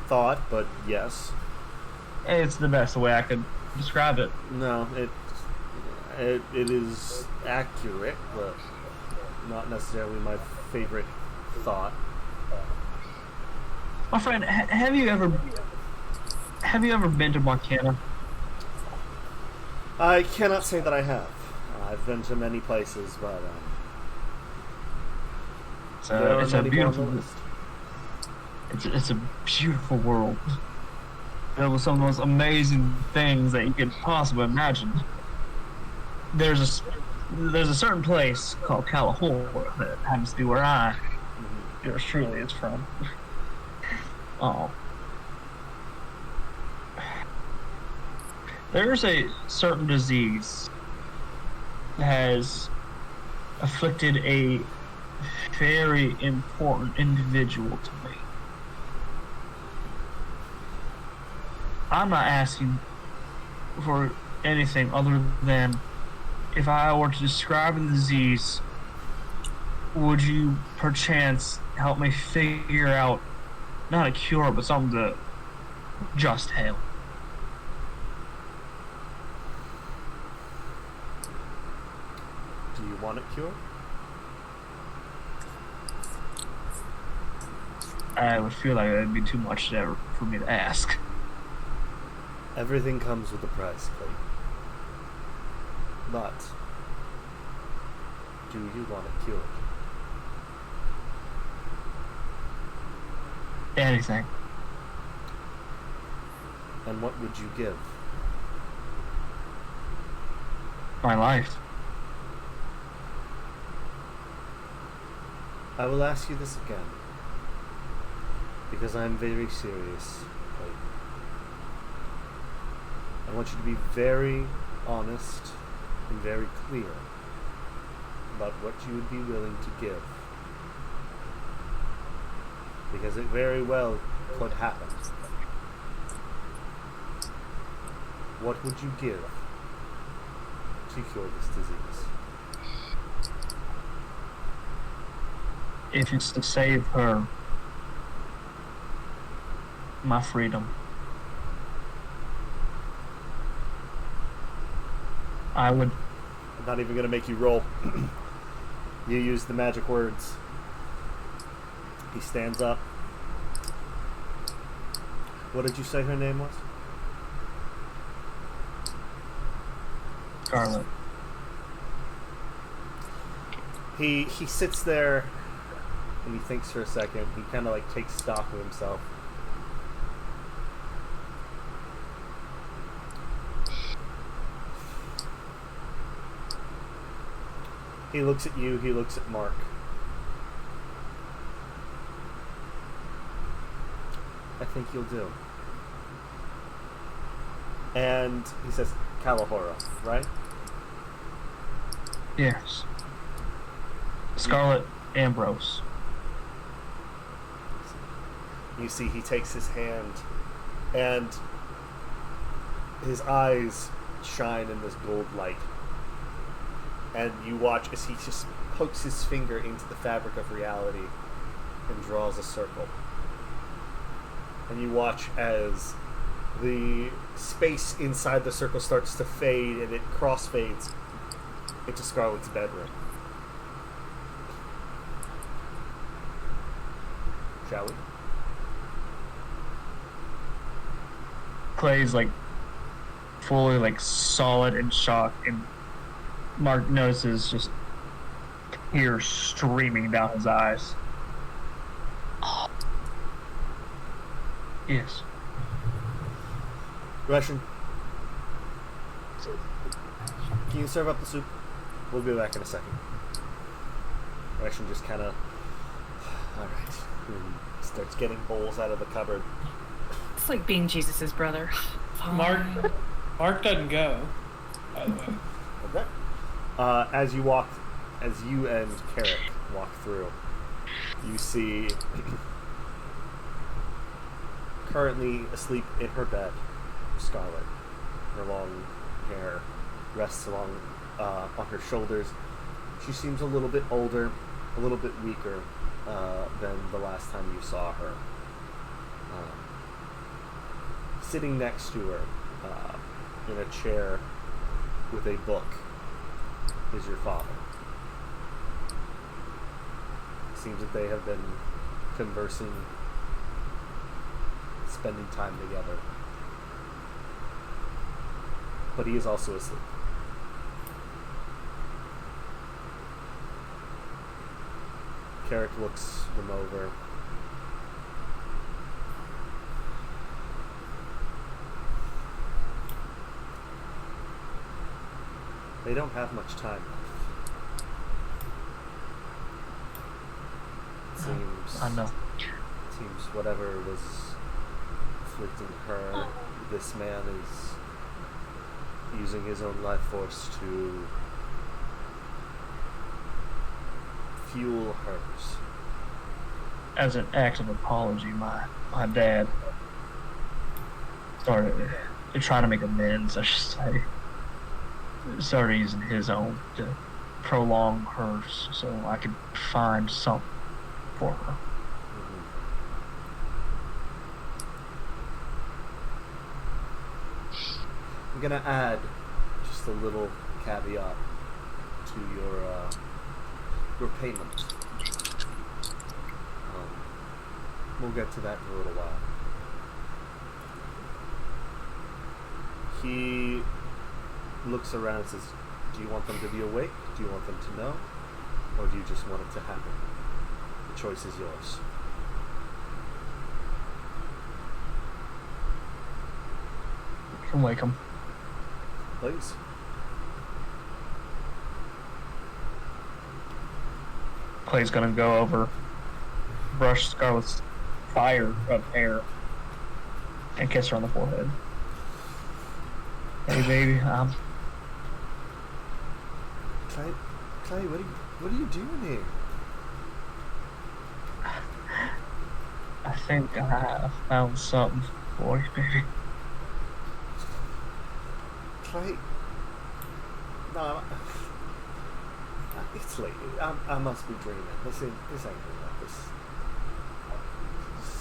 thought, but yes.
It's the best way I could describe it.
No, it is accurate, but not necessarily my favorite thought.
My friend, have you ever been to Montana?
I cannot say that I have. I've been to many places, but there are
It's a
many more on the
beautiful.
list.
It's a beautiful world. Filled with some of the most amazing things that you could possibly imagine. There's a certain place called Kalahora that happens to be where yours truly is from. Oh. There's a certain disease that has afflicted a very important individual to me. I'm not asking for anything other than if I were to describe the disease, would you perchance help me figure out not a cure, but something to just help?
Do you want it cured?
I would feel like that'd be too much for me to ask.
Everything comes with a price, Clayton. But do you want it cured?
Anything.
And what would you give?
My life.
I will ask you this again, because I am very serious, Clayton. I want you to be very honest and very clear about what you would be willing to give. Because it very well could happen. What would you give to cure this disease?
If it's to save her, my freedom, I would.
I'm not even going to make you roll. You use the magic words. He stands up. What did you say her name was?
Scarlet.
He sits there And he thinks for a second. He kind of like takes stock of himself. He looks at you. He looks at Mark. I think you'll do. And he says, Kalahora, right?
Yes. Scarlet Ambrose.
You see, he takes his hand, and his eyes shine in this gold light. And you watch as he just pokes his finger into the fabric of reality and draws a circle. And you watch as the space inside the circle starts to fade, and it crossfades into Scarlet's bedroom. Shall we?
Clay's like fully like solid in shock, and Mark notices just tears streaming down his eyes. Yes.
Russian, can you serve up the soup? We'll be back in a second. Russian just kind of, all right, starts getting bowls out of the cupboard.
It's like being Jesus's brother.
Mark doesn't go, by the way.
Okay. As you and Carrick walk through, you see currently asleep in her bed, Scarlet. Her long hair rests along on her shoulders. She seems a little bit older, a little bit weaker than the last time you saw her. Sitting next to her in a chair with a book is your father. It seems that they have been conversing, spending time together. But he is also asleep. Carrick looks them over. They don't have much time left. It seems.
I know.
Seems whatever was afflicting her, this man is using his own life force to fuel hers.
As an act of apology, my dad started to try to make amends, I should say. Started using his own to prolong hers so I could find something for her.
I'm gonna add just a little caveat to your payment. We'll get to that in a little while. He looks around and says, do you want them to be awake? Do you want them to know? Or do you just want it to happen? The choice is yours.
You can wake him.
Please.
Clay's gonna go over, brush Scarlet's fire of hair, and kiss her on the forehead. Hey, baby,
Clay, what are you doing here?
I think I found something for you, baby.
Clay, no, it's late. I must be dreaming. This ain't like this.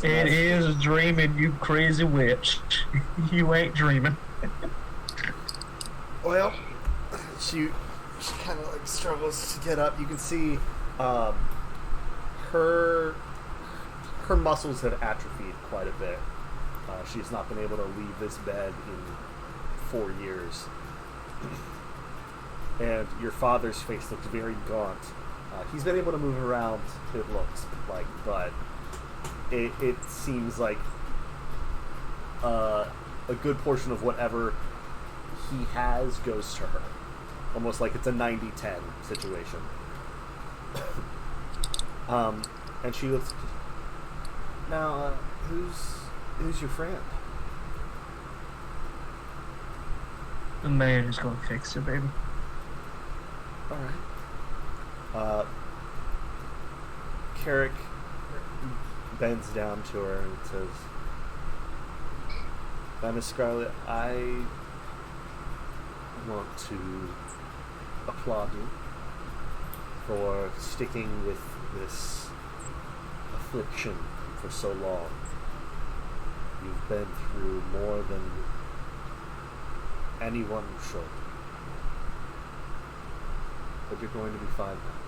It is dreaming, you crazy witch. You ain't dreaming.
Well, she kind of like struggles to get up. You can see her muscles have atrophied quite a bit. She's not been able to leave this bed in 4 years. And your father's face looks very gaunt He's been able to move around, it looks like, but it seems like a good portion of whatever he has goes to her. Almost like it's a 90-10 situation. And she looks... Now, who's your friend?
The man who's gonna fix it, baby.
Alright. Carrick bends down to her and says, Miss Scarlet, I want to applaud you for sticking with this affliction for so long. You've been through more than anyone should. But you're going to be fine now.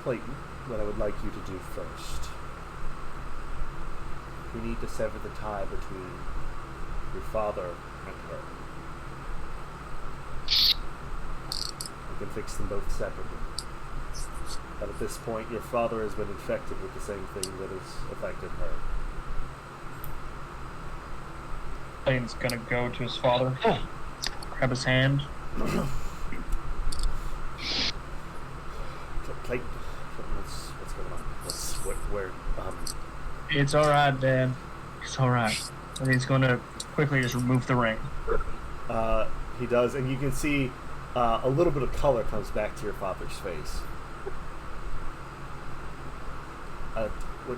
Clayton, what I would like you to do first. We need to sever the tie between your father and her. We can fix them both separately. But at this point, your father has been infected with the same thing that has affected her.
Clayton's gonna go to his father, grab his hand.
Clayton, what's going on? Where?
It's alright, Dad. It's alright. And he's gonna quickly just remove the ring.
He does, and you can see a little bit of color comes back to your father's face.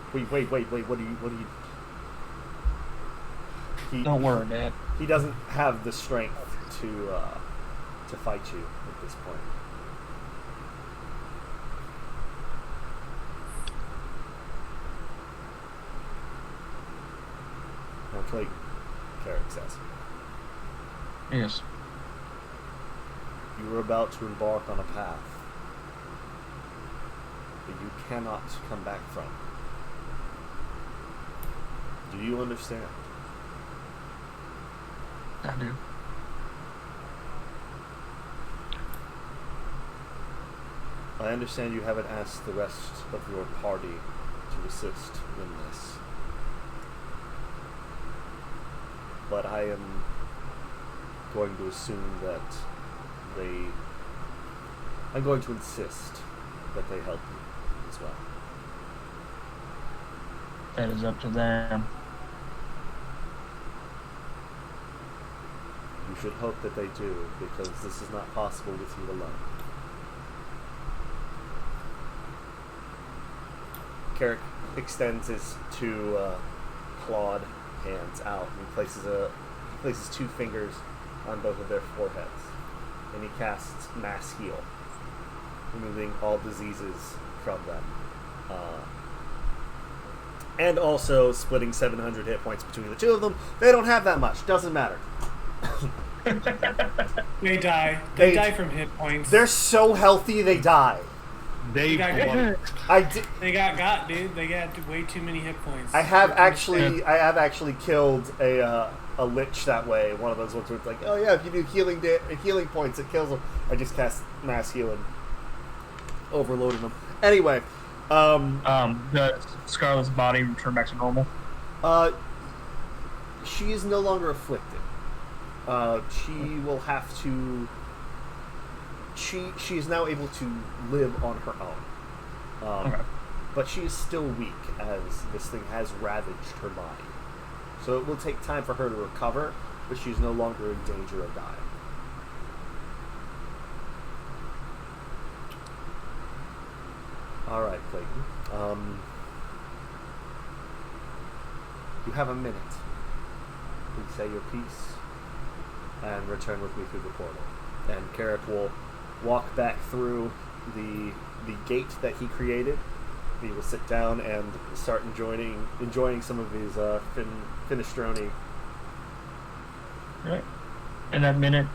Wait, what do you...
Don't worry, Dad.
He doesn't have the strength to fight you at this point. Now, Clayton, Carrick says,
Yes.
you are about to embark on a path that you cannot come back from. Do you understand?
I do.
I understand you haven't asked the rest of your party to assist in this. But I am going to assume that I'm going to insist that they help you as well.
That is up to them.
You should hope that they do, because this is not possible with you alone. Carrick extends his two clawed hands out and he places two fingers on both of their foreheads, and he casts Mass Heal, removing all diseases from them, and also splitting 700 hit points between the two of them. They don't have that much. Doesn't matter.
They die. They die from hit points.
They're so healthy they die.
They
got got, dude. They got way too many hit points.
I have actually killed a lich that way. One of those ones where it's like, oh yeah, if you do healing points, it kills them. I just cast Mass Healing, overloading them. Anyway,
the Scarlet's body returned back to normal.
She is no longer afflicted. She will have to. She is now able to live on her own.
Okay.
But she is still weak, as this thing has ravaged her body. So it will take time for her to recover, but she's no longer in danger of dying. Alright, Clayton. You have a minute. Please say your piece and return with me through the portal. And Carrick will walk back through the gate that he created. He will sit down and start enjoying some of his finestrone.
Right. In that minute,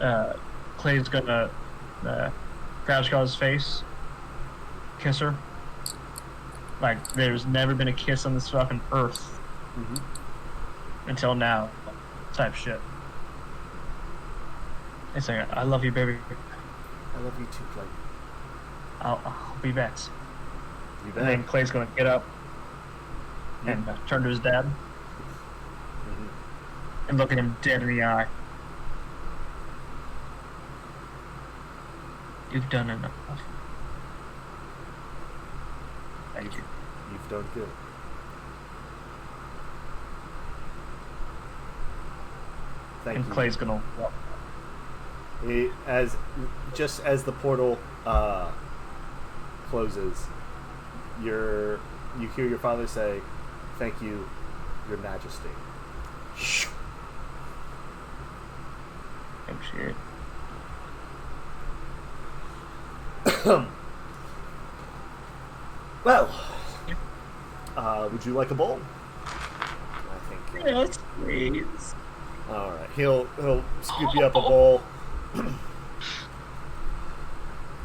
Clay's gonna grab Scarlet's face, kiss her. Like there's never been a kiss on this fucking earth until now. type shit. They say, I love you, baby.
I love you too, Clay.
I'll be back.
You
And then
bet.
Clay's gonna get up and turn to his dad and look at him dead in the eye. You've done enough. Thank you.
You've done good. Thank
And
you.
Clay's gonna walk.
Just as the portal closes, you hear your father say, "Thank you, Your Majesty."
Oh shit.
Well, would you like a bowl? I think.
Yes, please.
All right, he'll scoop you up a bowl.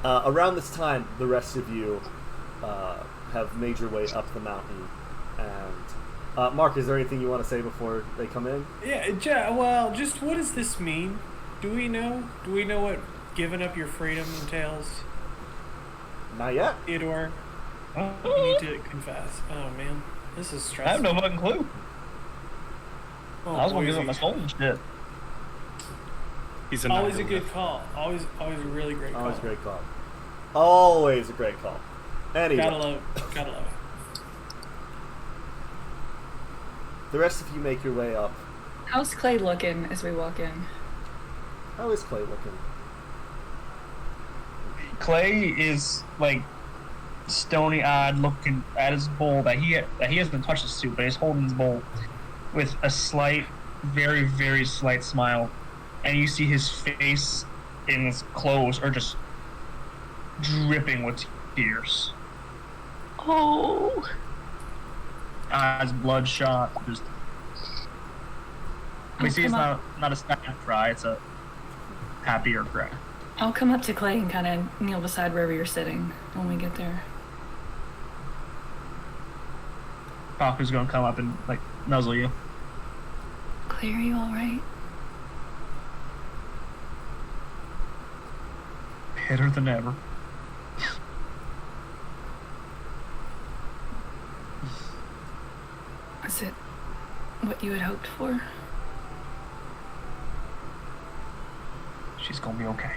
Around this time, the rest of you have made your way up the mountain. And Mark, is there anything you want to say before they come in?
Yeah, well, just what does this mean? Do we know? Do we know what giving up your freedom entails?
Not yet.
Theodore, you need to confess. Oh, man. This is stressful.
I have no fucking clue.
Oh,
I was gonna give
Boise.
him my soul and shit.
He's a
Always a
nihilist.
good call. Always a really great call.
Always a great call. Always a great call. Anyway,
Gotta love it. Gotta love it.
the rest of you make your way up.
How's Clay looking as we walk in?
How is Clay looking?
Clay is like stony-eyed, looking at his bowl that he hasn't touched his soup, but he's holding his bowl with a slight, very, very slight smile, and you see his face and his clothes are just dripping with tears.
Oh.
Eyes bloodshot. Just. We see it's not a sad cry; it's a happier cry.
I'll come up to Clay and kind of kneel beside wherever you're sitting when we get there.
Kaku's gonna come up and like nuzzle you.
Clay, are you all right?
Better than ever.
Is it what you had hoped for?
She's gonna be okay.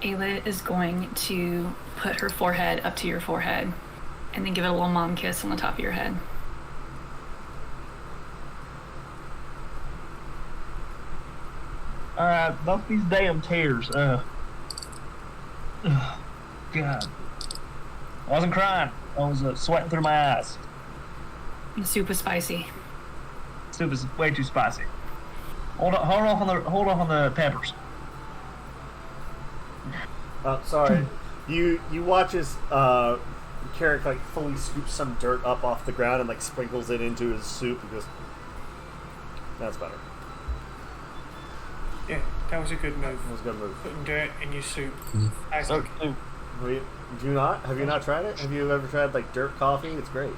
Ayla is going to put her forehead up to your forehead and then give it a little mom kiss on the top of your head.
Not these damn tears. God. I wasn't crying. I was sweating through my eyes.
The soup is spicy.
Soup is way too spicy. Hold on on the peppers.
Sorry. You watch as Carrick like fully scoops some dirt up off the ground and like sprinkles it into his soup and goes, "That's better.
Yeah, that was a good move.
That was a good move."
Putting dirt in your soup. Nice.
Okay.
Have you not tried it? Have you ever tried like dirt coffee? It's great.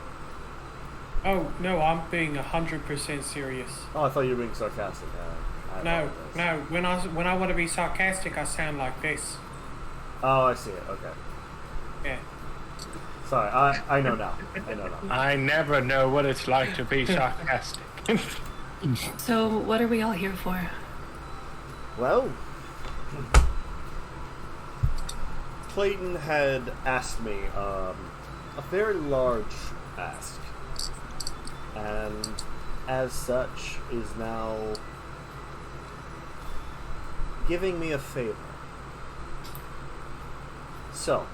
Oh, no, I'm being 100% serious.
Oh, I thought you were being sarcastic. I
No,
apologize.
when I want to be sarcastic, I sound like this.
Oh, I see it. Okay.
Yeah.
Sorry, I know now. I know now.
I never know what it's like to be sarcastic.
So, what are we all here for?
Well, Clayton had asked me a very large ask, and as such is now giving me a favor. So,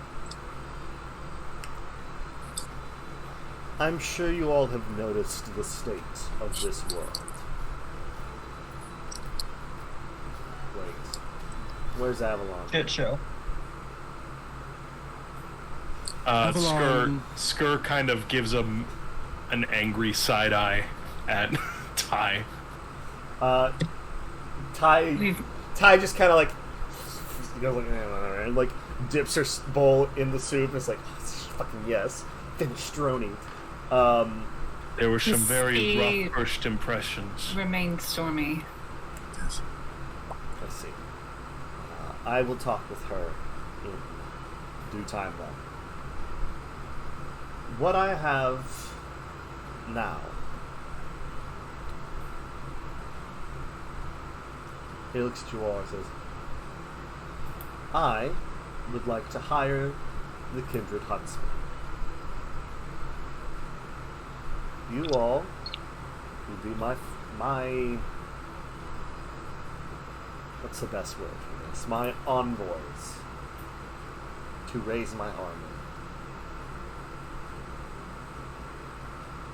I'm sure you all have noticed the state of this world. Wait, where's Avalon?
Shit show.
Avalon.
Skur kind of gives an angry side eye at Ty.
Ty just kind of like, and like dips her bowl in the soup. And it's like, fucking yes, finished droning.
There were some very
sea
rough first impressions.
remains stormy.
Yes.
Let's see. I will talk with her in due time then. What I have now. He looks at you all and says, I would like to hire the Kindred Huntsman. You all will be my what's the best word for this? My envoys to raise my army.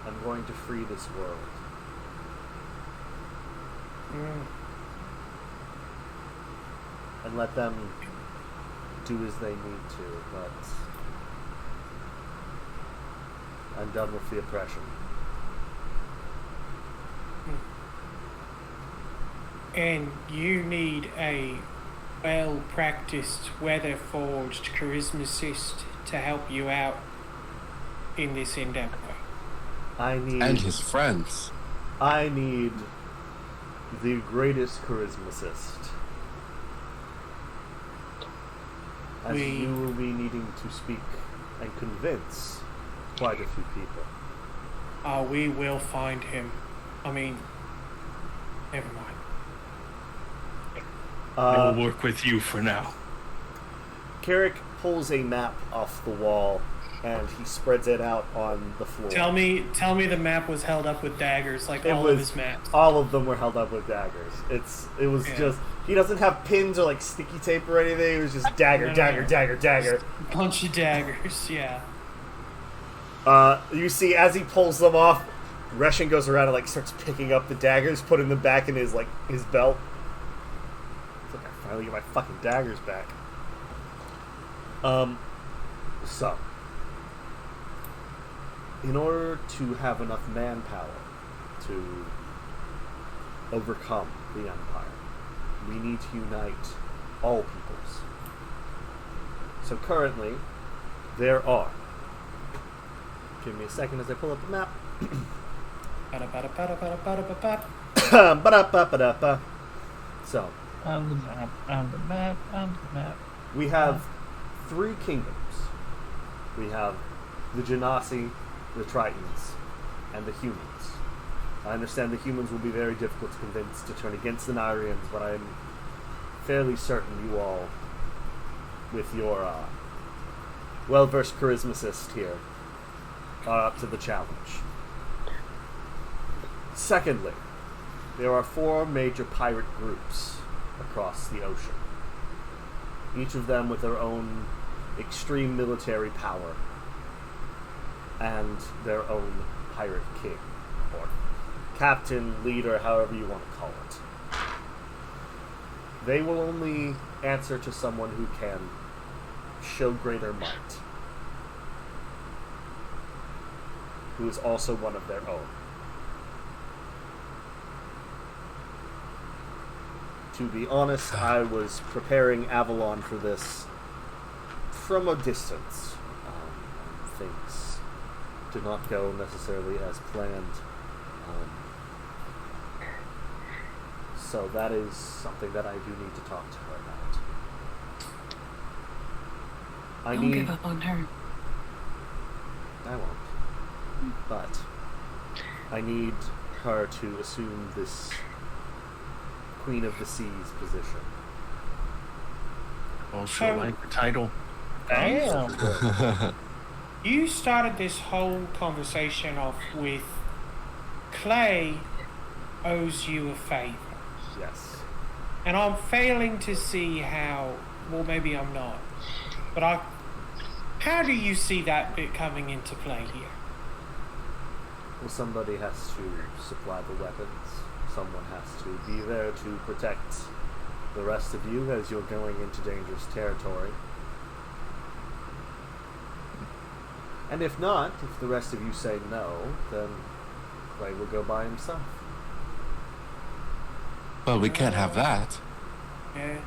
I'm going to free this world. And let them do as they need to, but I'm done with the oppression.
And you need a well-practiced, weather-forged charismacist to help you out in this endeavor.
And his friends.
I need the greatest charismacist. As you will be needing to speak and convince quite a few people.
We will find him. I mean, never mind.
I'll work with you for now.
Carrick pulls a map off the wall and he spreads it out on the floor.
Tell me the map was held up with daggers, like all of his maps.
All of them were held up with daggers. It was just, he doesn't have pins or like sticky tape or anything. It was just dagger.
Bunch of daggers, yeah.
You see, as he pulls them off, Reshin goes around and like starts picking up the daggers, putting them back in his belt. It's like, I finally get my fucking daggers back. So, in order to have enough manpower to overcome the Empire, we need to unite all peoples. So currently, there are. Give me a second as I pull up the map. So,
On the map.
we have 3 kingdoms. We have the Genasi, the Tritons, and the humans. I understand the humans will be very difficult to convince to turn against the Nairians, but I'm fairly certain you all, with your well-versed charismacist here, are up to the challenge. Secondly, there are 4 major pirate groups across the ocean, each of them with their own extreme military power and their own pirate king, or captain, leader, however you want to call it. They will only answer to someone who can show greater might, who is also one of their own. To be honest, I was preparing Avalon for this from a distance. Things did not go necessarily as planned. So that is something that I do need to talk to her about.
Don't give up on her.
I won't. But I need her to assume this Queen of the Seas position.
Also like the title.
Damn.
You started this whole conversation off with Clay owes you a favor.
Yes.
And I'm failing to see how, well, maybe I'm not, but how do you see that bit coming into play here?
Well, somebody has to supply the weapons. Someone has to be there to protect the rest of you as you're going into dangerous territory. And if not, if the rest of you say no, then Clay will go by himself.
Well, we can't have that.
Yeah.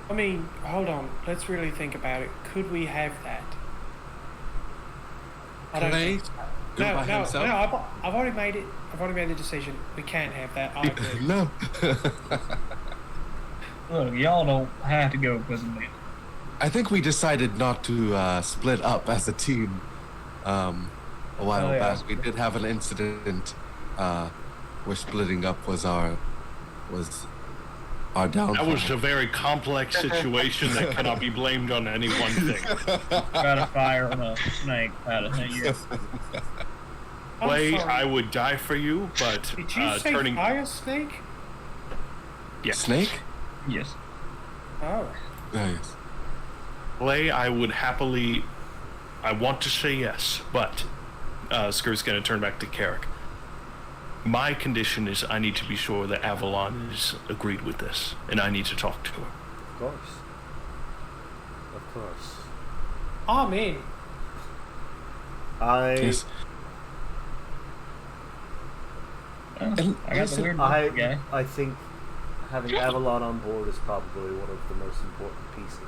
I mean, hold on. Let's really think about it. Could we have that? I don't.
Clay, go
No,
by
no,
himself.
no. I've already made it. I've already made the decision. We can't have that. I agree.
No.
Look, y'all don't have to go because of me.
I think we decided not to split up as a team a while
Oh, yeah.
back. We did have an incident where splitting up was our downfall.
That was a very complex situation that cannot be blamed on any one thing.
Got a fire on a snake out of here.
I'm
Clay,
sorry.
I would die for you, but
Did you say
turning.
fire snake?
Yes.
Snake?
Yes.
Oh.
Oh, yes.
Clay, I would happily. I want to say yes, but Skirt's going to turn back to Carrick. My condition is I need to be sure that Avalon is agreed with this, and I need to talk to her.
Of course. Of course.
Oh, man.
Yes. And
I got the
listen,
weird guy.
I think having Avalon on board is probably one of the most important pieces.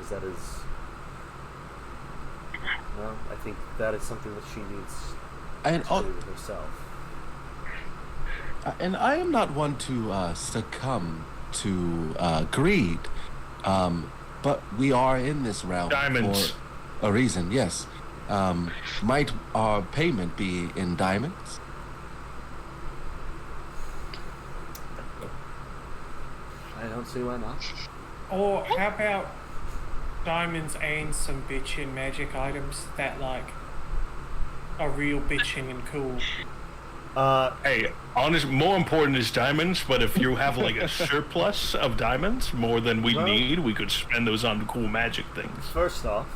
As that is... Well, I think that is something that she needs
And,
to do herself.
and I am not one to succumb to greed, but we are in this realm
Diamonds.
for a reason. Yes. Might our payment be in diamonds?
I don't see why not.
Or how about diamonds and some bitchin' magic items that, like, are real bitchin' and cool?
Hey, honest, more important is diamonds, but if you have like a surplus of diamonds, more than we
Well-
need, we could spend those on cool magic things.
First off,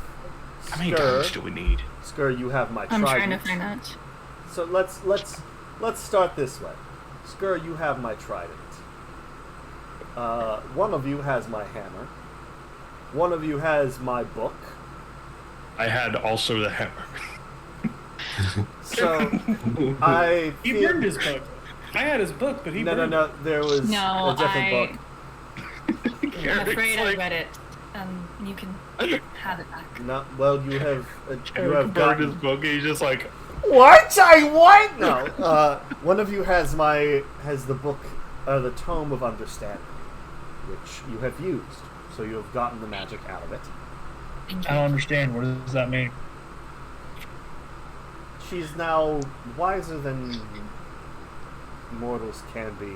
How many diamonds do we need?
Skur, you have my
I'm trying to
trident.
find out.
So let's start this way. Skur, you have my trident. One of you has my hammer. One of you has my book.
I had also the hammer.
So I
He
feel-
burned his book. I had his book, but he
No,
burned
no. There was
No,
a different book.
I'm
Carrick's
afraid I
like,
read it. You can have it back.
No, well, you have
Carrick burned his book, and he's just like,
What? No. One of you has the book, the Tome of Understanding, which you have used. So you have gotten the magic out of it.
I don't understand. What does that mean?
She's now wiser than mortals can be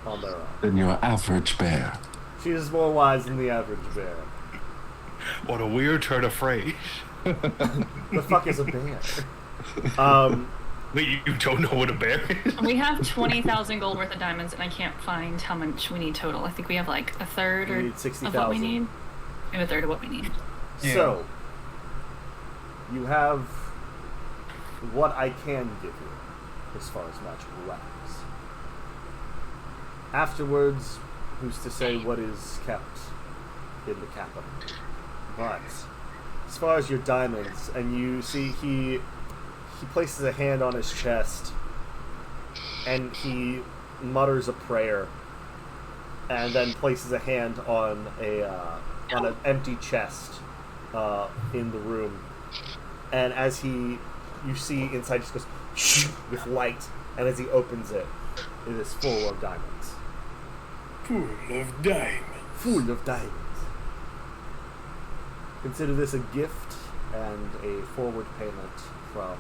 on their own.
Than your average bear.
She is more wise than the average bear.
what a weird turn of phrase.
The fuck is a bear?
Wait, you don't know what a bear is?
We have 20,000 gold worth of diamonds, and I can't find how much we need total. I think we have like a third
You
or
need
of what
60,000.
we need. We have a third of what we need.
Yeah.
So, you have what I can give you as far as magical weapons. Afterwards, who's to say what is kept in the capital? But as far as your diamonds, and you see he places a hand on his chest, and he mutters a prayer, and then places a hand on an empty chest in the room, and as you see inside just goes with light, and as he opens it, it is full of diamonds.
Full of diamonds.
Full of diamonds. Consider this a gift and a forward payment from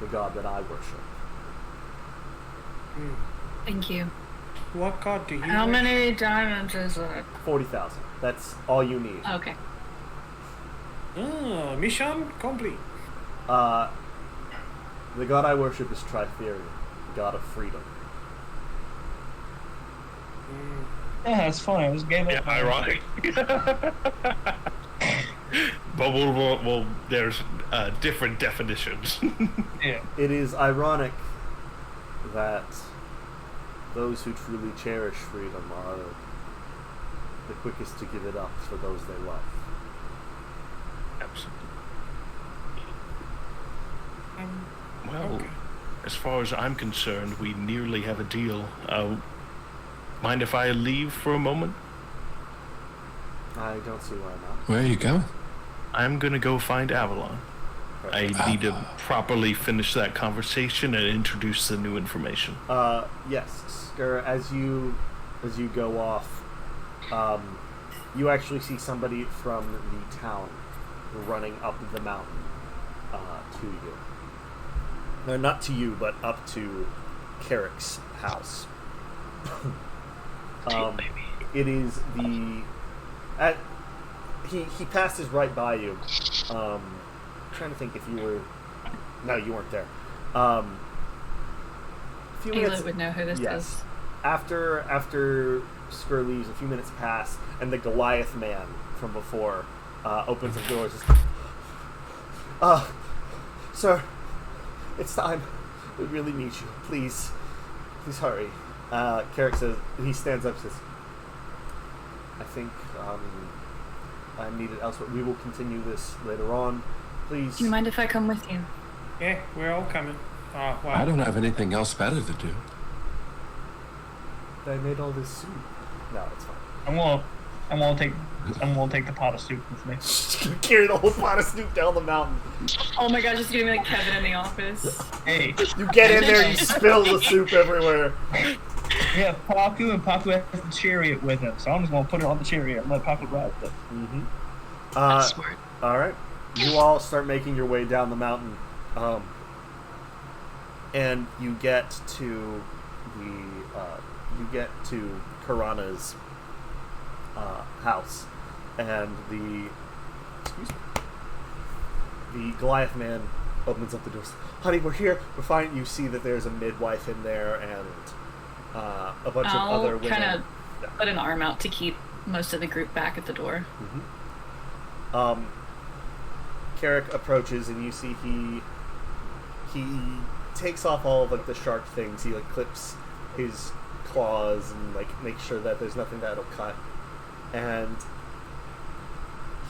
the god that I worship.
Thank you.
What god do you
How
worship?
many diamonds is it?
40,000. That's all you need.
Okay.
Mission complete.
The god I worship is Tritherion, the god of freedom.
Yeah, that's funny. I was gave
Yeah,
up.
ironic. But well, there's different definitions.
Yeah.
It is ironic that those who truly cherish freedom are the quickest to give it up for those they love.
Absolutely. Well, as far as I'm concerned, we nearly have a deal. Mind if I leave for a moment?
I don't see why not.
Where are you going?
I'm gonna go find Avalon.
Okay.
I need to properly finish that conversation and introduce the new information.
Yes, Skur, as you go off, you actually see somebody from the town running up the mountain to you. No, not to you, but up to Carrick's house. It is the... He passes right by you. Trying to think if you were... No, you weren't there. A few minutes...
Ayla would know who this is.
After Skur leaves, a few minutes pass, and the Goliath man from before opens the doors. Sir, it's time. We really need you. Please hurry. Carrick says, he stands up and says, I think I'm needed elsewhere. We will continue this later on. Please.
Do you mind if I come with you?
Yeah, we're all coming. Wow.
I don't have anything else better to do.
I made all this soup. No, it's fine.
I'm gonna take the pot of soup with me.
You carry the whole pot of soup down the mountain.
Oh my gosh, it's gonna be like Kevin in the office.
Hey.
You get in there, you spill the soup everywhere.
Yeah, Paku has the chariot with him, so I'm just gonna put it on the chariot and let Paku ride it.
Mm-hmm.
That's smart.
All right. You all start making your way down the mountain, and you get to Karana's house, and the Goliath man opens up the doors. Honey, we're here. We're fine. You see that there's a midwife in there and a bunch of other
I'll
women.
kind of put an arm out to keep most of the group back at the door.
Mm-hmm. Carrick approaches, and you see he takes off all of like the sharp things. He like clips his claws and like makes sure that there's nothing that'll cut. And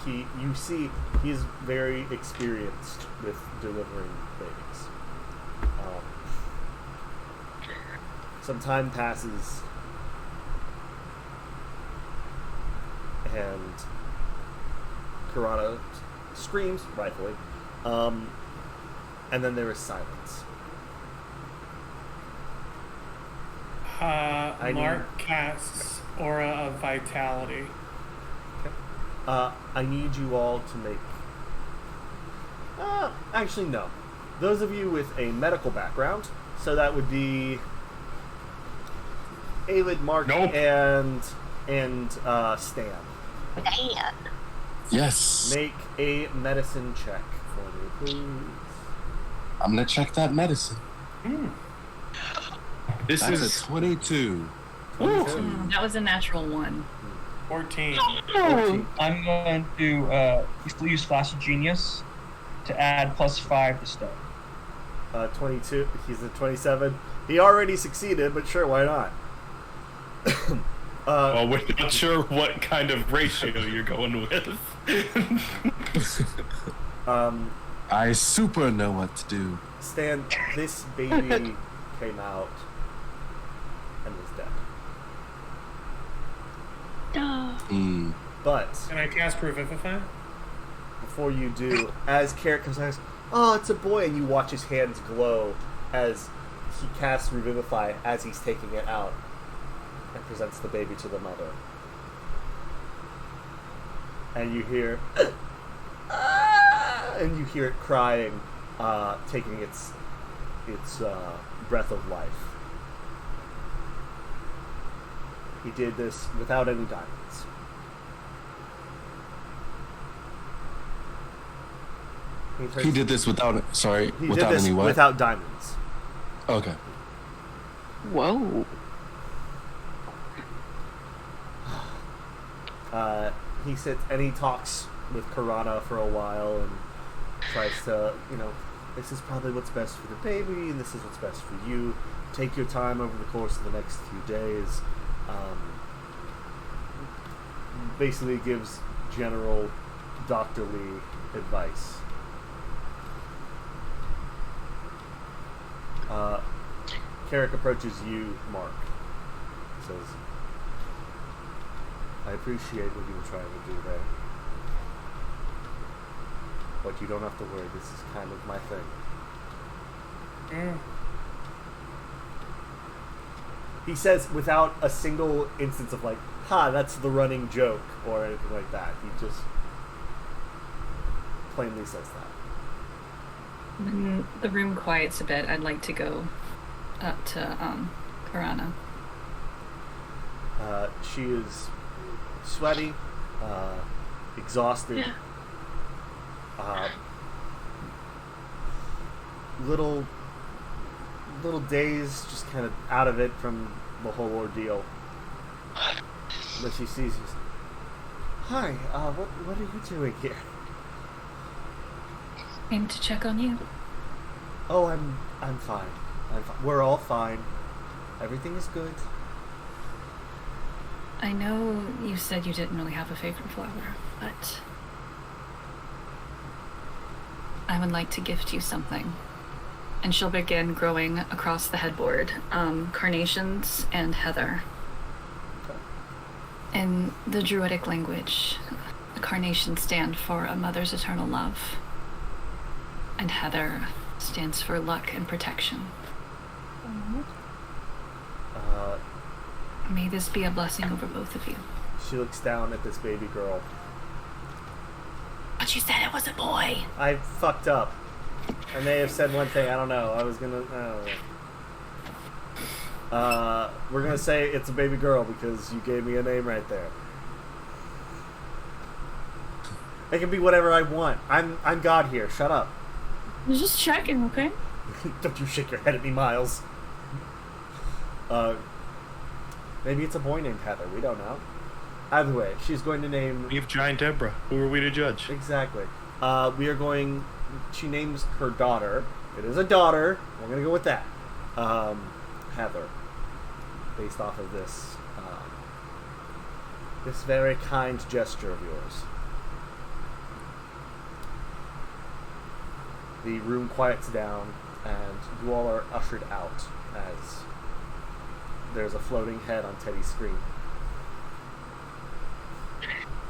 you see he's very experienced with delivering babies. Some time passes, and Karana screams, rightfully, and then there is silence.
Mark casts Aura of Vitality.
I need you all to make... actually, no. Those of you with a medical background, so that would be Aelid, Mark,
Nope.
and Stan.
Dan.
Yes.
Make a medicine check for me, please.
I'm gonna check that medicine.
This
That's
is
a 22.
That was a natural one.
14.
14.
I'm going to use Flash of Genius to add +5 to stone.
22. He's at 27. He already succeeded, but sure, why not?
well, we're not sure what kind of ratio you're going with.
I super know what to do.
Stan, this baby came out and was dead.
Mm.
But
Can I cast Revivify?
before you do, as Carrot comes out, oh, it's a boy, and you watch his hands glow as he casts Revivify as he's taking it out and presents the baby to the mother. And you hear, and you hear it crying, taking its breath of life. He did this without any diamonds.
He did this without, sorry,
He
without
did this
any what?
without diamonds.
Okay.
Whoa.
He sits and he talks with Karana for a while and tries to, this is probably what's best for the baby and this is what's best for you. Take your time over the course of the next few days. Basically gives general doctorly advice. Carrick approaches you, Mark. Says, I appreciate what you were trying to do there. But you don't have to worry. This is kind of my thing. He says without a single instance of like, "Ha, that's the running joke" or anything like that. He just plainly says that.
When the room quiets a bit, I'd like to go up to Karana.
She is sweaty, exhausted, little dazed, just kind of out of it from the whole ordeal. But she sees you. Hi, what are you doing here?
Came to check on you.
Oh, I'm fine. We're all fine. Everything is good.
I know you said you didn't really have a favorite flower, but I would like to gift you something. And she'll begin growing across the headboard carnations and heather. In the Druidic language, the carnations stand for a mother's eternal love, and heather stands for luck and protection. May this be a blessing over both of you.
She looks down at this baby girl.
But you said it was a boy.
I fucked up. I may have said one thing. I don't know. I don't know. We're gonna say it's a baby girl because you gave me a name right there. It can be whatever I want. I'm God here. Shut up.
I'm just checking, okay?
Don't you shake your head at me, Miles. Maybe it's a boy named Heather. We don't know. Either way, she's going to name...
We have Giant Deborah. Who are we to judge?
Exactly. We are going... She names her daughter. It is a daughter. We're going to go with that. Heather. Based off of this... this very kind gesture of yours. The room quiets down, and you all are ushered out as there's a floating head on Teddy's screen.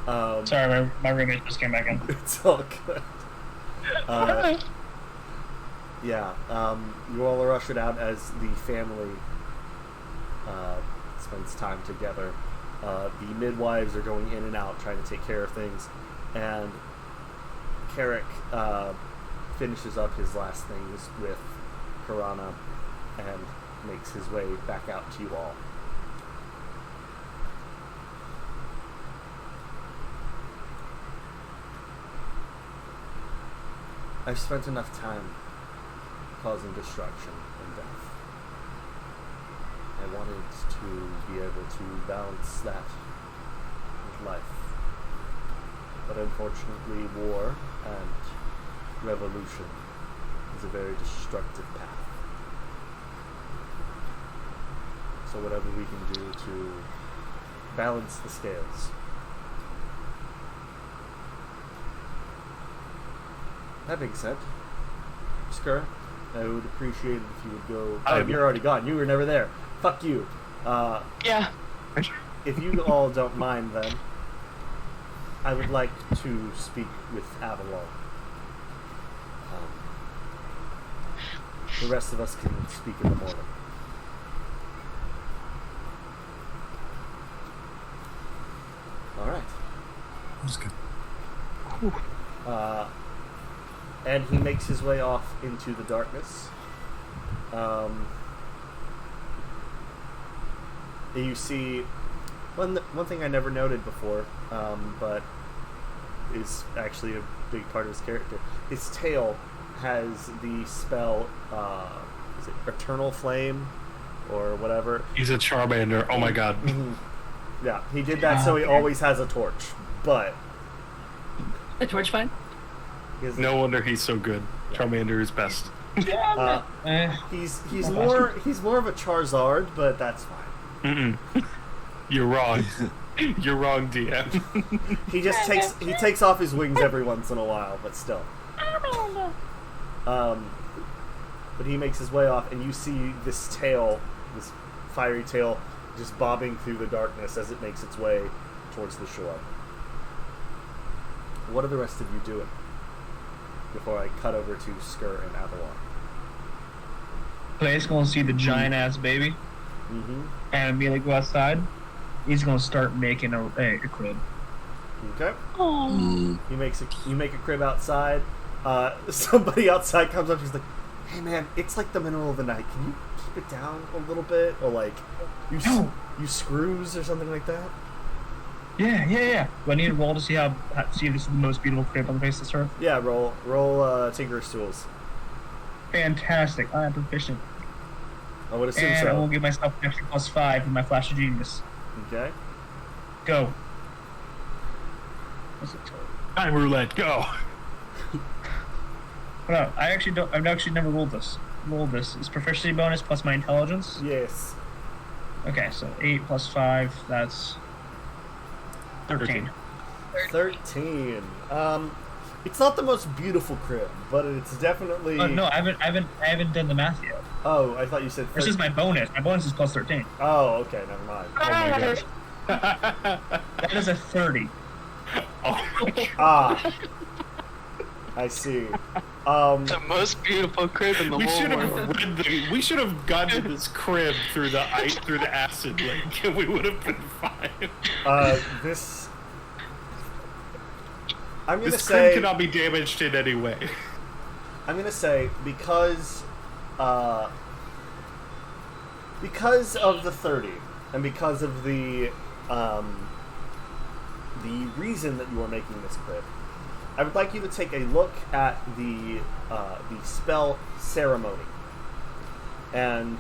Sorry, my roommate just came back in.
It's all good. You all are ushered out as the family spends time together. The midwives are going in and out trying to take care of things, and Carrick finishes up his last things with Karana and makes his way back out to you all. I've spent enough time causing destruction and death. I wanted to be able to balance that with life. But unfortunately, war and revolution is a very destructive path. So whatever we can do to balance the scales. That being said, Skur, I would appreciate it if you would go... Oh, you're already gone. You were never there. Fuck you.
Yeah.
If you all don't mind, then, I would like to speak with Avalon. The rest of us can speak in the morning. All right.
That's good.
And he makes his way off into the darkness. You see one thing I never noted before, but is actually a big part of his character. His tail has the spell, is it Eternal Flame or whatever?
He's a Charmander. Oh my god.
Yeah, he did that so he always has a torch. But
A torch fine?
No wonder he's so good. Charmander is best.
He's more of a Charizard, but that's fine.
You're wrong. You're wrong, DM.
He just takes off his wings every once in a while, but still. But he makes his way off, and you see this tail, this fiery tail, just bobbing through the darkness as it makes its way towards the shore. What are the rest of you doing? before I cut over to Skur and Avalon.
Clay's gonna see the giant ass baby, and immediately go outside. He's gonna start making a crib.
Okay. You make a crib outside. Somebody outside comes up. She's like, "Hey man, it's like the middle of the night. Can you keep it down a little bit, or like you screws or something like that?"
Yeah. Do I need to roll to see see if this is the most beautiful crib on the face of this earth?
Yeah, roll Tinker's Tools.
Fantastic. I am proficient.
I would assume
And
so.
I will give myself an extra +5 with my Flash of Genius.
Okay.
Go. What's it total?
Time roulette, go.
Hold on. I've actually never rolled this. It's proficiency bonus plus my intelligence.
Yes.
Okay, so 8 + 5, that's 13.
13. It's not the most beautiful crib, but it's definitely.
No, I haven't done the math yet.
Oh, I thought you said. 13.
This is my bonus. My bonus is +13.
Oh, okay, never mind.
Oh my god.
That is a 30.
Oh my god.
Ah, I see.
The most beautiful crib in the
We
whole
should have
world.
we should have gotten to this crib through the acid link, and we would have been fine.
This. I'm gonna
This crib
say.
cannot be damaged in any way.
I'm gonna say because of the 30 and because of the reason that you are making this crib, I would like you to take a look at the spell ceremony, and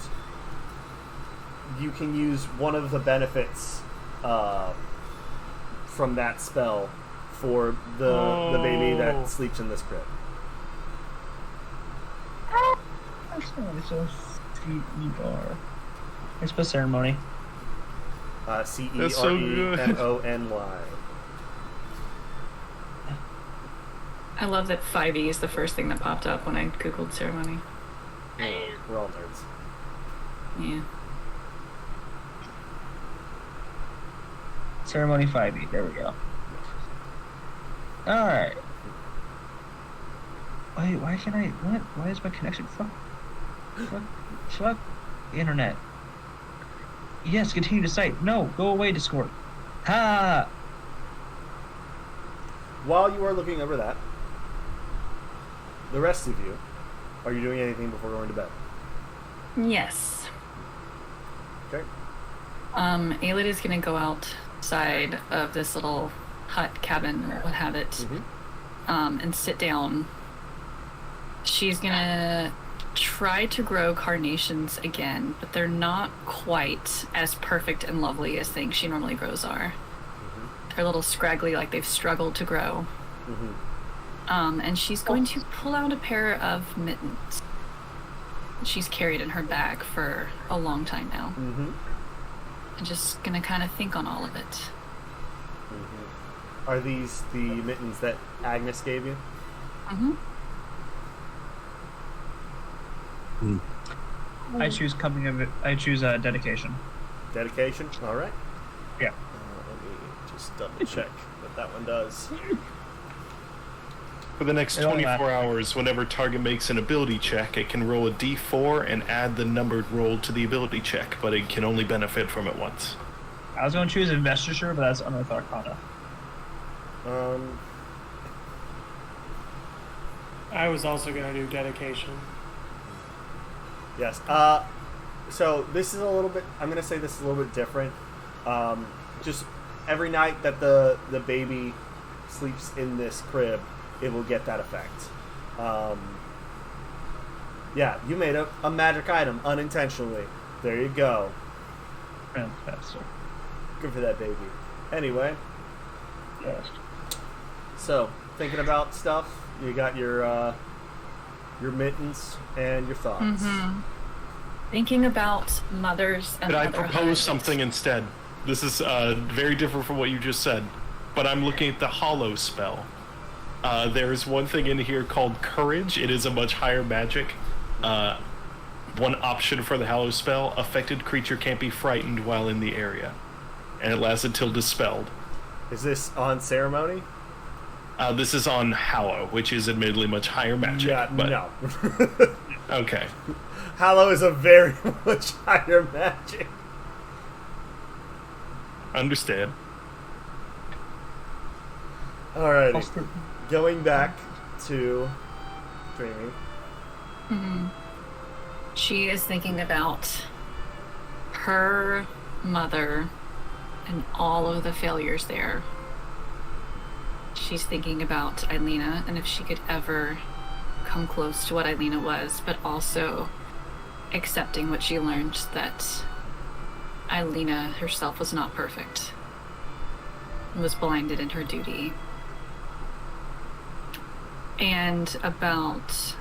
you can use one of the benefits from that spell for the baby that sleeps in this crib.
So C-E-R. I spell ceremony.
CEREMONY.
I love that 5e is the first thing that popped up when I googled ceremony.
We're all nerds.
Yeah.
Ceremony 5e. There we go. Alright. Wait, why can't I... What? Why is my connection... Fuck. Internet. Yes, continue to site. No, go away, Discord. Ha!
While you are looking over that, the rest of you, are you doing anything before going to bed?
Yes.
Okay.
Aelid is gonna go outside of this little hut, cabin, or what have it, and sit down. She's gonna try to grow carnations again, but they're not quite as perfect and lovely as things she normally grows are. They're a little scraggly, like they've struggled to grow. And she's going to pull out a pair of mittens that she's carried in her bag for a long time now. I'm just gonna kind of think on all of it.
Are these the mittens that Agnes gave you?
I choose dedication.
Dedication? Alright.
Yeah.
Let me just double check what that one does.
For the next 24 hours, whenever target makes an ability check, it can roll a d4 and add the numbered roll to the ability check, but it can only benefit from it once.
I was going to choose investiture, but that's Unearth Arcana.
I was also going to do dedication.
Yes. So this is a little bit. I'm gonna say this is a little bit different. Just every night that the baby sleeps in this crib, it will get that effect. Yeah, you made a magic item unintentionally. There you go.
Fantastic.
Good for that baby. Anyway,
Yes.
so thinking about stuff, you got your mittens and your thoughts.
Thinking about mothers and
Could I
motherhood.
propose something instead? This is very different from what you just said, but I'm looking at the hollow spell. There is one thing in here called Courage. It is a much higher magic. One option for the hollow spell: affected creature can't be frightened while in the area, and it lasts until dispelled.
Is this on ceremony?
This is on Hallow, which is admittedly much higher magic.
Yeah,
but,
no.
Okay.
Hallow is a very much higher magic.
Understand.
Alrighty. Going back to dreaming.
She is thinking about her mother and all of the failures there. She's thinking about Eilina and if she could ever come close to what Eilina was, but also accepting what she learned, that Eilina herself was not perfect and was blinded in her duty. And about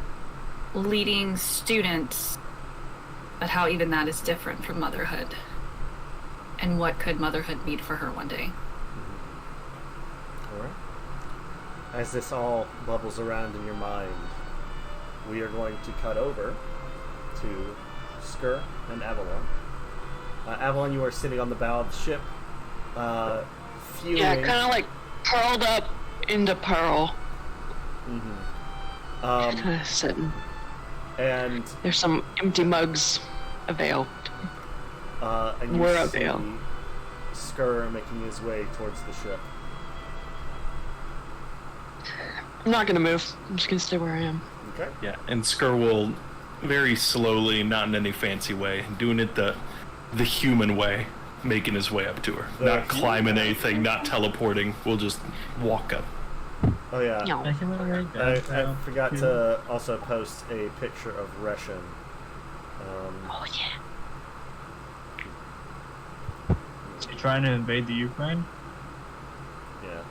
leading students, but how even that is different from motherhood. And what could motherhood mean for her one day?
Alright. As this all bubbles around in your mind, we are going to cut over to Skur and Avalon. Avalon, you are sitting on the bow of the ship, fuming.
Yeah, kind of like curled up into Pearl. Kind of sitting.
And
There's some empty mugs available.
and
We're
you
up
see
there.
Skur making his way towards the ship.
I'm not gonna move. I'm just gonna stay where I am.
Okay.
Yeah, and Skur will very slowly, not in any fancy way, doing it the human way, making his way up to her.
The
Not
human
climbing
way.
anything, not teleporting. We'll just walk up.
Oh yeah.
No.
I forgot to also post a picture of Reshan.
Oh yeah.
Is he trying to invade the Ukraine?
Yeah.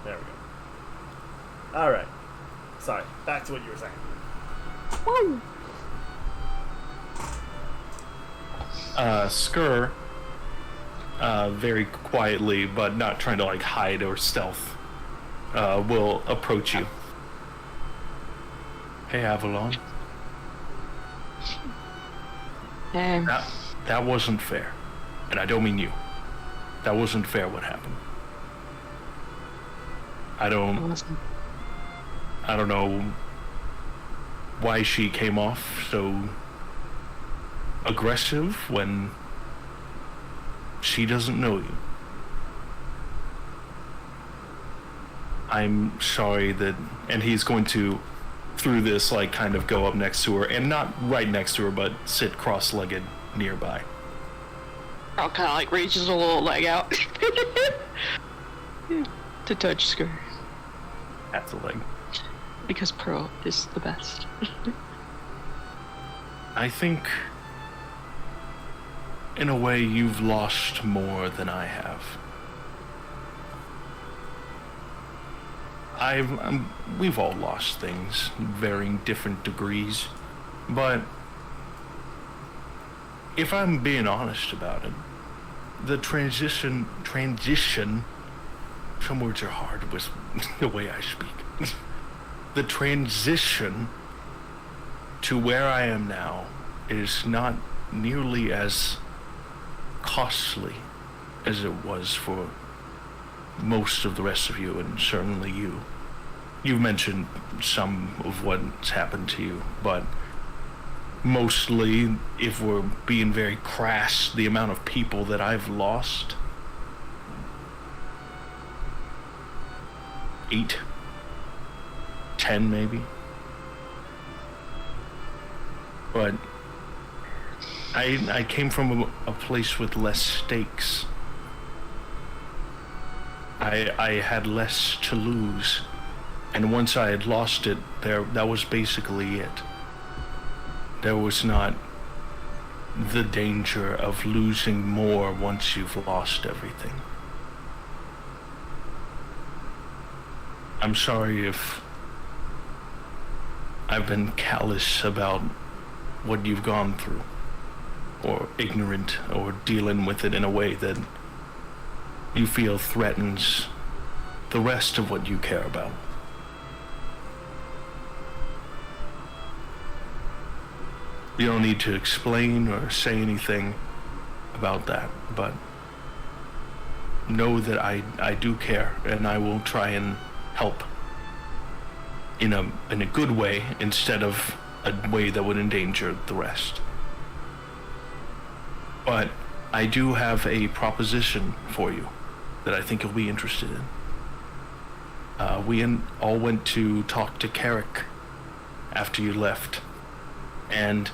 There we go. Alright. Sorry. Back to what you were saying.
Skur, very quietly, but not trying to like hide or stealth, will approach you. Hey, Avalon.
Hey.
That wasn't fair. And I don't mean you. That wasn't fair what happened. I don't know why she came off so aggressive when she doesn't know you. I'm sorry that, and he's going to, through this, like, kind of go up next to her, and not right next to her, but sit cross-legged nearby.
I'll kind of like reaches a little leg out to touch Skur
That's a leg.
because Pearl is the best.
I think, in a way, you've lost more than I have. We've all lost things, varying different degrees, but if I'm being honest about it, the transition, some words are hard with the way I speak. The transition to where I am now is not nearly as costly as it was for most of the rest of you, and certainly you. You've mentioned some of what's happened to you, but mostly, if we're being very crass, the amount of people that I've lost. 8, 10 maybe. But I came from a place with less stakes. I had less to lose, and once I had lost it, that was basically it. There was not the danger of losing more once you've lost everything. I'm sorry if I've been callous about what you've gone through, or ignorant, or dealing with it in a way that you feel threatens the rest of what you care about. You don't need to explain or say anything. about that, but know that I do care, and I will try and help in a good way instead of a way that would endanger the rest. But I do have a proposition for you that I think you'll be interested in. We all went to talk to Carrick after you left, and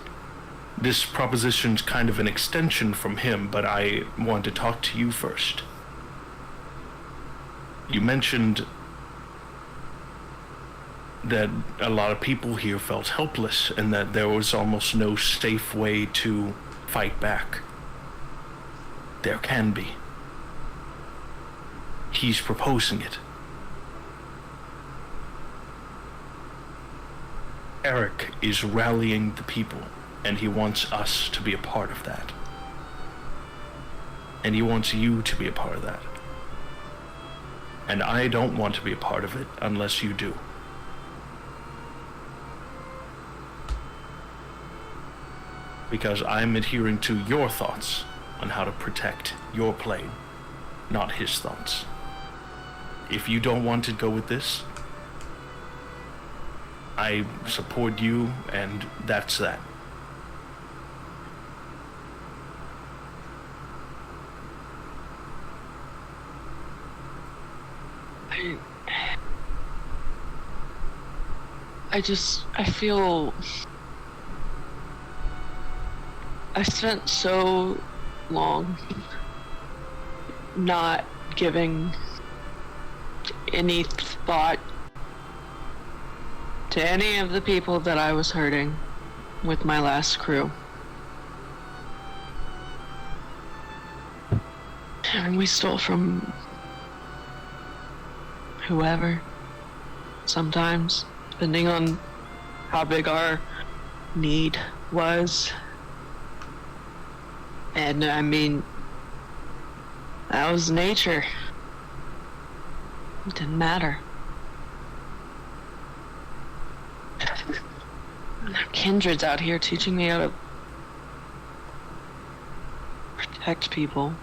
this proposition's kind of an extension from him, but I want to talk to you first. You mentioned that a lot of people here felt helpless and that there was almost no safe way to fight back. There can be. He's proposing it. Eric is rallying the people, and he wants us to be a part of that. And he wants you to be a part of that. And I don't want to be a part of it unless you do. Because I'm adhering to your thoughts on how to protect your plane, not his thoughts. If you don't want to go with this, I support you, and that's that.
I feel I spent so long not giving any thought to any of the people that I was hurting with my last crew. And we stole from whoever, sometimes, depending on how big our need was. And I mean, that was nature. It didn't matter. Kindred's out here teaching me how to protect people.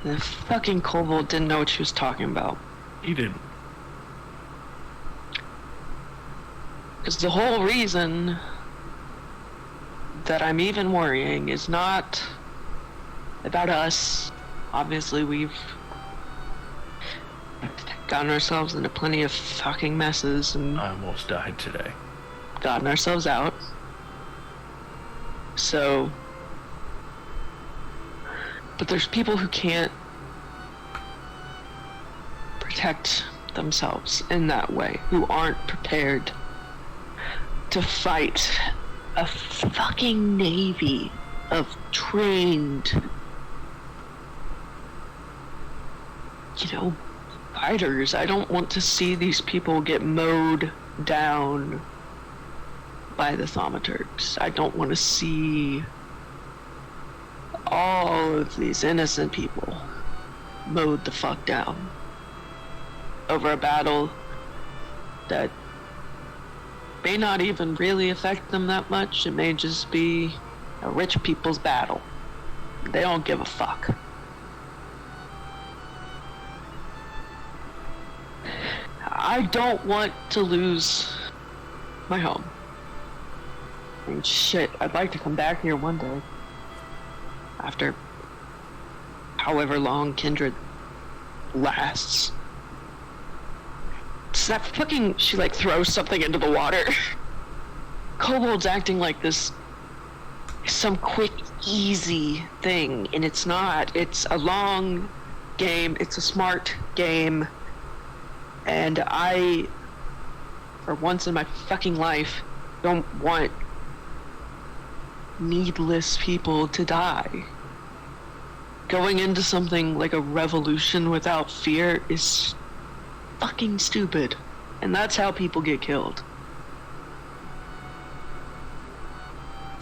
The fucking kobold didn't know what she was talking about.
He didn't.
Because the whole reason that I'm even worrying is not about us. Obviously, we've gotten ourselves into plenty of fucking messes and
I almost died today.
gotten ourselves out. So, but there's people who can't protect themselves in that way, who aren't prepared to fight a fucking navy of trained, fighters. I don't want to see these people get mowed down by the thaumaturgs. I don't want to see all of these innocent people mowed the fuck down over a battle that may not even really affect them that much. It may just be a rich people's battle. They don't give a fuck. I don't want to lose my home. I mean, shit, I'd like to come back here one day. After however long Kindred lasts. So that fucking, she throws something into the water. Kobold's acting like this is some quick, easy thing, and it's not. It's a long game, it's a smart game, and I, for once in my fucking life, don't want needless people to die. Going into something like a revolution without fear is fucking stupid, and that's how people get killed.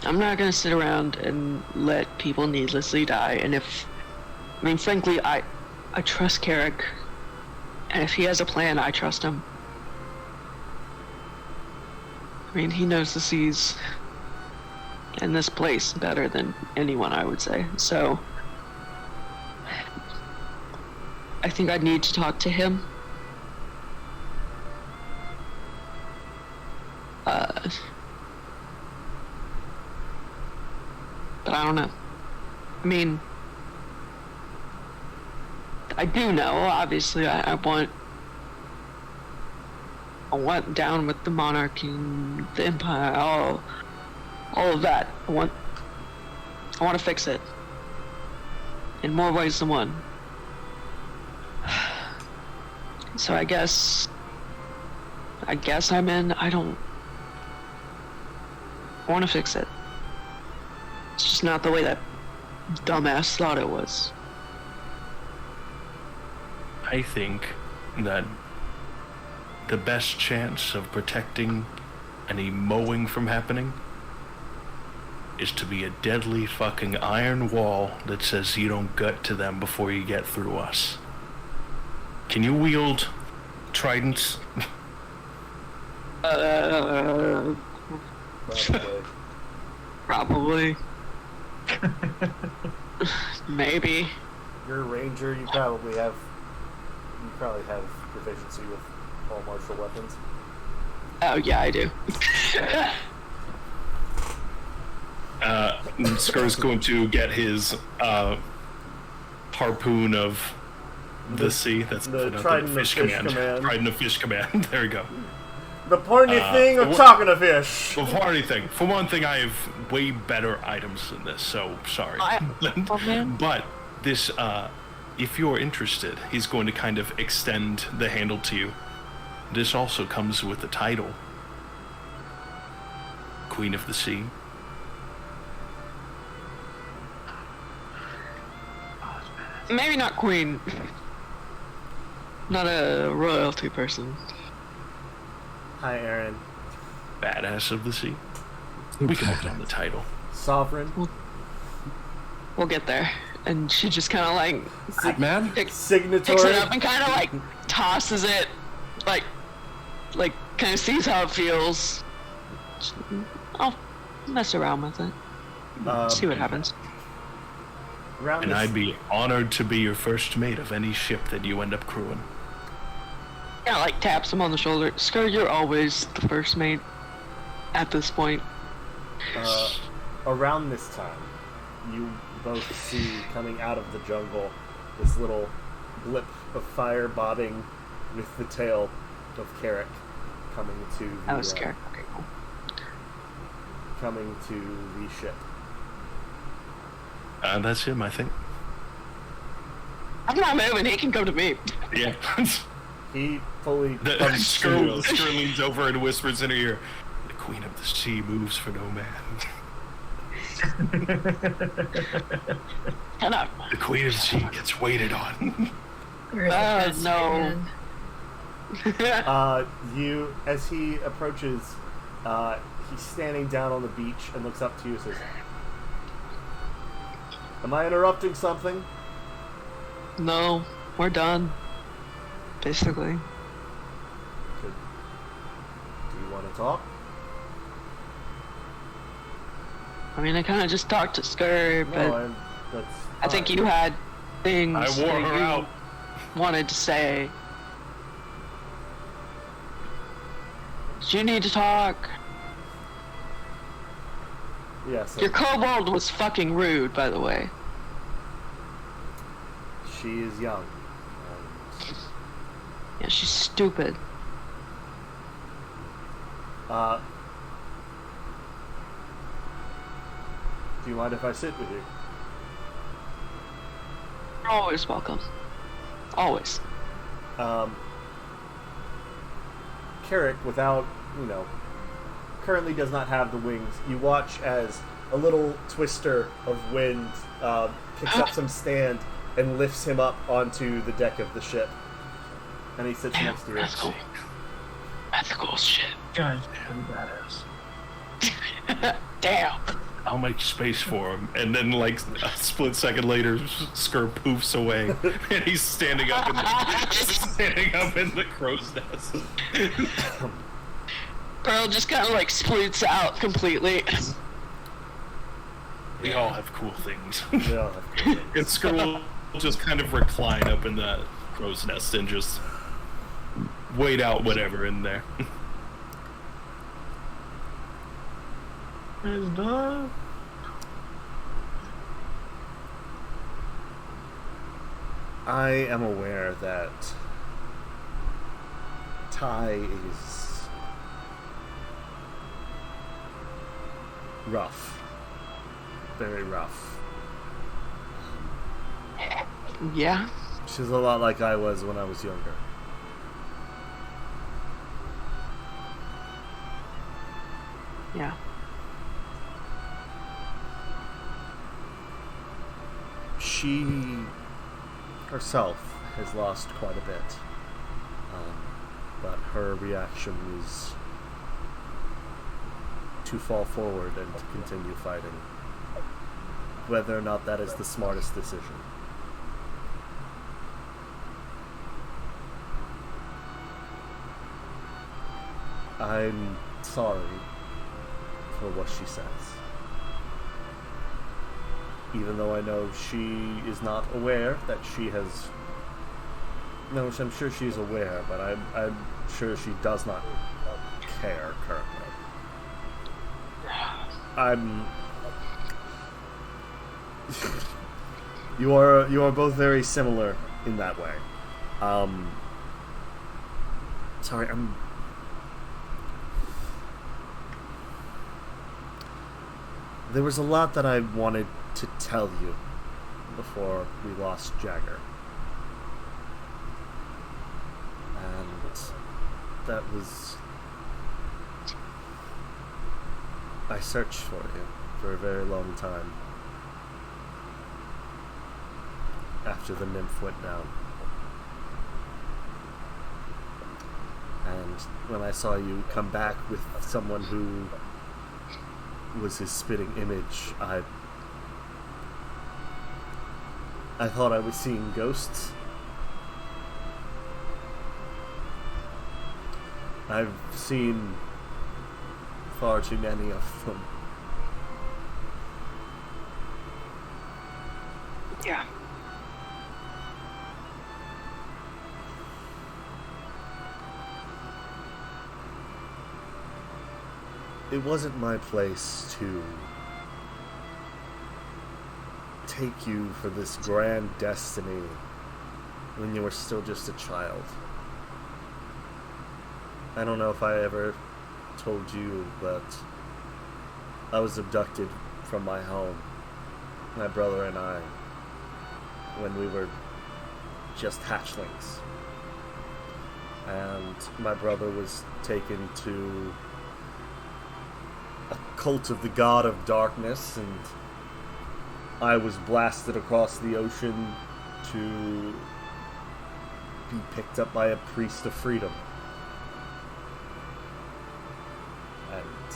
I'm not gonna sit around and let people needlessly die, and frankly, I trust Carrick, and if he has a plan, I trust him. I mean, he knows the seas and this place better than anyone, I would say. So, I think I need to talk to him. But I don't know. I mean, I do know, obviously, I want down with the monarchy, and the empire, all of that. I want to fix it in more ways than one. So I guess I'm in. I want to fix it. It's just not the way that dumbass thought it was.
I think that the best chance of protecting any mowing from happening is to be a deadly fucking iron wall that says you don't gut to them before you get through us. Can you wield tridents?
Probably. Maybe.
You're a ranger. You probably have proficiency with all martial weapons.
Oh yeah, I do.
Skur's going to get his harpoon of the sea. That's
the Trident of Fish Command.
Trident of Fish Command. There we go.
The pointy thing of talking to fish.
Before anything, for one thing, I have way better items than this, so sorry. But this, if you're interested, he's going to kind of extend the handle to you. This also comes with the title, Queen of the Sea.
Maybe not queen. Not a royalty person.
Hi, Aaron.
Badass of the Sea. We can put on the title.
Sovereign.
We'll get there. And she just kind of like
Man?
Signatory.
picks it up and kind of like tosses it, like kind of sees how it feels. I'll mess around with it. See what happens.
And I'd be honored to be your first mate of any ship that you end up crewing.
Yeah, like taps him on the shoulder. Skur, you're always the first mate at this point.
Around this time, you both see coming out of the jungle this little blip of fire bobbing with the tail of Carrick coming to the,
That was Carrick. Okay, cool.
coming to the ship.
That's him, I think.
I'm not moving. He can come to me.
Yeah.
He fully comes to you.
Skur leans over and whispers in her ear, "The Queen of the Sea moves for no man."
Shut up.
The Queen of the Sea gets waited on.
No.
You, as he approaches, he's standing down on the beach and looks up to you and says, "Am I interrupting something?"
No, we're done. Basically.
Do you want to talk?
I mean, I kind of just talked to Skur, but
No, that's
I think
fine.
you had things
I wore
that
her
you
out.
wanted to say. Do you need to talk?
Yes.
Your kobold was fucking rude, by the way.
She is young.
Yeah, she's stupid.
Do you mind if I sit with you?
Always welcome. Always.
Carrick, without, currently does not have the wings. You watch as a little twister of wind picks up some stand and lifts him up onto the deck of the ship. And he sits next to you.
That's cool. That's cool shit.
Guys, pretty badass.
Damn.
I'll make space for him. And then, like, a split second later, Skur poofs away. And he's standing up in the crow's nest.
Pearl just kind of like sploots out completely.
We all have cool things.
Yeah.
And Skrull will just kind of recline up in the crow's nest and just wait out whatever in there.
I am aware that Ty is rough. Very rough.
Yeah.
She's a lot like I was when I was younger.
Yeah.
She herself has lost quite a bit. But her reaction is to fall forward and to continue fighting. Whether or not that is the smartest decision. I'm sorry for what she says. Even though I know she is not aware that she has... No, I'm sure she's aware, but I'm sure she does not care currently. You are both very similar in that way. Sorry, there was a lot that I wanted to tell you before we lost Jagger. And that was... I searched for you for a very long time. After the nymph went down. And when I saw you come back with someone who was his spitting image, I thought I was seeing ghosts. I've seen far too many of them.
Yeah.
It wasn't my place to take you for this grand destiny when you were still just a child. I don't know if I ever told you, but I was abducted from my home, my brother and I, when we were just hatchlings. And my brother was taken to a cult of the god of darkness, and I was blasted across the ocean to be picked up by a priest of freedom. And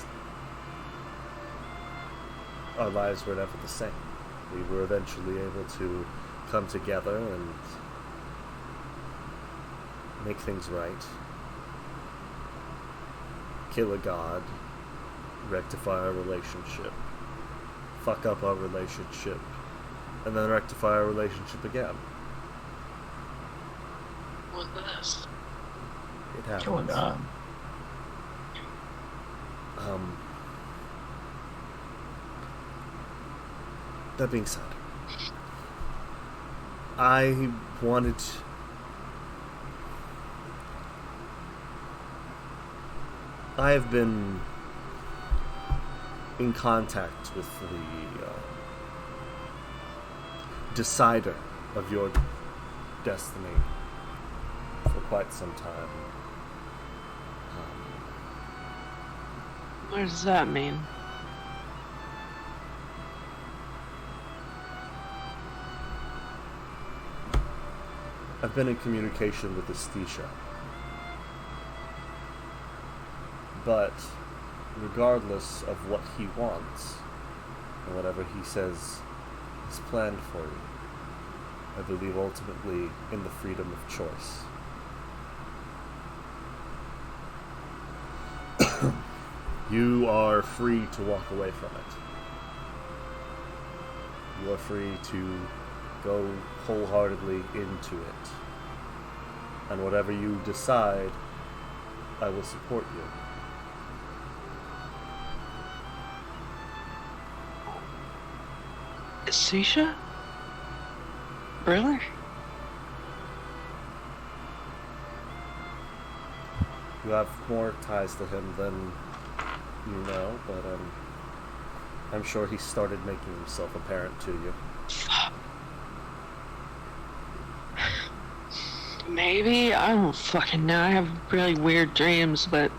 our lives were never the same. We were eventually able to come together and make things right. Kill a god. Rectify our relationship. Fuck up our relationship. And then rectify our relationship again.
What's this?
It happens.
Going on.
That being said, I wanted... I have been in contact with the decider of your destiny for quite some time.
What does that mean?
I've been in communication with Estisha. But regardless of what he wants, and whatever he says is planned for you, I believe ultimately in the freedom of choice. You are free to walk away from it. You are free to go wholeheartedly into it. And whatever you decide, I will support you.
Sisha? Really?
You have more ties to him than you know, but I'm sure he started making himself apparent to you.
Maybe? I don't fucking know. I have really weird dreams, but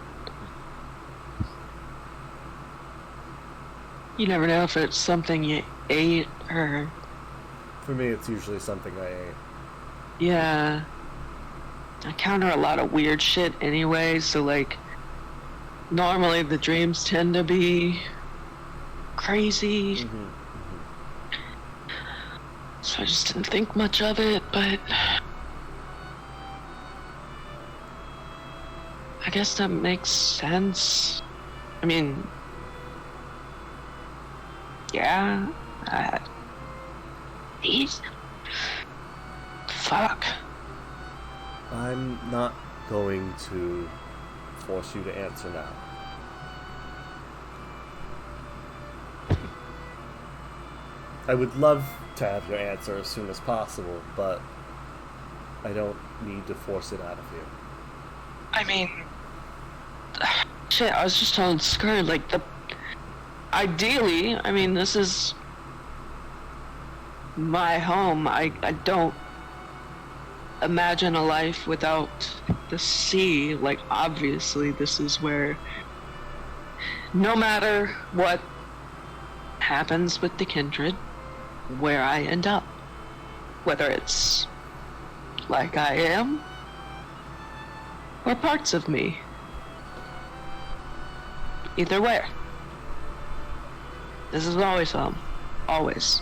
you never know if it's something you ate or...
For me, it's usually something I ate.
Yeah. I encounter a lot of weird shit anyway, so like normally the dreams tend to be crazy. So I just didn't think much of it, but I guess that makes sense. I mean, yeah, he's... Fuck.
I'm not going to force you to answer now. I would love to have your answer as soon as possible, but I don't need to force it out of you.
I mean, shit, I was just telling Skur, like, ideally, I mean, this is my home. I don't imagine a life without the sea. Like, obviously, this is where, no matter what happens with the Kindred, where I end up. Whether it's like I am, or parts of me. Either way. This is always home. Always.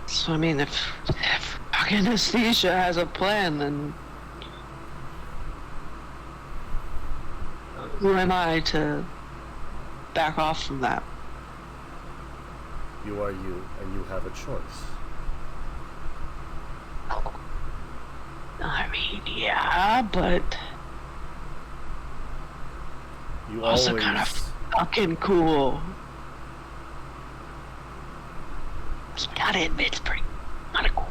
So, I mean, if fucking Anesthesia has a plan, then who am I to back off from that?
You are you, and you have a choice.
I mean, yeah, but
You
also
always...
kind of fucking cool. So I gotta admit, it's pretty kind of cool.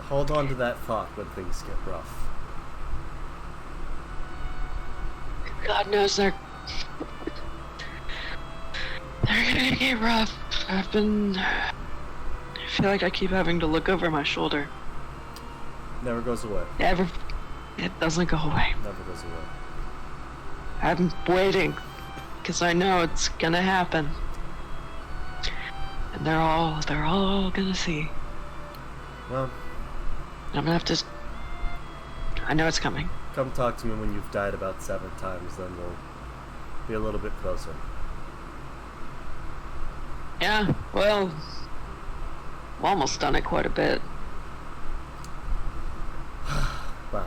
Hold on to that thought when things get rough.
God knows they're gonna get rough. I feel like I keep having to look over my shoulder.
Never goes away.
It doesn't go away.
Never goes away.
I'm waiting, because I know it's gonna happen. And they're all gonna see.
Well,
I'm gonna have to... I know it's coming.
come talk to me when you've died about 7 times, then we'll be a little bit closer.
Yeah, well... I've almost done it quite a bit.
Wow.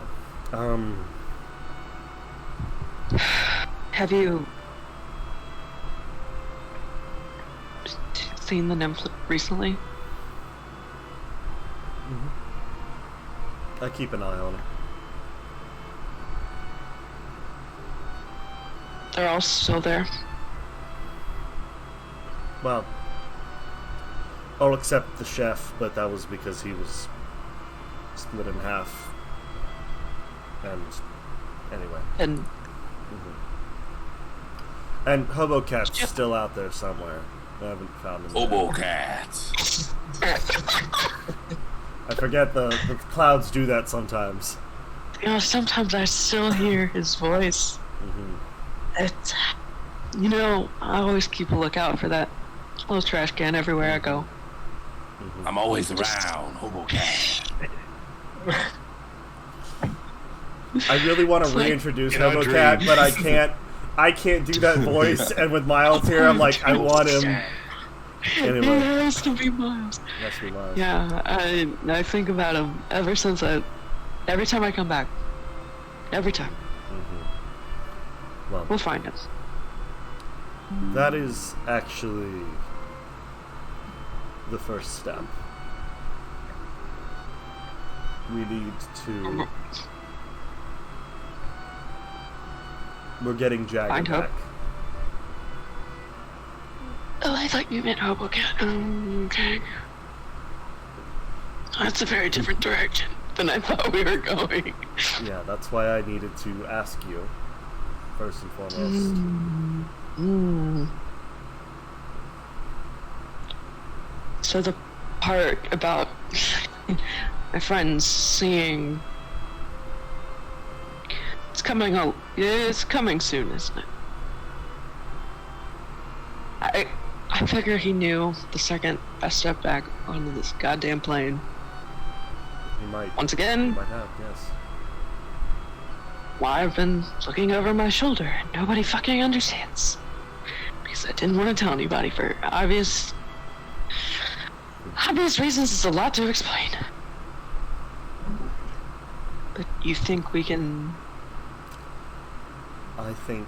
Have you... seen the nymph recently?
I keep an eye on her.
They're all still there.
Well, all except the chef, but that was because he was split in half. And anyway.
And
And Hobo Cat's still out there somewhere. I haven't found him.
Hobo cats.
I forget the clouds do that sometimes.
you know, sometimes I still hear his voice. It's, you know, I always keep a lookout for that little trash can everywhere I go.
I'm always around, Hobo cat.
I really want to
like-
reintroduce
In our
Hobo Cat,
dreams.
but I can't. I can't do that voice. And with Miles here, I'm like, I want him.
It
Anyway,
has to be Miles.
must be Miles.
Yeah, I think about him every time I come back. Every time.
Well,
We'll find him.
that is actually the first step. We need to... We're getting Jagger
Find Hope.
back.
Oh, I thought you meant Hoboken. Okay. That's a very different direction than I thought we were going.
Yeah, that's why I needed to ask you, first and foremost.
So the part about my friends seeing... It's coming soon, isn't it? I figure he knew the second I stepped back onto this goddamn plane.
You might...
Once
You
again,
might have, yes.
why I've been looking over my shoulder and nobody fucking understands. Because I didn't want to tell anybody for obvious reasons. It's a lot to explain. But you think we can...
I think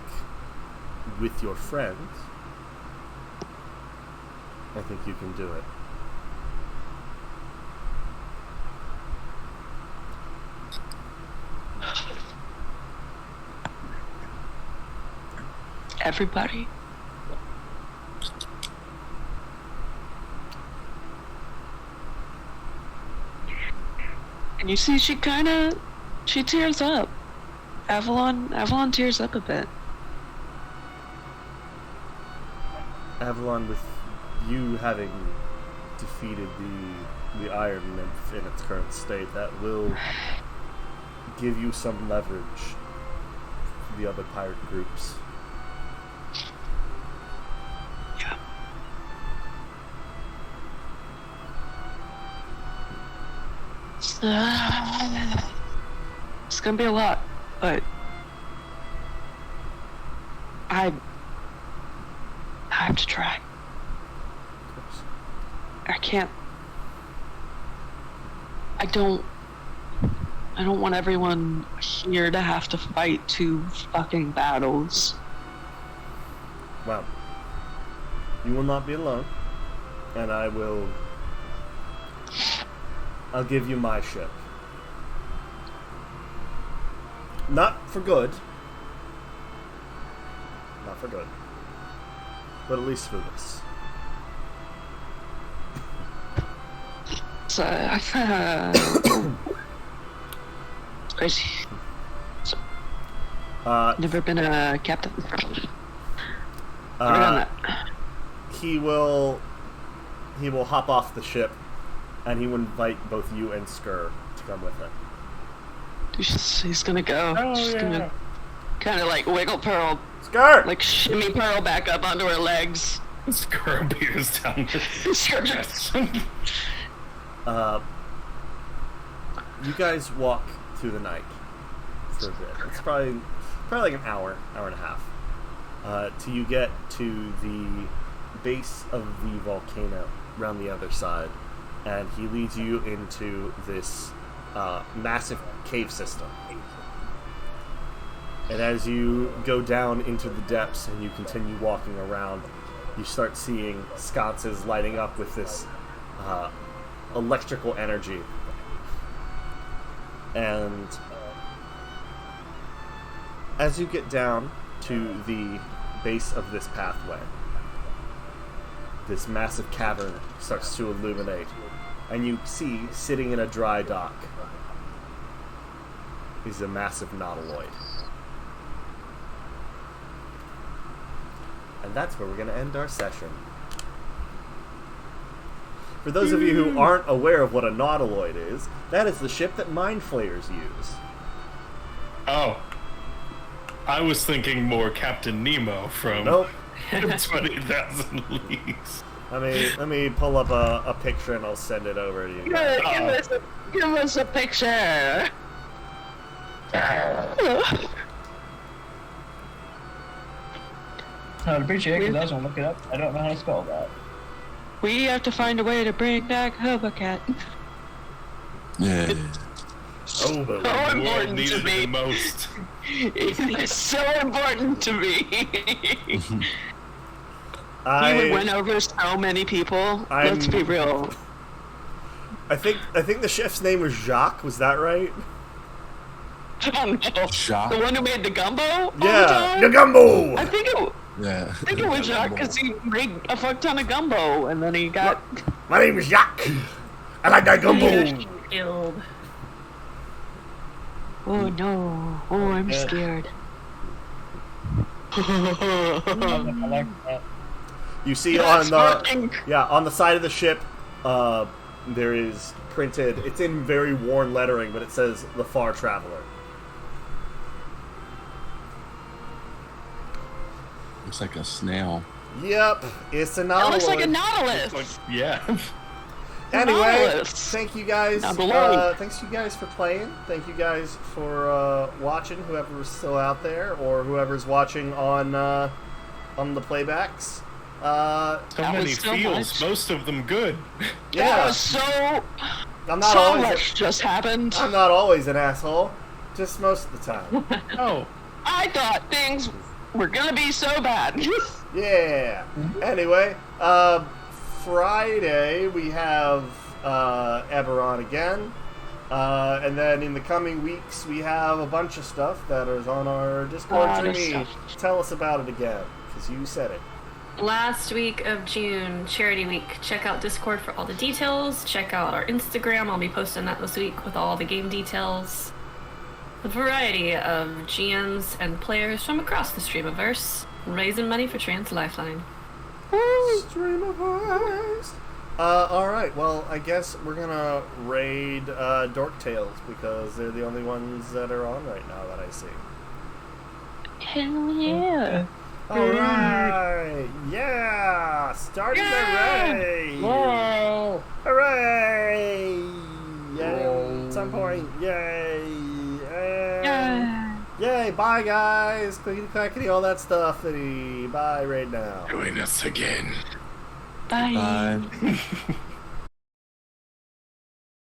with your friends, I think you can do it.
Everybody? And you see, she tears up. Avalon tears up a bit.
Avalon, with you having defeated the Iron Nymph in its current state, that will give you some leverage for the other pirate groups.
Yeah. It's gonna be a lot, but I have to try.
Of course.
I can't. I don't want everyone here to have to fight 2 fucking battles.
Well, you will not be alone, and I'll give you my ship. Not for good. Not for good. But at least for this.
So, it's crazy. So, never been a captain. Never done that.
He will hop off the ship, and he will invite both you and Skur to come with him.
He's gonna go.
Oh,
She's
yeah.
gonna kind of like wiggle Pearl,
Skur!
like shimmy Pearl back up onto her legs.
Skur beers down
Sure.
You guys walk through the night for a bit. It's probably like an hour and a half, till you get to the base of the volcano around the other side, and he leads you into this massive cave system. And as you go down into the depths and you continue walking around, you start seeing sconces lighting up with this electrical energy. And as you get down to the base of this pathway, this massive cavern starts to illuminate, and you see, sitting in a dry dock, is a massive nautiloid. And that's where we're going to end our session. For those of you who aren't aware of what a nautiloid is, that is the ship that mind flayers use.
Oh. I was thinking more Captain Nemo from
Nope.
20,000 Leagues.
Let me pull up a picture and I'll send it over to you.
Give us a picture.
I would appreciate it because I was going to look it up. I don't know how to spell that.
We have to find a way to bring back Hoboken.
Yeah.
Oh, but
So
The world
important
needed
to
it the
me.
most.
It's so important to me. He
I
would win over so many people. Let's be real.
I think the chef's name was Jacques. Was that right?
I don't know.
Jacques?
The one who made the gumbo? all the
Yeah,
time?
the gumbo.
I think
Yeah.
it was Jacques because he made a fuck ton of gumbo and then he got.
My name is Jacques. I like that gumbo.
Killed.
Oh no. Oh, I'm
Yeah.
scared.
I like that.
You see
That's
on
fucking-
the side of the ship, there is printed. It's in very worn lettering, but it says "The Far Traveler."
Looks like a snail.
Yep, it's a
It
novel.
looks like a nautilus.
Like, yeah.
Anyway,
Nautilus.
thank you guys.
Now below.
Thanks you guys for playing. Thank you guys for watching. Whoever's still out there, or whoever's watching on the playbacks.
So
That
many
was so
feels,
much.
most of them good.
That
Yeah,
was so
I'm not
so
always.
much just happened.
I'm not always an asshole. Just most of the time.
Oh,
I thought things were gonna be so bad.
Yeah. Anyway, Friday we have Eberron again, and then in the coming weeks we have a bunch of stuff that is on our Discord.
Lot of
Jimmy,
stuff.
tell us about it again, because you said it.
Last week of June, Charity Week. Check out Discord for all the details. Check out our Instagram. I'll be posting that this week with all the game details. A variety of GMs and players from across the Streamiverse raising money for Trans Lifeline.
Stream of eyes. Alright, well, I guess we're gonna raid Dork Tales, because they're the only ones that are on right now that I see.
Hell yeah.
Alright, yeah! Starting the raid!
Whoa!
Hooray! Yay! At some point, yay! Yay! Bye, guys! Clickety clackety, all that stuff. Bye right now.
join us again.
Bye.
Bye.